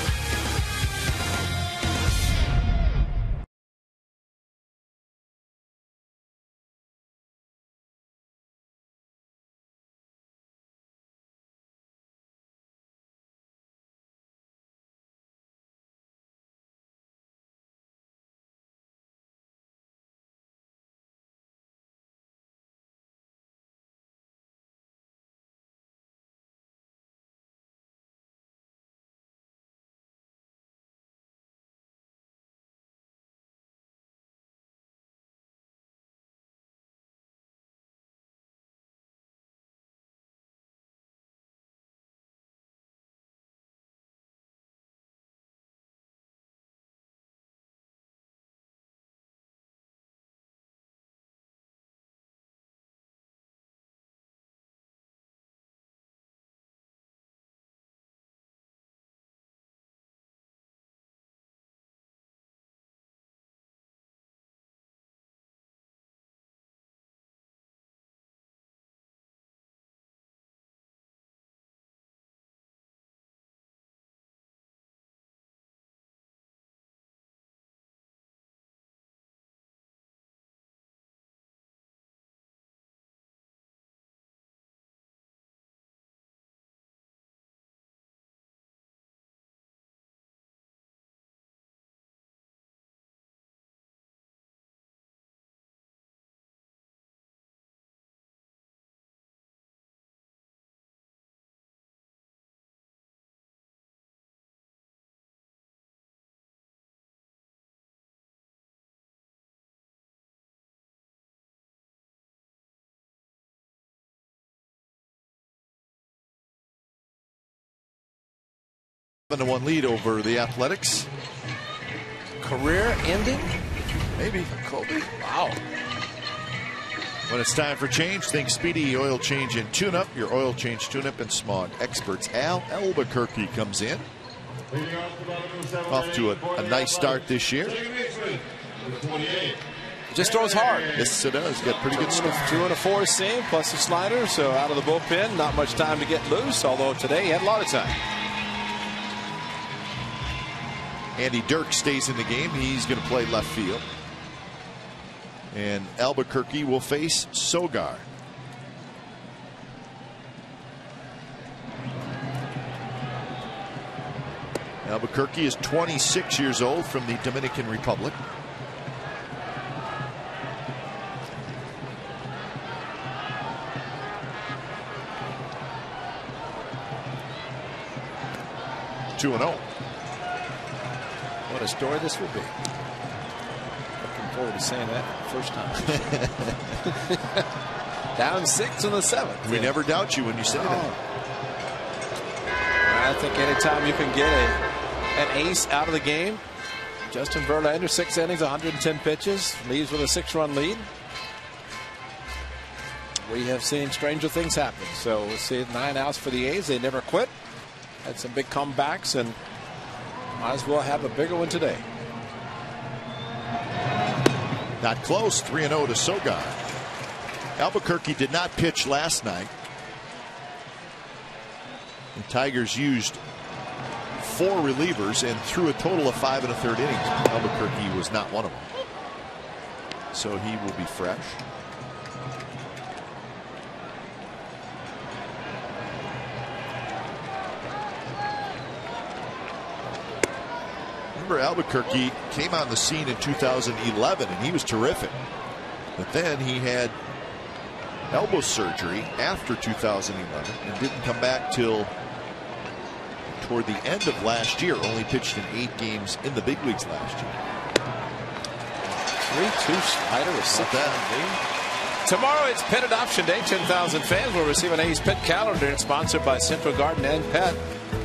A 1 lead over the Athletics. Career ending? Maybe for Colby. Wow. When it's time for change, think Speedy Oil Change and Tune-Up. Your oil change, tune-up, and smog experts. Al Albuquerque comes in. Off to a nice start this year. Just throws hard. Yes, it does. Got pretty good stuff. 2 and a 4 seam plus a slider. So out of the bullpen, not much time to get loose. Although today he had a lot of time. Andy Dirks stays in the game. He's going to play left field. And Albuquerque will face Sogard. Albuquerque is 26 years old, from the Dominican Republic. Two and 0. What a story this will be. Looking forward to saying that first time. Down 6 in the 7th. We never doubt you when you say that. I think anytime you can get an ace out of the game. Justin Verlander, 6 innings, 110 pitches, leaves with a 6-run lead. We have seen stranger things happen. So we'll see 9 outs for the A's. They never quit. Had some big comebacks, and Might as well have a bigger one today. Not close. 3-0 to Sogard. Albuquerque did not pitch last night. The Tigers used 4 relievers and threw a total of 5 1/3 innings. Albuquerque was not one of them. So he will be fresh. Remember, Albuquerque came on the scene in 2011 and he was terrific. But then he had elbow surgery after 2011 and didn't come back till toward the end of last year. Only pitched in 8 games in the big leagues last year. 3-2 slider with 6 that. Tomorrow it's Pet Adoption Day. 10,000 fans will receive an A's Pet calendar. It's sponsored by Central Garden and Pet.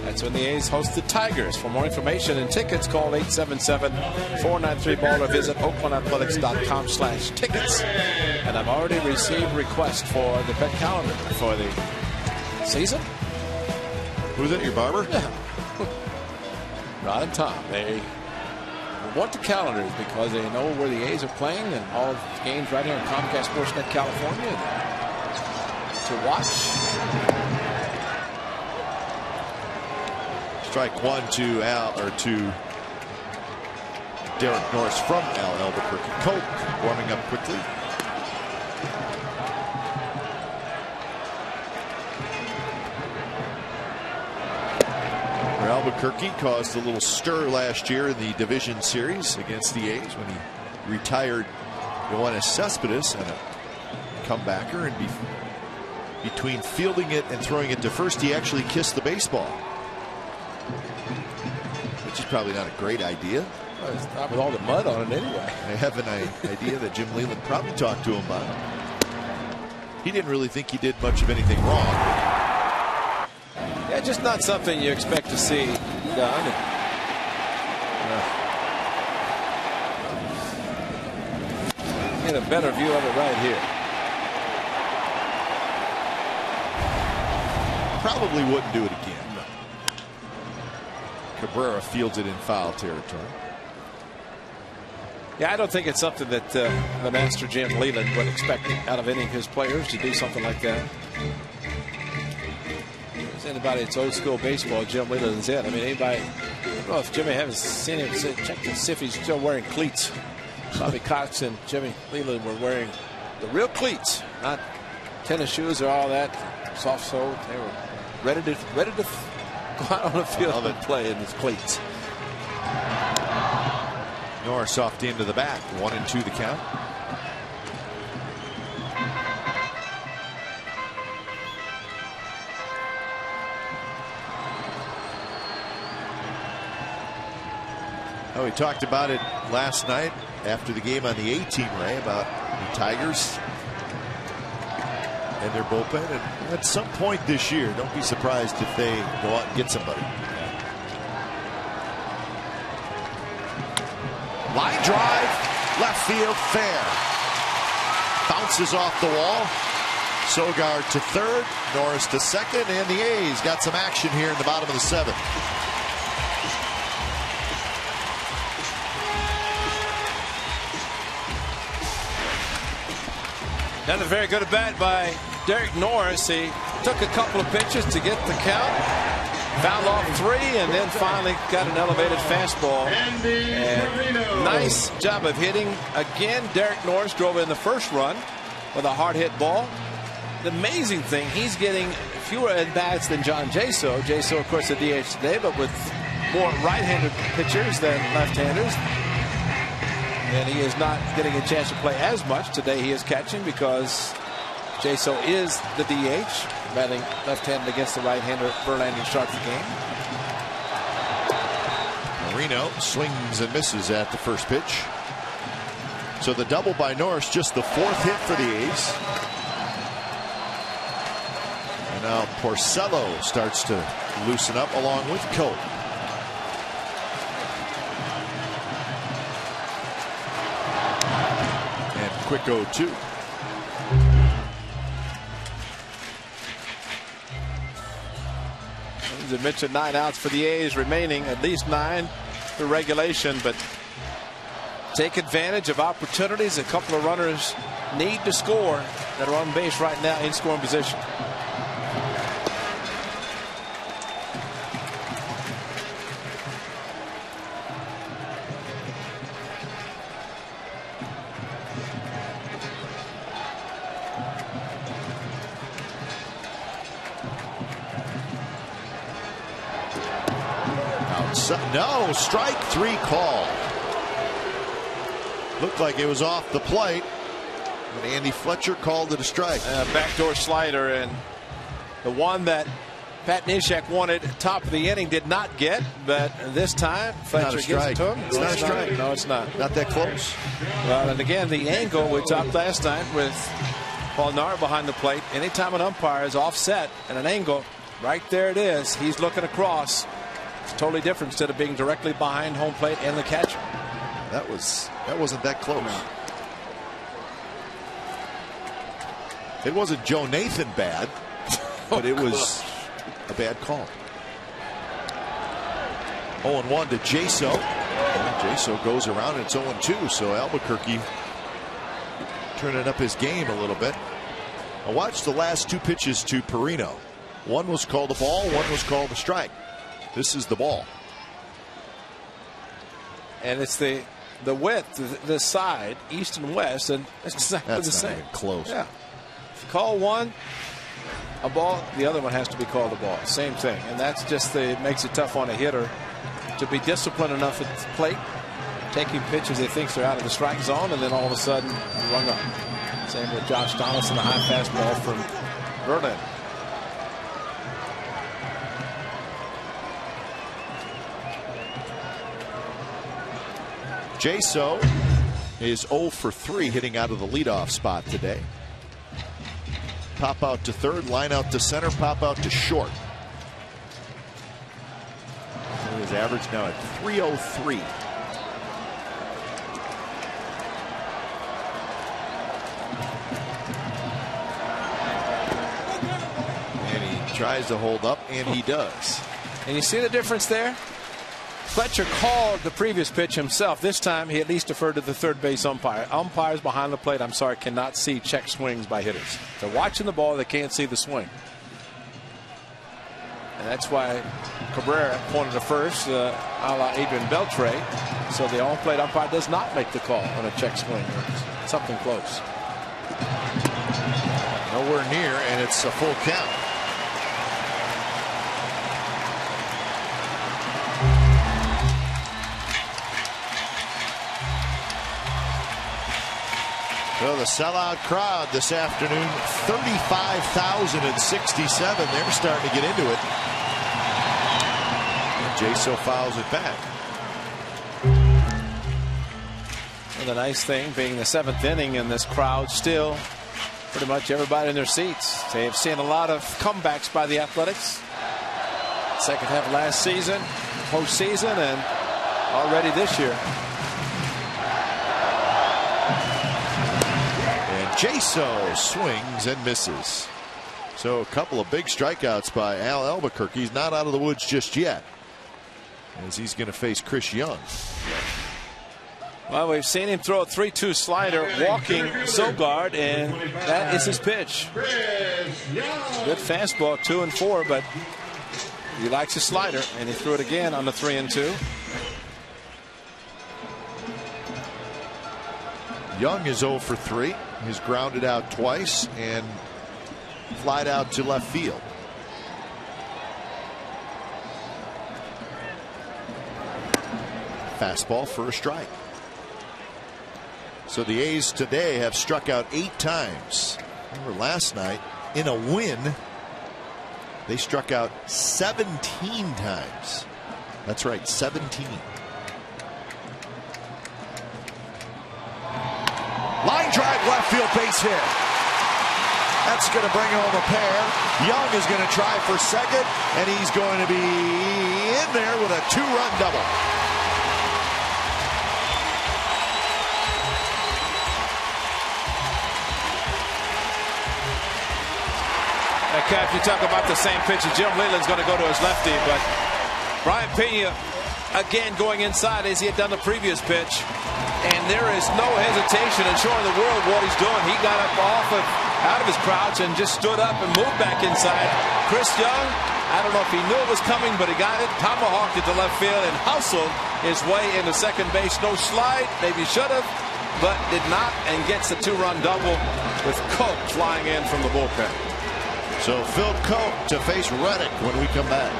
That's when the A's host the Tigers. For more information and tickets, call 877-493-BALL or visit oaklandathletics.com/tickets. And I've already received requests for the pet calendar for the season. Who's that, your barber? Yeah. Rod and Tom. They want the calendars because they know where the A's are playing and all of the games right here on Comcast Sportsnet California to watch. Strike 1 to Derek Norris from Albuquerque. Coke warming up quickly. Albuquerque caused a little stir last year in the division series against the A's when he retired Yoenis Cespedes and a comebacker, and between fielding it and throwing it to first, he actually kissed the baseball, which is probably not a great idea. Well, it's not with all the mud on it anyway. I have an idea that Jim Leland probably talked to him about it. He didn't really think he did much of anything wrong. Yeah, just not something you expect to see done. Get a better view of it right here. Probably wouldn't do it again. No. Cabrera fields it in foul territory. Yeah, I don't think it's something that the master Jim Leland would expect out of any of his players to do something like that. Anybody that's old school baseball, Jim Leland is it. I mean, anybody, I don't know if Jimmy hasn't seen him, check to see if he's still wearing cleats. Bobby Cox and Jimmy Leland were wearing the real cleats, not tennis shoes or all that soft soled. They were ready to go out on the field and play in his cleats. Norris off the end of the bat, 1-2 the count. Oh, we talked about it last night after the game on the A-team, Ray, about the Tigers and their bullpen. And at some point this year, don't be surprised if they go out and get somebody. Line drive, left field, fair. Bounces off the wall. Sogard to third, Norris to second, and the A's got some action here in the bottom of the 7th. Another very good at bat by Derek Norris. He took a couple of pitches to get the count, fouled off 3, and then finally got an elevated fastball. And nice job of hitting. Again, Derek Norris drove in the first run with a hard hit ball. The amazing thing, he's getting fewer at bats than John Jaso. Jaso, of course, the DH today, but with more right-handed pitchers than left-handers. And he is not getting a chance to play as much. Today he is catching because Jaso is the DH, batting left-handed against the right-hander. Verlander starts the game. Marino swings and misses at the first pitch. So the double by Norris, just the 4th hit for the A's. And now Porcello starts to loosen up along with Cope. Quick 0-2. As I mentioned, 9 outs for the A's remaining, at least 9. the regulation, but take advantage of opportunities. A couple of runners need to score that are on base right now in scoring position. No, strike 3 call. Looked like it was off the plate, but Andy Fletcher called it a strike. Backdoor slider, and the one that Pat Neshek wanted top of the inning did not get, but this time Fletcher gives it to him. It's not a strike. No, it's not. Not that close. Well, and again, the angle we talked last night with Paul Nara behind the plate. Anytime an umpire is offset at an angle, right there it is. He's looking across. It's totally different instead of being directly behind home plate and the catcher. That wasn't that close. No. It wasn't Joe Nathan bad, but it was a bad call. 0-1 to Jaso. Jaso goes around and it's 0-2, so Albuquerque turning up his game a little bit. I watched the last 2 pitches to Perino. One was called a ball, one was called a strike. This is the ball. And it's the width, the side, east and west, and it's exactly the same. Even close. Yeah. If you call one a ball, the other one has to be called a ball. Same thing. And that's just makes it tough on a hitter to be disciplined enough at the plate, taking pitches they think they're out of the strike zone, and then all of a sudden rung up. Same with Josh Donaldson, a high fastball from Verlander. Jaso is 0 for 3 hitting out of the leadoff spot today. Pop out to third, line out to center, pop out to short. So his average now at 303. And he tries to hold up, and he does. And you see the difference there? Fletcher called the previous pitch himself. This time he at least deferred to the third base umpire. Umpires behind the plate, I'm sorry, cannot see check swings by hitters. They're watching the ball, they can't see the swing. And that's why Cabrera pointed to first, a la Adrian Beltre. So the on-plate umpire does not make the call on a check swing or something close. Nowhere near, and it's a full count. So the sellout crowd this afternoon, 35,067. They're starting to get into it. And Jaso fouls it back. And the nice thing being the 7th inning, and this crowd still pretty much everybody in their seats. They have seen a lot of comebacks by the Athletics. Second half of last season, postseason, and already this year. Jaso swings and misses. So a couple of big strikeouts by Al Albuquerque. He's not out of the woods just yet, as he's going to face Chris Young. Well, we've seen him throw a 3-2 slider, walking Sogard, and that is his pitch. Good fastball, 2 and 4, but he likes his slider, and he threw it again on the 3-2. Young is 0 for 3. He's grounded out twice and flied out to left field. Fastball for a strike. So the A's today have struck out 8 times. Remember last night in a win, they struck out 17 times. That's right, 17. Line drive left field base hit. That's going to bring home a pair. Young is going to try for second, and he's going to be in there with a 2-run double. If you talk about the same pitch, Jim Leland's going to go to his lefty, but Brian Pena again going inside as he had done the previous pitch. And there is no hesitation in showing the world what he's doing. He got up out of his crouch and just stood up and moved back inside. Chris Young, I don't know if he knew it was coming, but he got it, tomahawked it to left field, and hustled his way into second base. No slide, maybe should have, but did not, and gets the 2-run double with Coke flying in from the bullpen. So Phil Coke to face Reddick when we come back.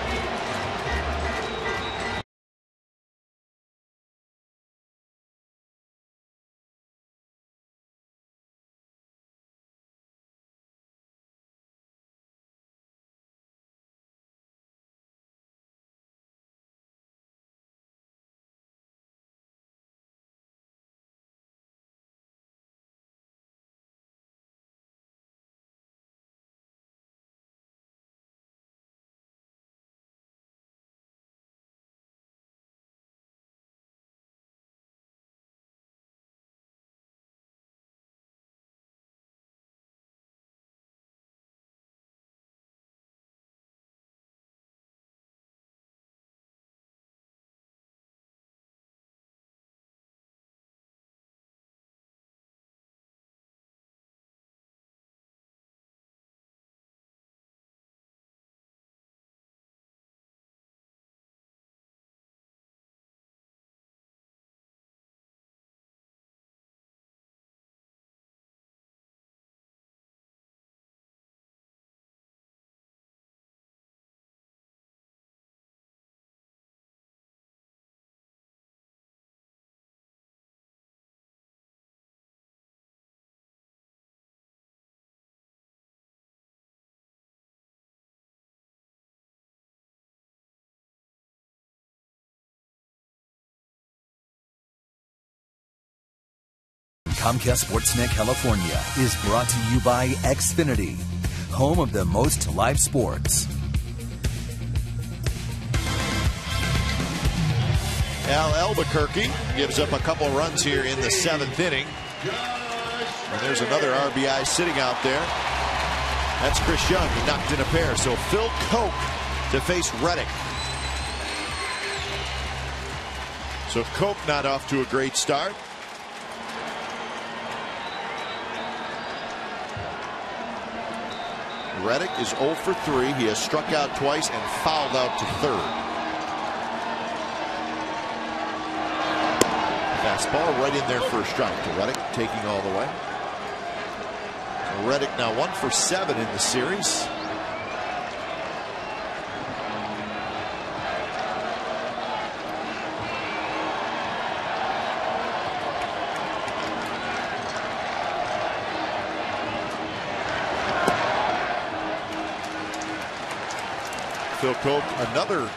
Comcast Sportsnet California is brought to you by Xfinity, home of the most live sports. Al Albuquerque gives up a couple runs here in the 7th inning. And there's another RBI sitting out there. That's Chris Young. He knocked in a pair. So Phil Coke to face Reddick. So Coke not off to a great start. Reddick is 0 for 3. He has struck out twice and fouled out to third. Fastball right in there for a strike to Reddick, taking all the way. Reddick now 1 for 7 in the series. Phil Coke, another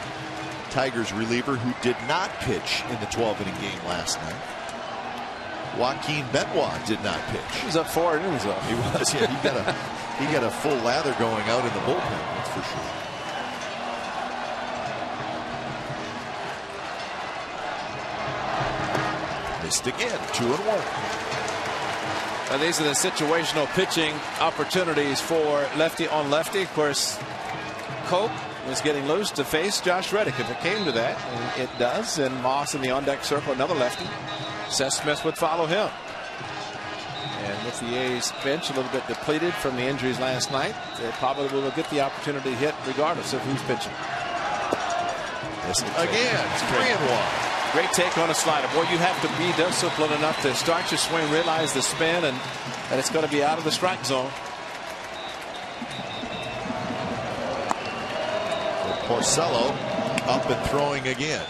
Tigers reliever who did not pitch in the 12-inning game last night. Joaquin Benoit did not pitch. He was up 4 innings though. He was, yeah. He got a full lather going out in the bullpen, that's for sure. Missed again, 2-1. Now these are the situational pitching opportunities for lefty on lefty. Of course, Coke was getting loose to face Josh Reddick if it came to that, and it does. And Moss in the on-deck circle, another lefty. Seth Smith would follow him. And with the A's bench a little bit depleted from the injuries last night, they probably will get the opportunity to hit regardless of who's pitching. Again, it's 3-1. Great take on a slider. Boy, you have to be disciplined enough to start your swing, realize the spin, and that it's going to be out of the strike zone. Porcello up and throwing again.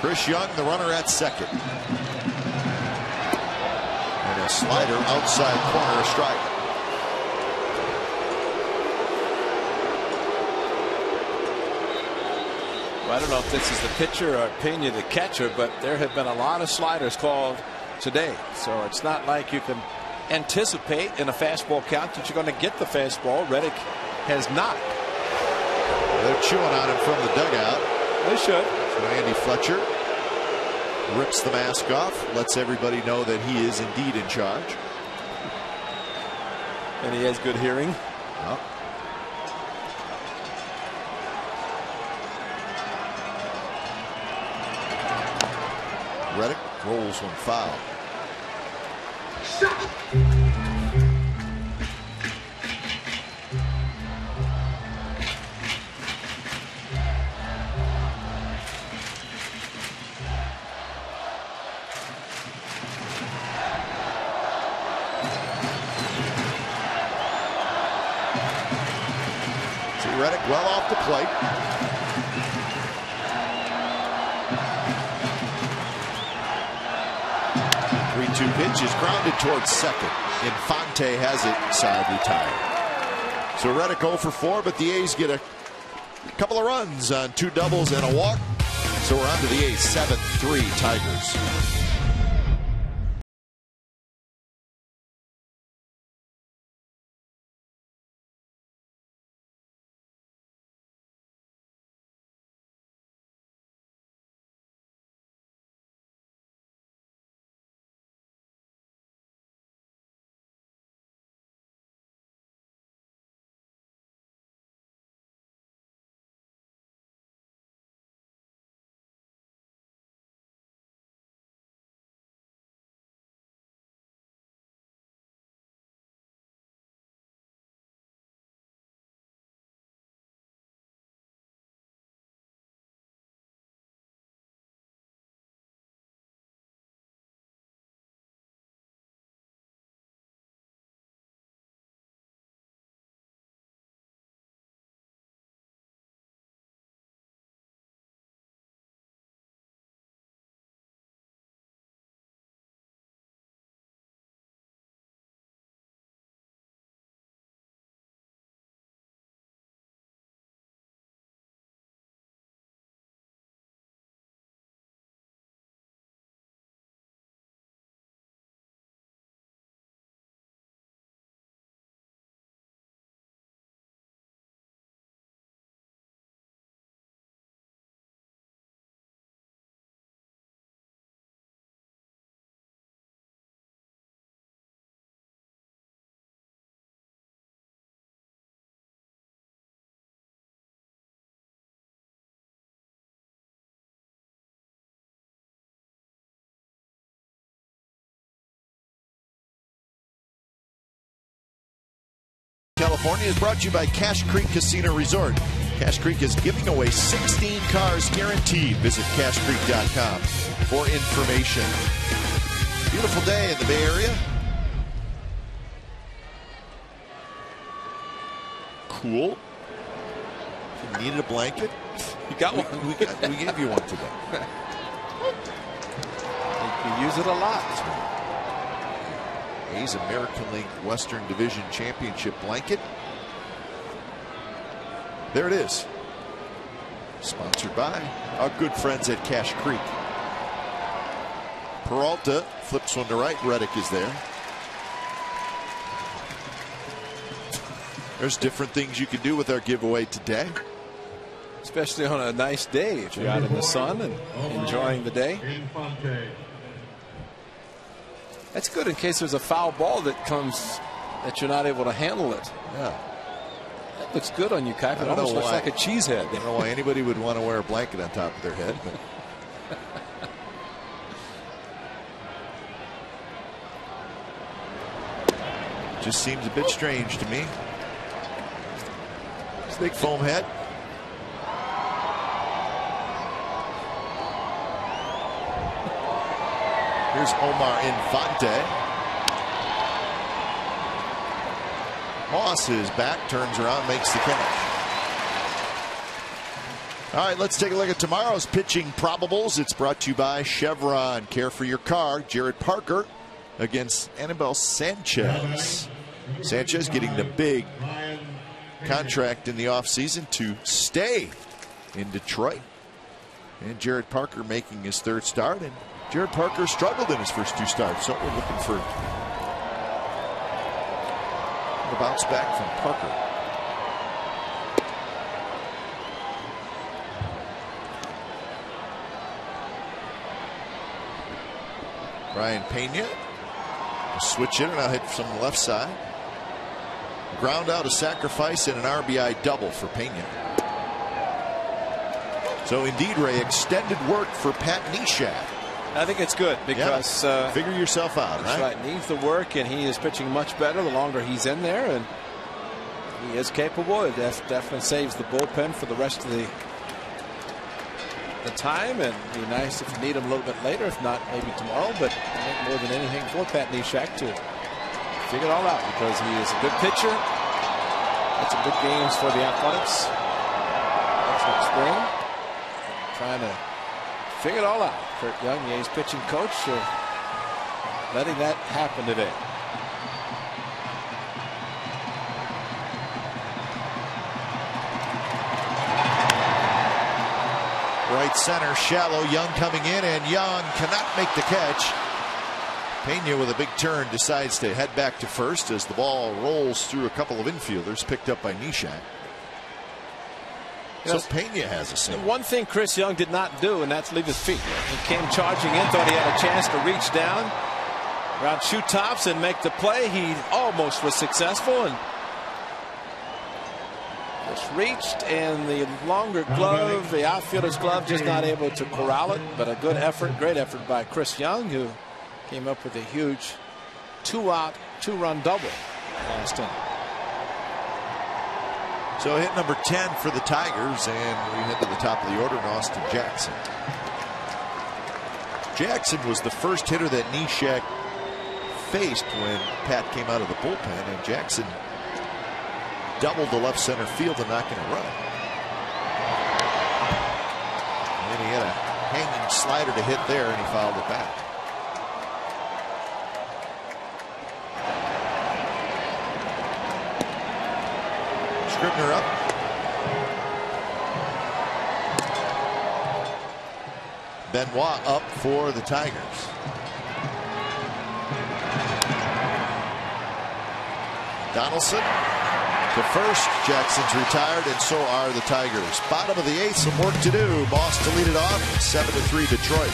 Chris Young, the runner at second. And a slider outside corner, a strike. Well, I don't know if this is the pitcher or Pena the catcher, but there have been a lot of sliders called today. So it's not like you can anticipate in a fastball count that you're going to get the fastball. Reddick has not. They're chewing on him from the dugout. They should. So Andy Fletcher rips the mask off, lets everybody know that he is indeed in charge. And he has good hearing. Well, Reddick rolls one foul. Reddick well off the plate. Three-two pitch is grounded towards second. Infante has it, side retired. So Reddick 0 for 4, but the A's get a couple of runs on 2 doubles and a walk. So we're on to the A's 7-3 Tigers. California is brought to you by Cache Creek Casino Resort. Cache Creek is giving away 16 cars guaranteed. Visit cachecreek.com for information. Beautiful day in the Bay Area. Cool. If you needed a blanket, you got one. We gave you one today. You use it a lot. A's American League Western Division Championship blanket. There it is. Sponsored by our good friends at Cache Creek. Peralta flips one to right. Reddick is there. There's different things you can do with our giveaway today. Especially on a nice day if you're out in the sun and enjoying the day. That's good in case there's a foul ball that comes that you're not able to handle it. Yeah. That looks good on you, Kai. It almost looks like a cheese head. I don't know why anybody would want to wear a blanket on top of their head. But just seems a bit strange to me. It's a big foam head. Here's Omar Infante. Moss is back, turns around, makes the catch. All right, let's take a look at tomorrow's pitching probables. It's brought to you by Chevron. Care for your car. Jared Parker against Anibal Sanchez. Sanchez getting the big contract in the offseason to stay in Detroit. And Jared Parker making his 3rd start. And Jared Parker struggled in his first 2 starts, so we're looking for a bounce back from Parker. Ryan Pena, switch in and I'll hit from the left side. Ground out, a sacrifice, and an RBI double for Pena. So indeed, Ray, extended work for Pat Neshek. I think it's good because figure yourself out. That's right. Needs the work, and he is pitching much better the longer he's in there, and he is capable. It definitely saves the bullpen for the rest of the time, and it'd be nice if you need him a little bit later, if not maybe tomorrow. But I think more than anything for Pat Neshek to figure it all out, because he is a good pitcher. Had some good games for the Athletics. Excellent spring. Trying to figure it all out. Kurt Young, the A's pitching coach, letting that happen today. Right center, shallow. Young coming in, and Young cannot make the catch. Pena with a big turn decides to head back to first as the ball rolls through a couple of infielders, picked up by Neshek. So Pena has a single. One thing Chris Young did not do, and that's leave his feet. He came charging in, thought he had a chance to reach down around shoe tops and make the play. He almost was successful and just reached, and the longer glove, the outfielder's glove, just not able to corral it. But a good effort, great effort by Chris Young, who came up with a huge 2-out, 2-run double last inning. So hit number 10 for the Tigers, and we head to the top of the order, and Austin Jackson. Jackson was the first hitter that Neshek faced when Pat came out of the bullpen, and Jackson doubled the left center field and not going to run. And then he had a hanging slider to hit there, and he fouled it back. Scribner up. Benoit up for the Tigers. Donaldson to first. Jackson's retired, and so are the Tigers. Bottom of the 8th, some work to do. Moss to lead it off. 7-3 Detroit.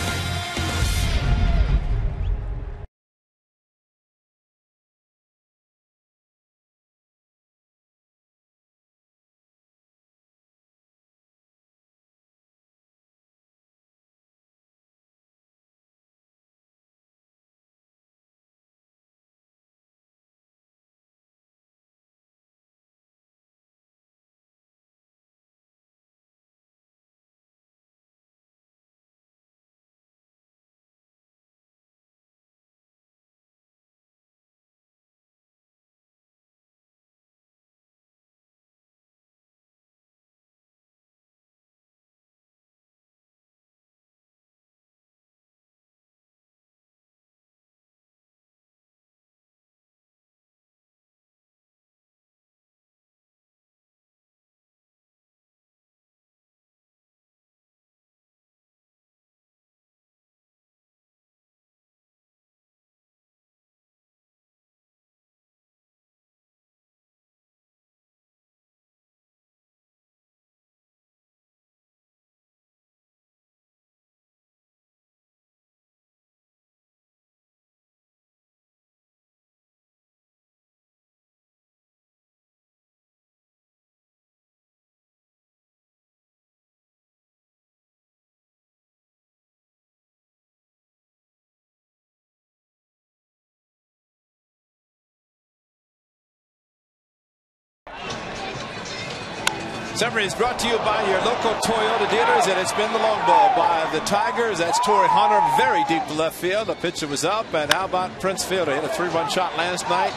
Summary is brought to you by your local Toyota dealers, and it's been the long ball by the Tigers. That's Torrey Hunter, very deep to left field. The pitcher was up, and how about Prince Fielder? He had a 3-run shot last night.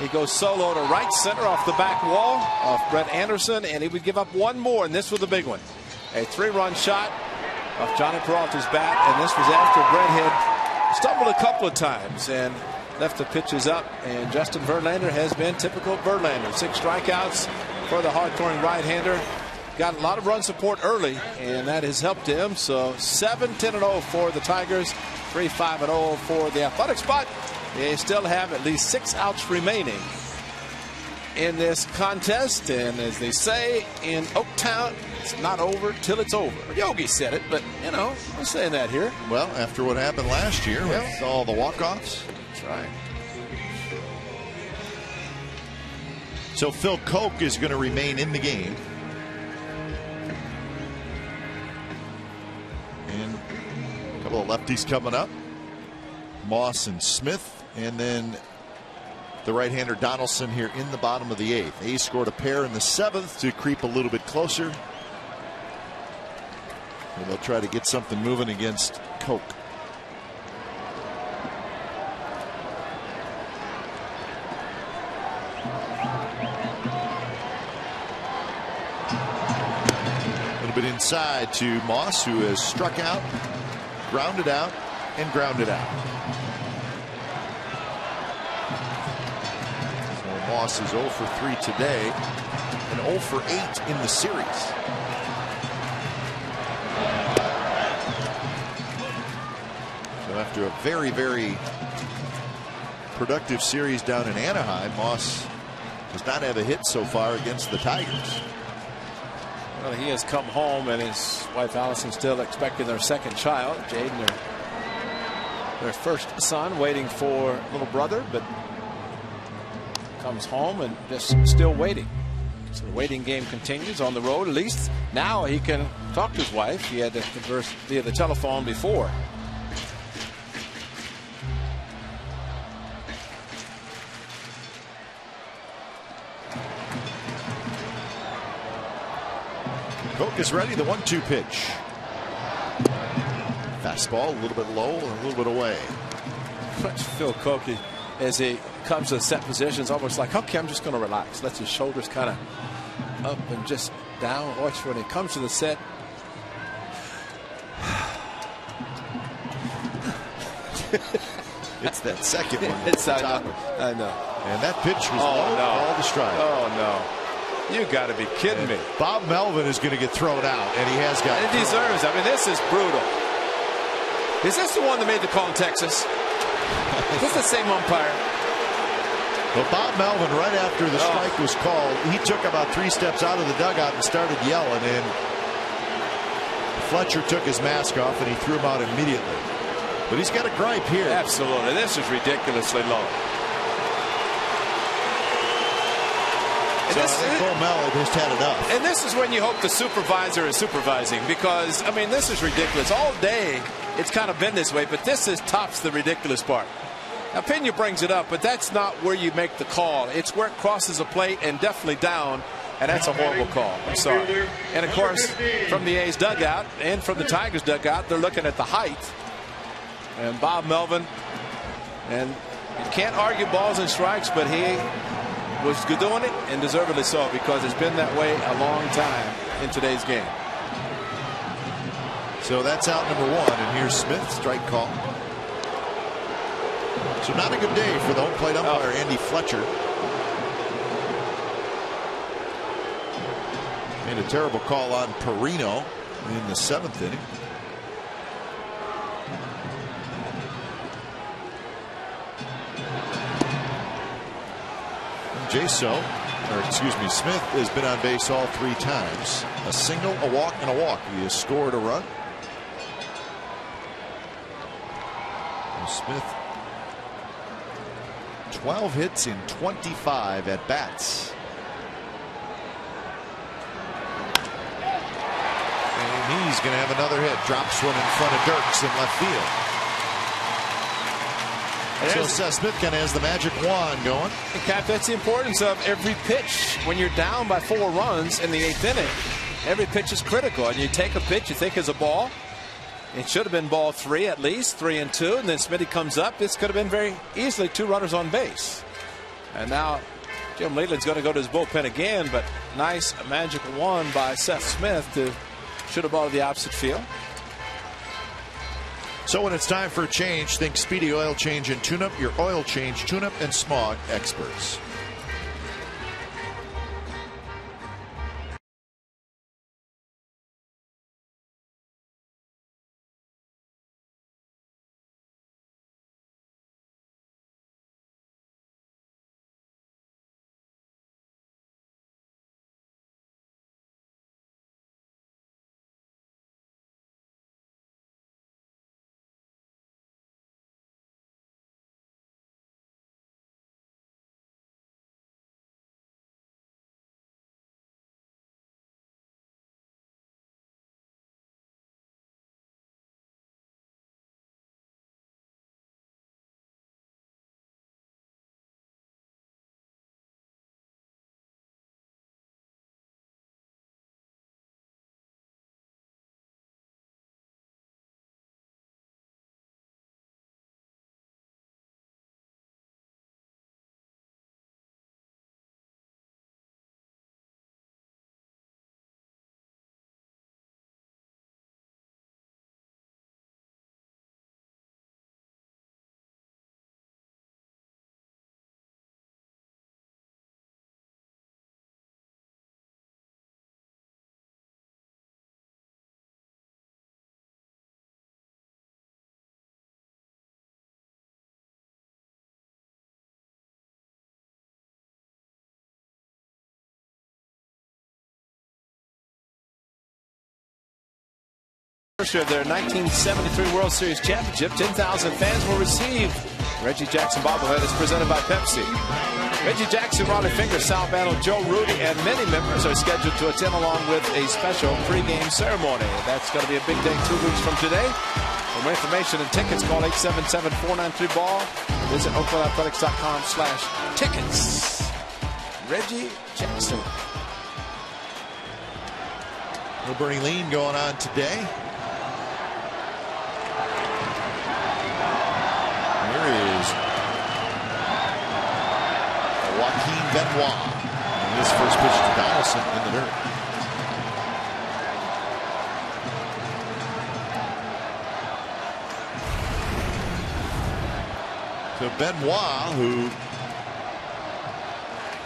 He goes solo to right center off the back wall of Brett Anderson, and he would give up one more, and this was the big one. A 3-run shot off Johnny Peralta's bat, and this was after Brett had stumbled a couple of times and left the pitches up. And Justin Verlander has been typical Verlander. 6 strikeouts for the hard-throwing right-hander. Got a lot of run support early, and that has helped him. So 7-10-0 for the Tigers, 3-5-0 for the Athletics. But they still have at least 6 outs remaining in this contest. And as they say in Oaktown, it's not over till it's over. Yogi said it, but, you know, I'm saying that here. Well, after what happened last year with all the walk-offs. That's right. So Phil Koch is going to remain in the game. And a couple of lefties coming up. Moss and Smith, and then the right-hander Donaldson here in the bottom of the 8th. A's scored a pair in the 7th to creep a little bit closer. And they'll try to get something moving against Coke. A little bit inside to Moss, who has struck out, grounded out, and grounded out. So Moss is 0 for 3 today and 0 for 8 in the series. So after a very, very productive series down in Anaheim, Moss does not have a hit so far against the Tigers. Well, he has come home, and his wife Allison still expecting their second child, Jaden, their first son, waiting for a little brother, but comes home and just still waiting. So the waiting game continues on the road. At least now he can talk to his wife. He had to converse via the telephone before. Coke is ready. The 1-2 pitch. Fastball a little bit low and a little bit away. Phil Coke, as he comes to set positions, almost like, okay, I'm just going to relax. Lets his shoulders kind of up and just down. Watch when he comes to the set. It's that second one. I know. And that pitch was low, all the strike. Oh, no. You got to be kidding me. Bob Melvin is going to get thrown out, and he has got. And it deserves. I mean, this is brutal. Is this the one that made the call in Texas? Is this the same umpire? Well, Bob Melvin, right after the strike was called, he took about 3 steps out of the dugout and started yelling, and Fletcher took his mask off and he threw him out immediately. But he's got a gripe here. Absolutely. This is ridiculously low. So I think Bo Melvin has had enough. And this is when you hope the supervisor is supervising, because, I mean, this is ridiculous. All day, it's kind of been this way, but this tops the ridiculous part. Now, Pena brings it up, but that's not where you make the call. It's where it crosses a plate and definitely down, and that's a horrible call. I'm sorry. And, of course, from the A's dugout and from the Tigers dugout, they're looking at the height. And Bob Melvin, and you can't argue balls and strikes, but he was doing it, and deservedly so, because it's been that way a long time in today's game. So that's out number 1, and here's Smith, strike call. So not a good day for the home plate umpire, Andy Fletcher. Made a terrible call on Perino in the 7th inning. Smith has been on base all 3 times. A single, a walk, and a walk. He has scored a run. Smith, 12 hits in 25 at bats. And he's going to have another hit. Drops one in front of Dirks in left field. So Seth Smith kind of has the magic wand going. And Cap, that's the importance of every pitch. When you're down by 4 runs in the 8th inning, every pitch is critical. And you take a pitch you think is a ball. It should have been ball 3 at least, 3-2. And then Smitty comes up. This could have been very easily 2 runners on base. And now Jim Leland's going to go to his bullpen again. But nice magical wand by Seth Smith to shoot a ball to the opposite field. So when it's time for a change, think Speedy Oil Change and Tune-Up, your oil change, tune-up, and smog experts. Of their 1973 World Series championship, 10,000 fans will receive Reggie Jackson bobblehead is presented by Pepsi. Reggie Jackson, Ronnie Finger, Sal Bano, Joe Rudy, and many members are scheduled to attend along with a special pregame ceremony. That's going to be a big day 2 weeks from today. For more information and tickets, call 877-493-BALL. Visit OaklandAthletics.com/tickets. Reggie Jackson. The Bernie Lean going on today. Here is Joaquin Benoit. And his first pitch to Donaldson in the dirt. So Benoit, who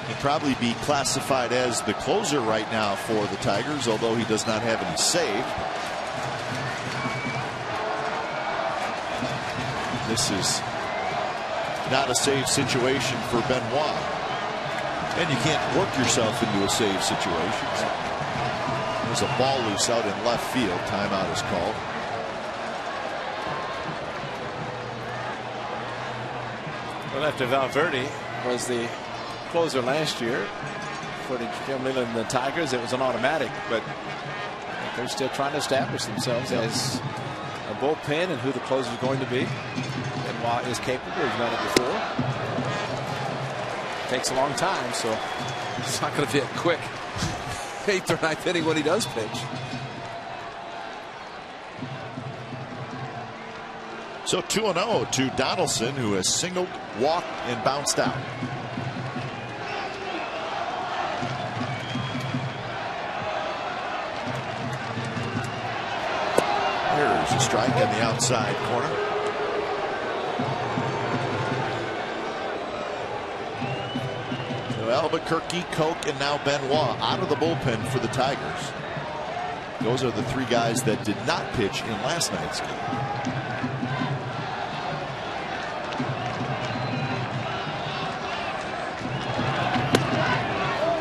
would probably be classified as the closer right now for the Tigers, although he does not have any save. This is not a save situation for Benoit. And you can't work yourself into a save situation. There's a ball loose out in left field. Timeout is called. Well, after Valverde was the closer last year for the Jim Leland and the Tigers, it was an automatic, but they're still trying to establish themselves as a bullpen and who the closer is going to be. Benoit is capable. He's done it before. It takes a long time, so it's not going to be a quick 8th or 9th inning when he does pitch. So 2-0 to Donaldson, who has singled, walked, and bounced out. There's a strike in the outside corner. So Albuquerque, Koch, and now Benoit out of the bullpen for the Tigers. Those are the 3 guys that did not pitch in last night's game.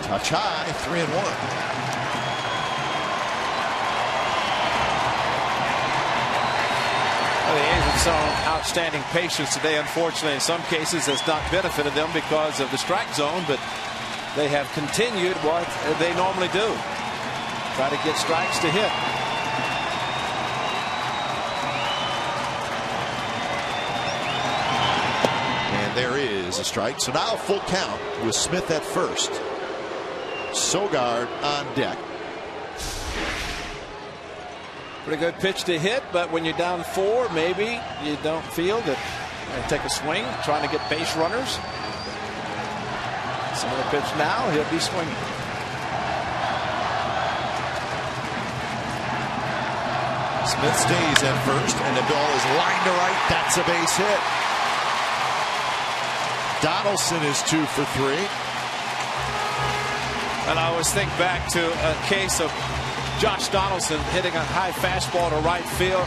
Touch high, 3-1. Well, the A's have shown outstanding patience today. Unfortunately, in some cases, it's not benefited them because of the strike zone, but they have continued what they normally do. Try to get strikes to hit. And there is a strike. So now a full count with Smith at first. Sogard on deck. Pretty good pitch to hit, but when you're down 4, maybe you don't feel that. Take a swing, trying to get base runners. Some of the pitch now, he'll be swinging. Smith stays at first, and the ball is lined to right. That's a base hit. Donaldson is 2 for 3. And I always think back to a case of Josh Donaldson hitting a high fastball to right field.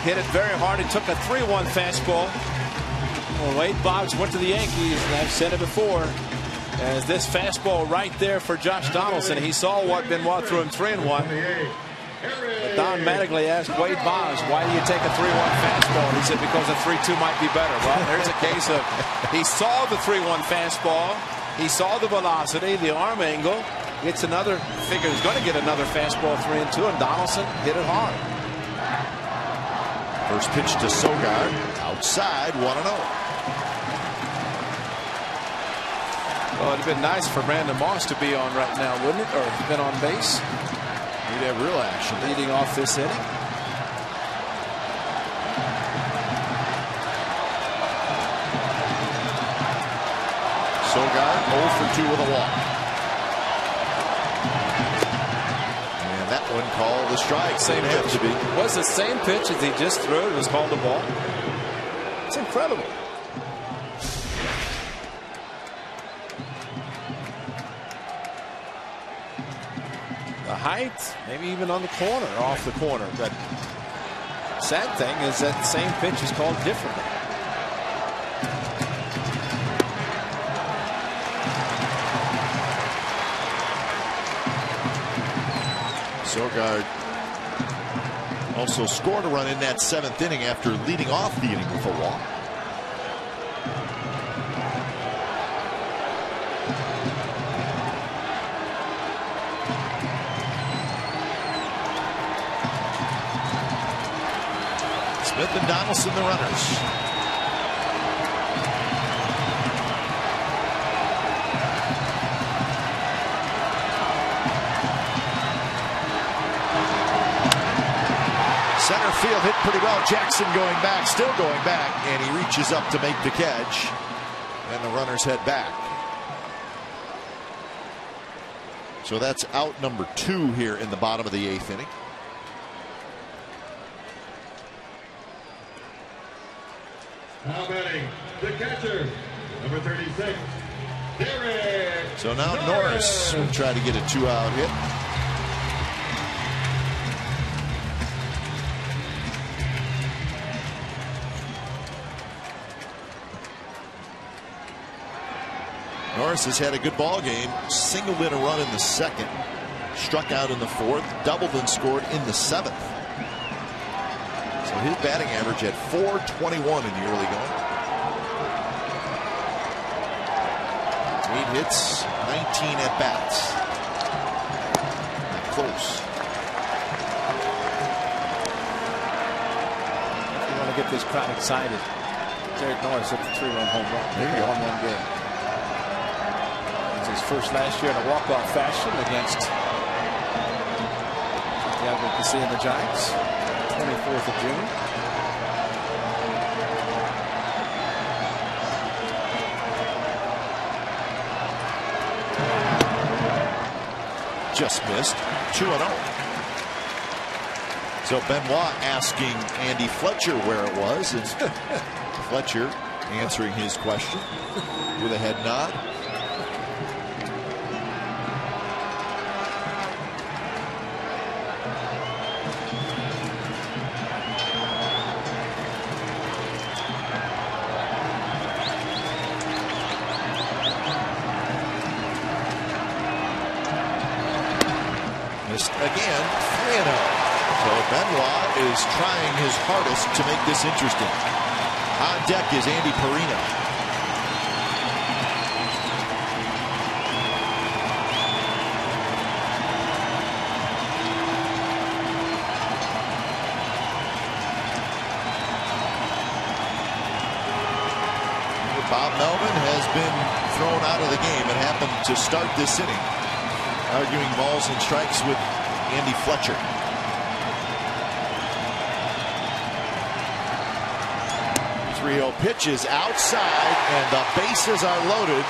Hit it very hard. He took a 3-1 fastball. Well, Wade Boggs went to the Yankees, and I've said it before. As this fastball right there for Josh Donaldson, he saw what Benoit threw him 3-1. But Don Mattingly asked Wade Boggs, why do you take a 3-1 fastball? And he said, because a 3-2 might be better. Well, there's a case of he saw the 3-1 fastball. He saw the velocity, the arm angle. Gets another, figure he's going to get another fastball 3-2, and Donaldson hit it hard. First pitch to Sogard, outside, 1-0. Well, it'd have been nice for Brandon Moss to be on right now, wouldn't it? Or been on base. He'd have real action. Leading off this inning. Sogard 0 for 2 with a walk. And that one called a strike. Same have pitch. to be. It was the same pitch as he just threw. It was called a ball. It's incredible. The height, maybe even on the corner, off the corner. But sad thing is that the same pitch is called differently. Sogard Also scored a run in that 7th inning after leading off the inning with a walk. Smith and Donaldson, the runners. Center field hit pretty well. Jackson going back, still going back, and he reaches up to make the catch. And the runners head back. So that's out number 2 here in the bottom of the 8th inning. Now batting, the catcher, number 36, Derek. So now Norris will try to get a 2-out hit. Norris has had a good ball game. Singled in a run in the 2nd, struck out in the 4th, doubled and scored in the 7th. So his batting average at .421 in the early going. 8 hits, 19 at bats. Close. You want to get this crowd excited. Derek Norris hit the 3-run home run. There you go. 1-1 game. His first last year in a walk-off fashion against the Advocacy and the Giants. 24th of June. Just missed. 2-0. So Benoit asking Andy Fletcher where it was, and Fletcher answering his question with a head nod. Again, 3-0. So Benoit is trying his hardest to make this interesting. On deck is Andy Perino. Bob Melvin has been thrown out of the game. It happened to start this inning, arguing balls and strikes with Andy Fletcher. .3-0 pitch is outside, and the bases are loaded.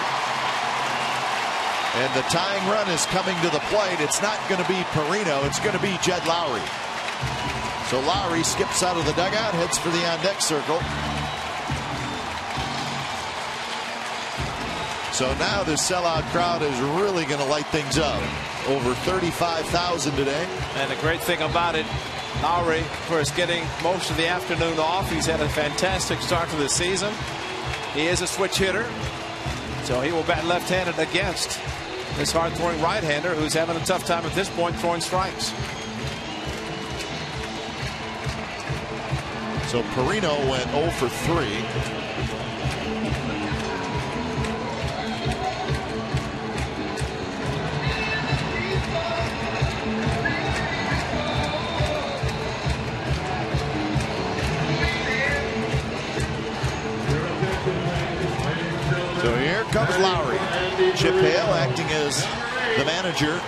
And the tying run is coming to the plate. It's not going to be Perino. It's going to be Jed Lowry. So Lowry skips out of the dugout, heads for the on-deck circle. So now this sellout crowd is really going to light things up. Over 35,000 today. And the great thing about it, Lowry, of course, getting most of the afternoon off. He's had a fantastic start to the season. He is a switch hitter, so he will bat left-handed against this hard-throwing right-hander who's having a tough time at this point throwing strikes. So Perino went 0 for 3. So here comes Lowry. Chip Hale acting as the manager.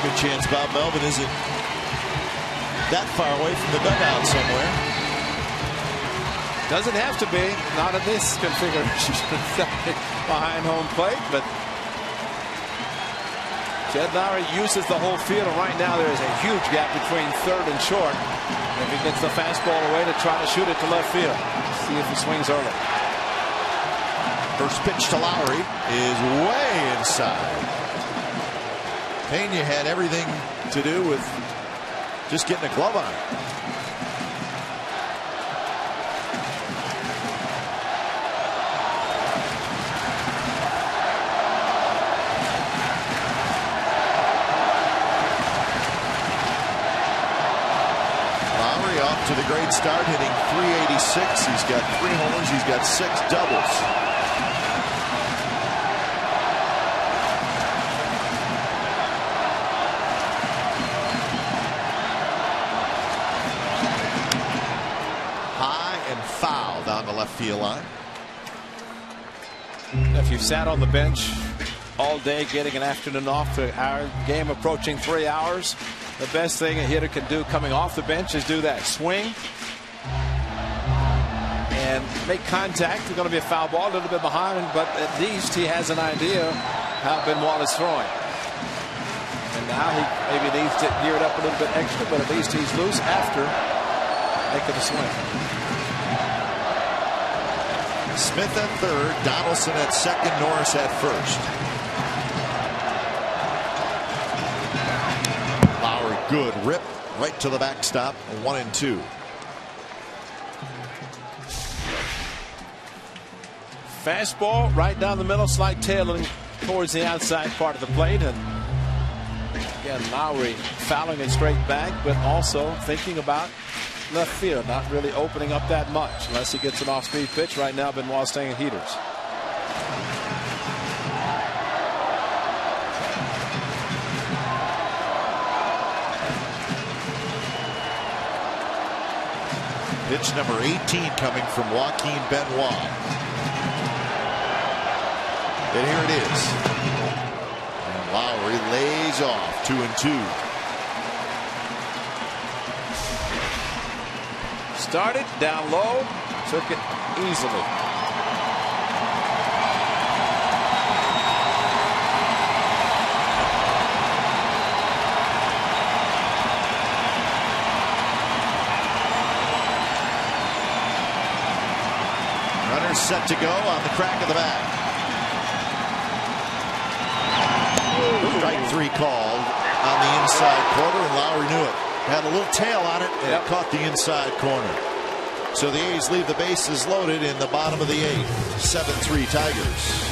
Good chance Bob Melvin isn't that far away from the dugout somewhere. Doesn't have to be. Not in this configuration behind home plate, but Jed Lowry uses the whole field, and right now there is a huge gap between third and short. If he gets the fastball away to try to shoot it to left field. See if he swings early. First pitch to Lowry is way inside. Pena had everything to do with just getting a glove on it. to the great start, hitting .386. He's got 3 homers. He's got 6 doubles. High and foul down the left field line. If you've sat on the bench all day getting an afternoon off, to our game approaching 3 hours, the best thing a hitter can do coming off the bench is do that. Swing and make contact. It's going to be a foul ball, a little bit behind him, but at least he has an idea how Benoit is throwing. And now he maybe needs to gear it up a little bit extra, but at least he's loose after making the swing. Smith at third, Donaldson at second, Norris at first. Lowry, good rip right to the backstop, 1-2. Fastball right down the middle, slight tailing towards the outside part of the plate. And again, Lowry fouling it straight back, but also thinking about left field, not really opening up that much unless he gets an off-speed pitch. Right now, Benoit staying at heaters. Pitch number 18 coming from Joaquin Benoit. And here it is. And Lowry lays off, 2-2. Started down low, took it easily. Runner set to go on the crack of the bat. Strike 3 called on the inside corner, and Lowry knew it. Had a little tail on it, and it caught the inside corner. So the A's leave the bases loaded in the bottom of the 8th. 7-3 Tigers.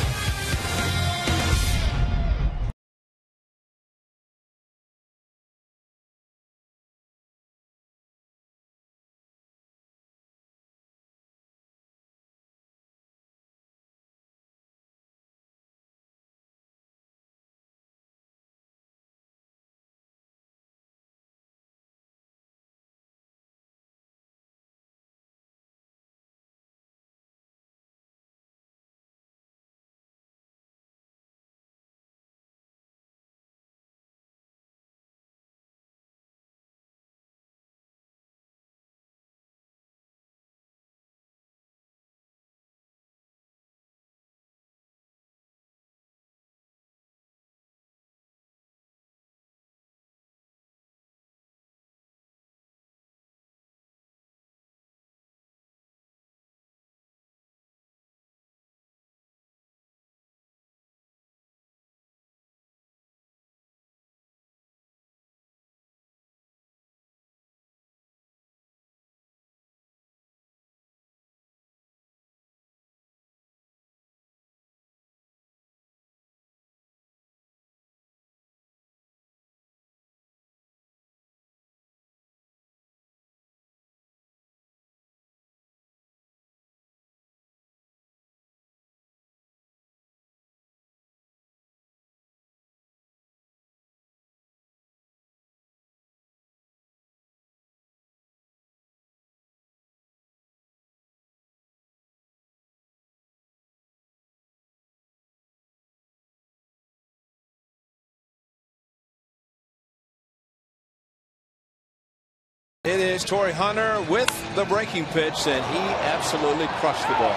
It is Torrey Hunter with the breaking pitch, and he absolutely crushed the ball.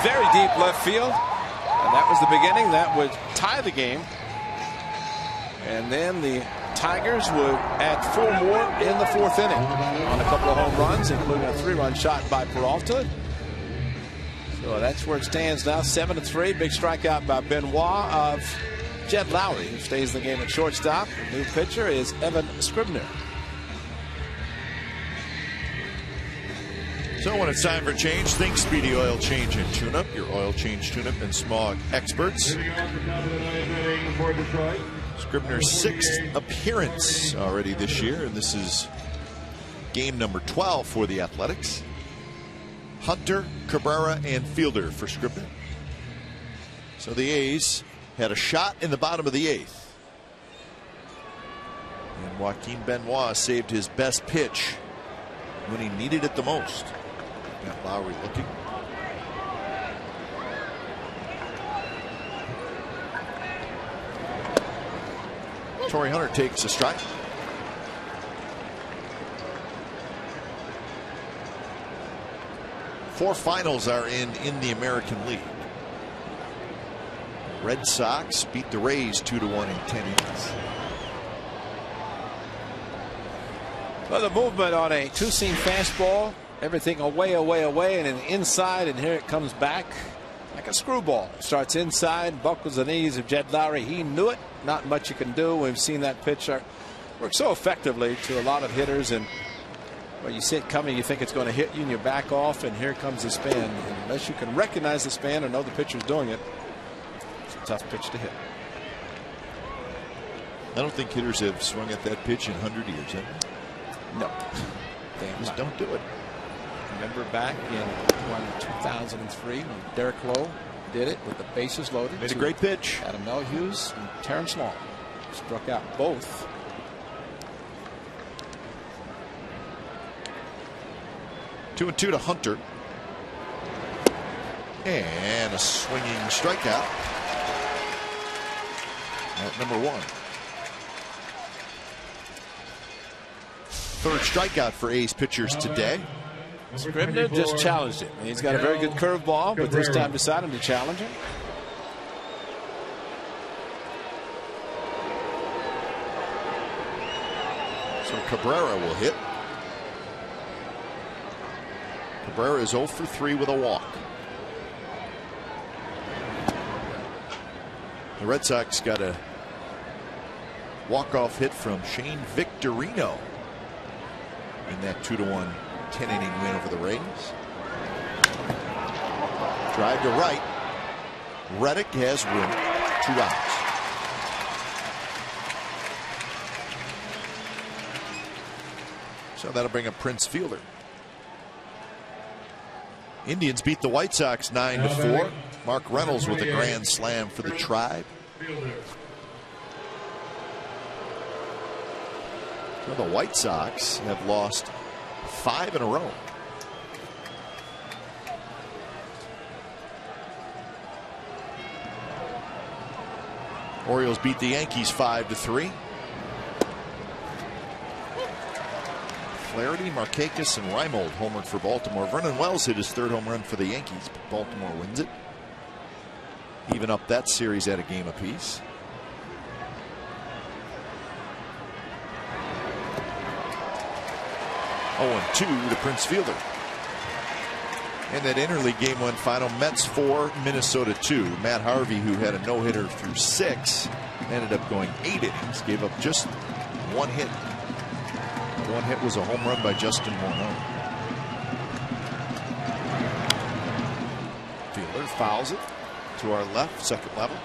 Very deep left field, and that was the beginning. That would tie the game. And then the Tigers would add 4 more in the 4th inning on a couple of home runs, including a 3-run shot by Peralta. So that's where it stands now, 7-3. Big strikeout by Benoit of Jed Lowry, who stays in the game at shortstop. The new pitcher is Evan Scribner. So when it's time for change, think Speedy Oil Change and Tune-Up, your oil change, tune-up, and smog experts. Scribner's 6th appearance already this year, and this is game number 12 for the Athletics. Hunter, Cabrera, and Fielder for Scribner. So the A's had a shot in the bottom of the 8th. And Joaquin Benoit saved his best pitch when he needed it the most. Got Lowry looking. Torrey Hunter takes a strike. Four finals are in the American League. Red Sox beat the Rays 2-1 in 10 innings. Well, the movement on a two-seam fastball, everything away, and then inside, and here it comes back like a screwball. Starts inside, buckles the knees of Jed Lowry. He knew it. Not much you can do. We've seen that pitch work so effectively to a lot of hitters, and when you see it coming, you think it's going to hit you, and you back off, and here comes the spin. And unless you can recognize the spin or know the pitcher's doing it, it's a tough pitch to hit. I don't think hitters have swung at that pitch in 100 years, have they? No. Just don't do it. Remember back in 2003 when Derek Lowe did it with the bases loaded. Made a great pitch. Adam Melhuse and Terrence Long struck out both. 2-2 to Hunter. And a swinging strikeout at number 1. Third strikeout for A's pitchers today. Scribner just challenged him. He's got a very good curveball, but this time decided to challenge him. So Cabrera will hit. Cabrera is 0 for 3 with a walk. The Red Sox got a walk-off hit from Shane Victorino in that 2-1 10-inning win over the Rays. Drive to right. Reddick has room. 2 outs. So that'll bring up Prince Fielder. Indians beat the White Sox 9-4. Mark Reynolds with a grand slam for the Tribe. Well, the White Sox have lost 5 in a row. Orioles beat the Yankees 5-3. Flaherty, Markakis, and Reimold homered for Baltimore. Vernon Wells hit his 3rd home run for the Yankees, but Baltimore wins it. Even up that series at a game apiece. Oh, 2 to Prince Fielder. In that interleague game 1 final, Mets 4, Minnesota 2. Matt Harvey, who had a no-hitter through 6, ended up going 8 innings, gave up just 1 hit. The 1 hit was a home run by Justin Morneau. Fielder fouls it to our left, second level.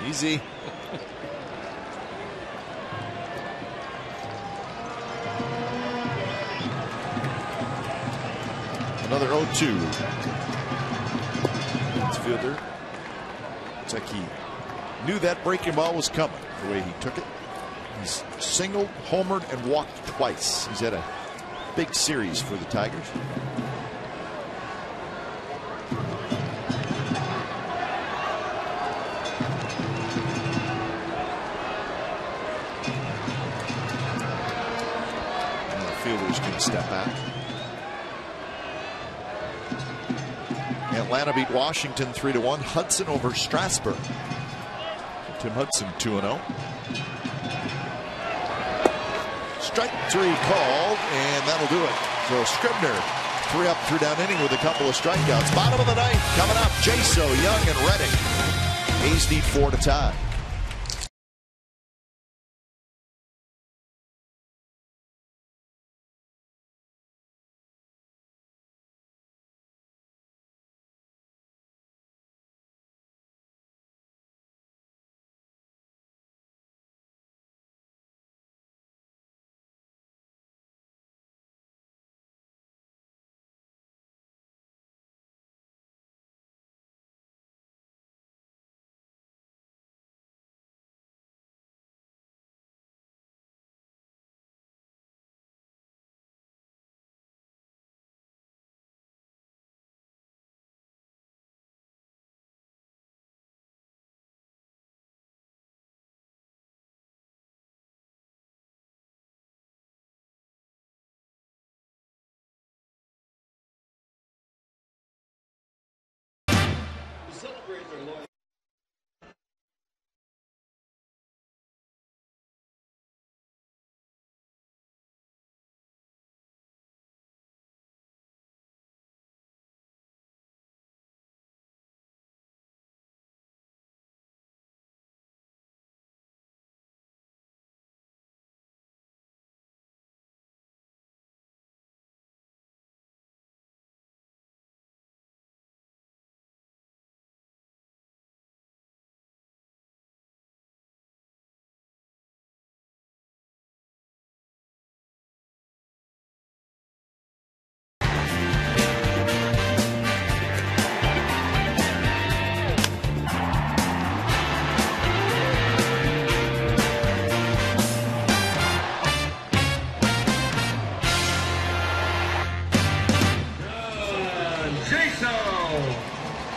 Easy. Another 0-2. Fielder. It's like he knew that breaking ball was coming the way he took it. He's singled, homered, and walked twice. He's had a big series for the Tigers. And the fielders can step back. Atlanta beat Washington 3-1. Hudson over Strasburg. Tim Hudson 2-0. Strike 3 called, and that'll do it. So Scribner 3 up, 3 down inning with a couple of strikeouts. Bottom of the 9th coming up. Jaso, Young, and Reddick. A's need 4 to tie.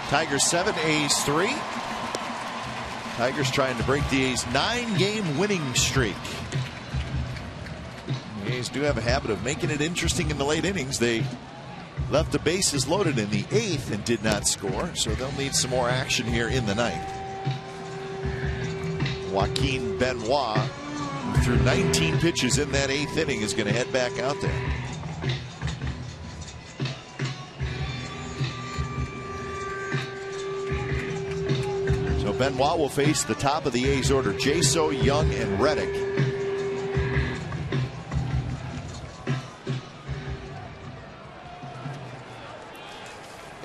Tigers 7, A's 3. Tigers trying to break the A's 9-game winning streak. The A's do have a habit of making it interesting in the late innings. They left the bases loaded in the 8th and did not score, so they'll need some more action here in the 9th. Joaquin Benoit, who threw 19 pitches in that 8th inning, is going to head back out there. Benoit will face the top of the A's order, Jaso, Young, and Reddick.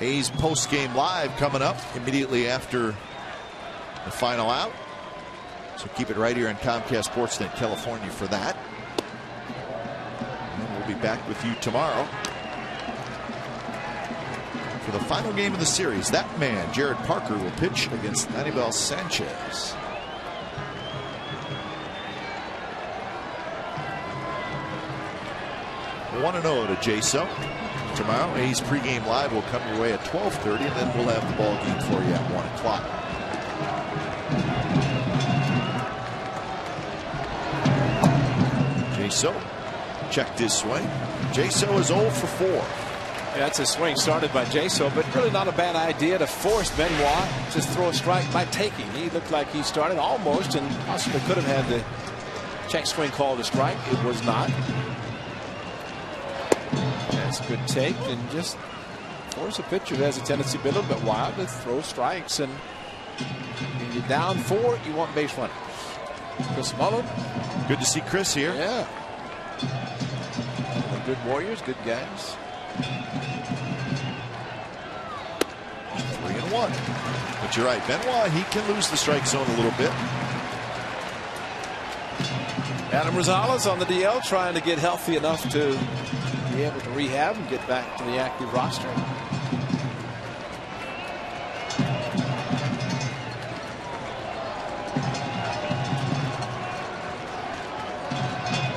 A's post-game live coming up immediately after the final out. So keep it right here on Comcast Sportsnet California for that. And we'll be back with you tomorrow for the final game of the series. That man, Jared Parker, will pitch against Anibal Sanchez. One 1-0 to Jaso. Tomorrow, A's pregame live will come your way at 12:30, and then we'll have the ball game for you at 1 o'clock. Jaso checked his swing. Jaso is 0 for 4. Yeah, that's a swing started by Jaso, but really not a bad idea to force Benoit to throw a strike by taking. He looked like he started almost and possibly could have had the check swing called a strike. It was not. That's a good take, and just force a pitcher who has a tendency to be a little bit wild to throw strikes. And when you're down 4, you want base running. Chris Mullen. Good to see Chris here. Yeah. Good Warriors, good guys. 3-1. But you're right, Benoit, he can lose the strike zone a little bit. Adam Rosales on the DL, trying to get healthy enough to be able to rehab and get back to the active roster.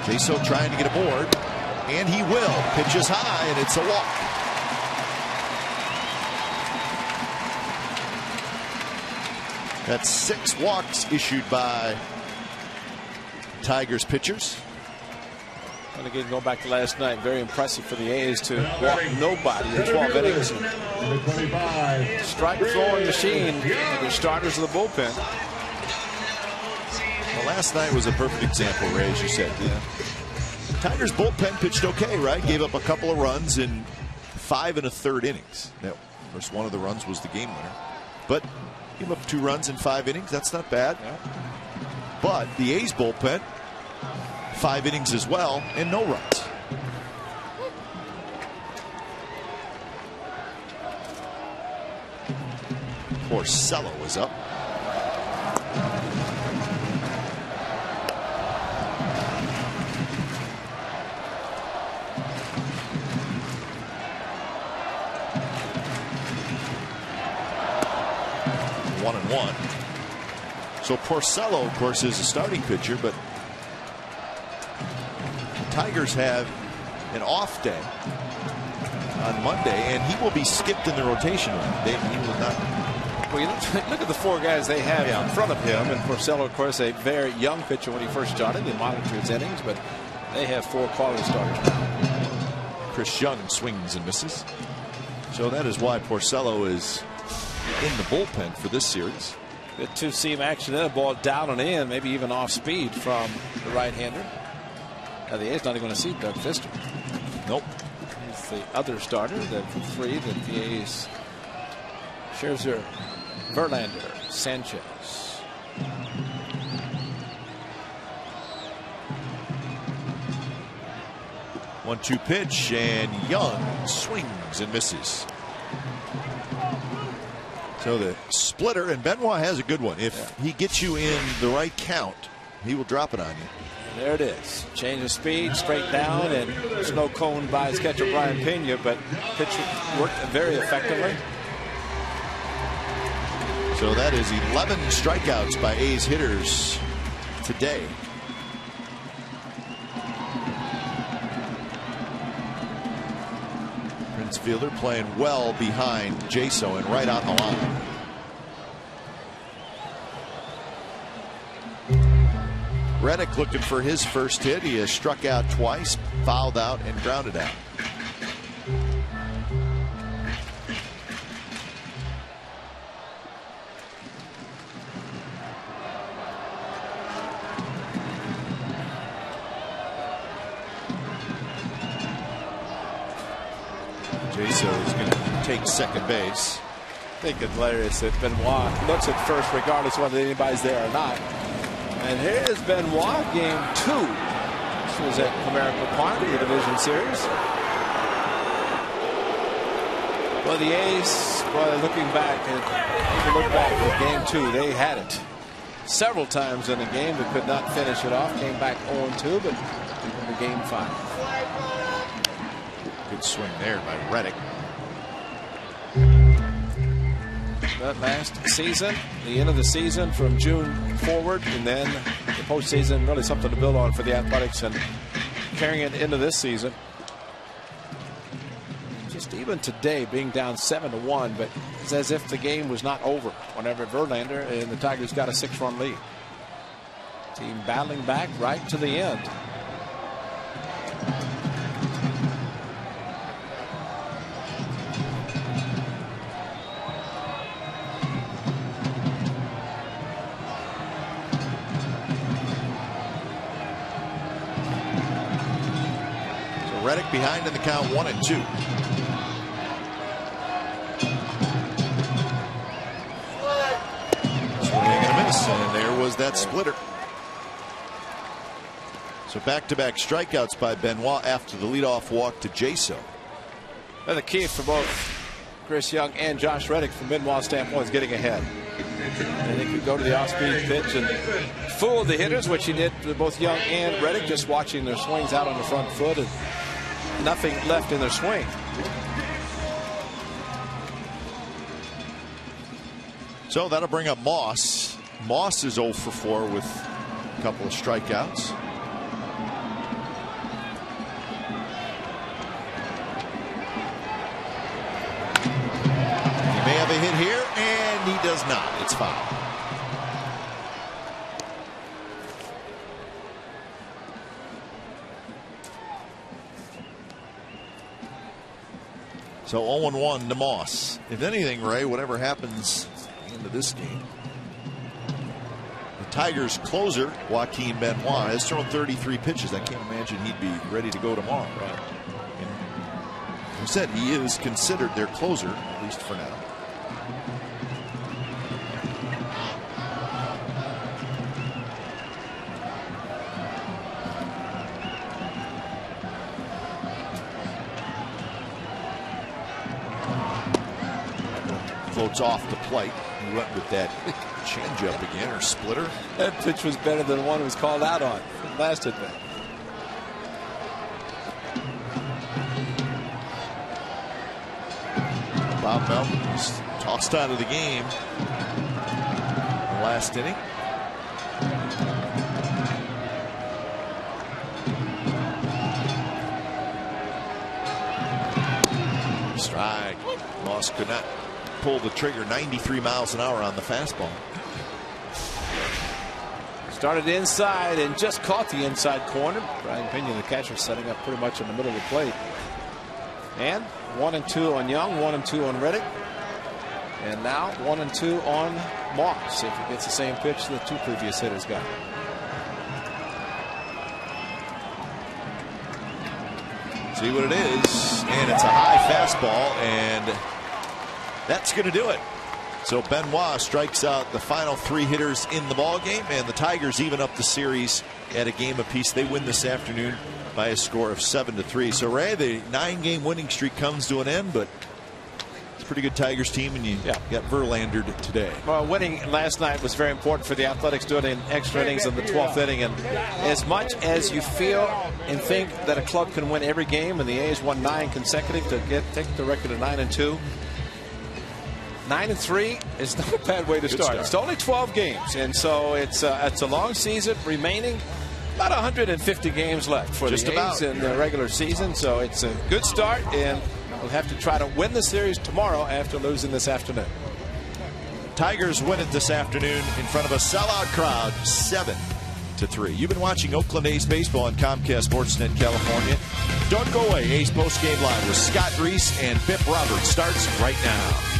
Jaso trying to get aboard, and he will. Pitches high, and it's a walk. That's 6 walks issued by Tigers pitchers. And again, go back to last night, very impressive for the A's to walk nobody in 12 innings. Strike throwing machine, the starters of the bullpen. Well, last night was a perfect example, Ray, as you said. Yeah. Tigers bullpen pitched okay, right? Gave up a couple of runs in 5 1/3 innings. Now, of course, one of the runs was the game winner. But gave up 2 runs in 5 innings. That's not bad. Yeah. But the A's bullpen, 5 innings as well, and no runs. Porcello is up. So Porcello, of course, is a starting pitcher, but the Tigers have an off day on Monday, and he will be skipped in the rotation. He will not. Well, you look at the 4 guys they have in front of him, and Porcello, of course, a very young pitcher when he first started. They monitor his innings, but they have 4 quality starters now. Chris Young swings and misses. So that is why Porcello is in the bullpen for this series. Good two-seam action, then a ball down and in, maybe even off speed from the right-hander. Now the A's not even going to see Doug Fister. Nope. He's the other starter, the three that the A's. Scherzer, Verlander, Sanchez. 1-2 pitch, and Young swings and misses. So the splitter, and Benoit has a good one. If he gets you in the right count, he will drop it on you. There it is. Change of speed, straight down, and there's no cone by his catcher Brian Pena, but pitch worked very effectively. So that is 11 strikeouts by A's hitters today. Prince Fielder playing well behind Jaso and right on the line. Reddick looking for his first hit. He has struck out twice, fouled out, and grounded out. Jaso is going to take second base. I think it's hilarious that Benoit looks at first regardless of whether anybody's there or not. And here's Benoit, game 2. This was at Comerica Park in the division series. Well, the A's, well, looking back, if you look back at game 2, they had it several times in the game, but could not finish it off. Came back 0-2, but into game 5. Good swing there by Reddick. That last season, the end of the season from June forward, and then the postseason, really something to build on for the Athletics, and carrying it into this season. Just even today, being down 7-1, but it's as if the game was not over whenever Verlander and the Tigers got a 6-run lead. Team battling back right to the end. Reddick behind in the count, 1-2. Swing and a miss, and there was that splitter. So back-to-back strikeouts by Benoit after the leadoff walk to Jaso. And the key for both Chris Young and Josh Reddick from Benoit's standpoint is getting ahead. And he could go to the off-speed pitch and fool the hitters, which he did to both Young and Reddick, just watching their swings out on the front foot and nothing left in their swing. So that'll bring up Moss. Moss is 0 for 4 with a couple of strikeouts. He may have a hit here, and he does not. It's foul. So 0-1 to Moss. If anything, Ray, whatever happens at the end of this game, the Tigers closer, Joaquin Benoit, has thrown 33 pitches. I can't imagine he'd be ready to go tomorrow. Right? And you said he is considered their closer, at least for now. Floats off the plate. He went with that changeup again, or splitter. That pitch was better than the one who was called out on last at bat. Bob Melvin was tossed out of the game in the last inning. Strike. Moss could not pull the trigger. 93 miles an hour on the fastball. Started inside and just caught the inside corner. Brian Pena, the catcher, setting up pretty much in the middle of the plate. And 1-2 on Young, 1-2 on Reddick. And now 1-2 on Moss. See if he gets the same pitch the two previous hitters got. See what it is, and it's a high fastball, and that's going to do it. So Benoit strikes out the final three hitters in the ball game, and the Tigers even up the series at a game apiece. They win this afternoon by a score of 7-3. So Ray, the 9-game winning streak comes to an end, but it's a pretty good Tigers team, and you got Verlander today. Well, winning last night was very important for the Athletics, doing it in extra innings in the 12th inning. And as much as you feel and think that a club can win every game, and the A's won 9 consecutive to take the record of 9-2. 9-3 is not a bad way to start. It's only 12 games, and so it's a long season remaining. About 150 games left for the A's in the regular season, so it's a good start, and we'll have to try to win the series tomorrow after losing this afternoon. Tigers win it this afternoon in front of a sellout crowd, 7-3. You've been watching Oakland A's baseball on Comcast Sportsnet California. Don't go away. A's postgame live with Scott Reese and Pip Roberts starts right now.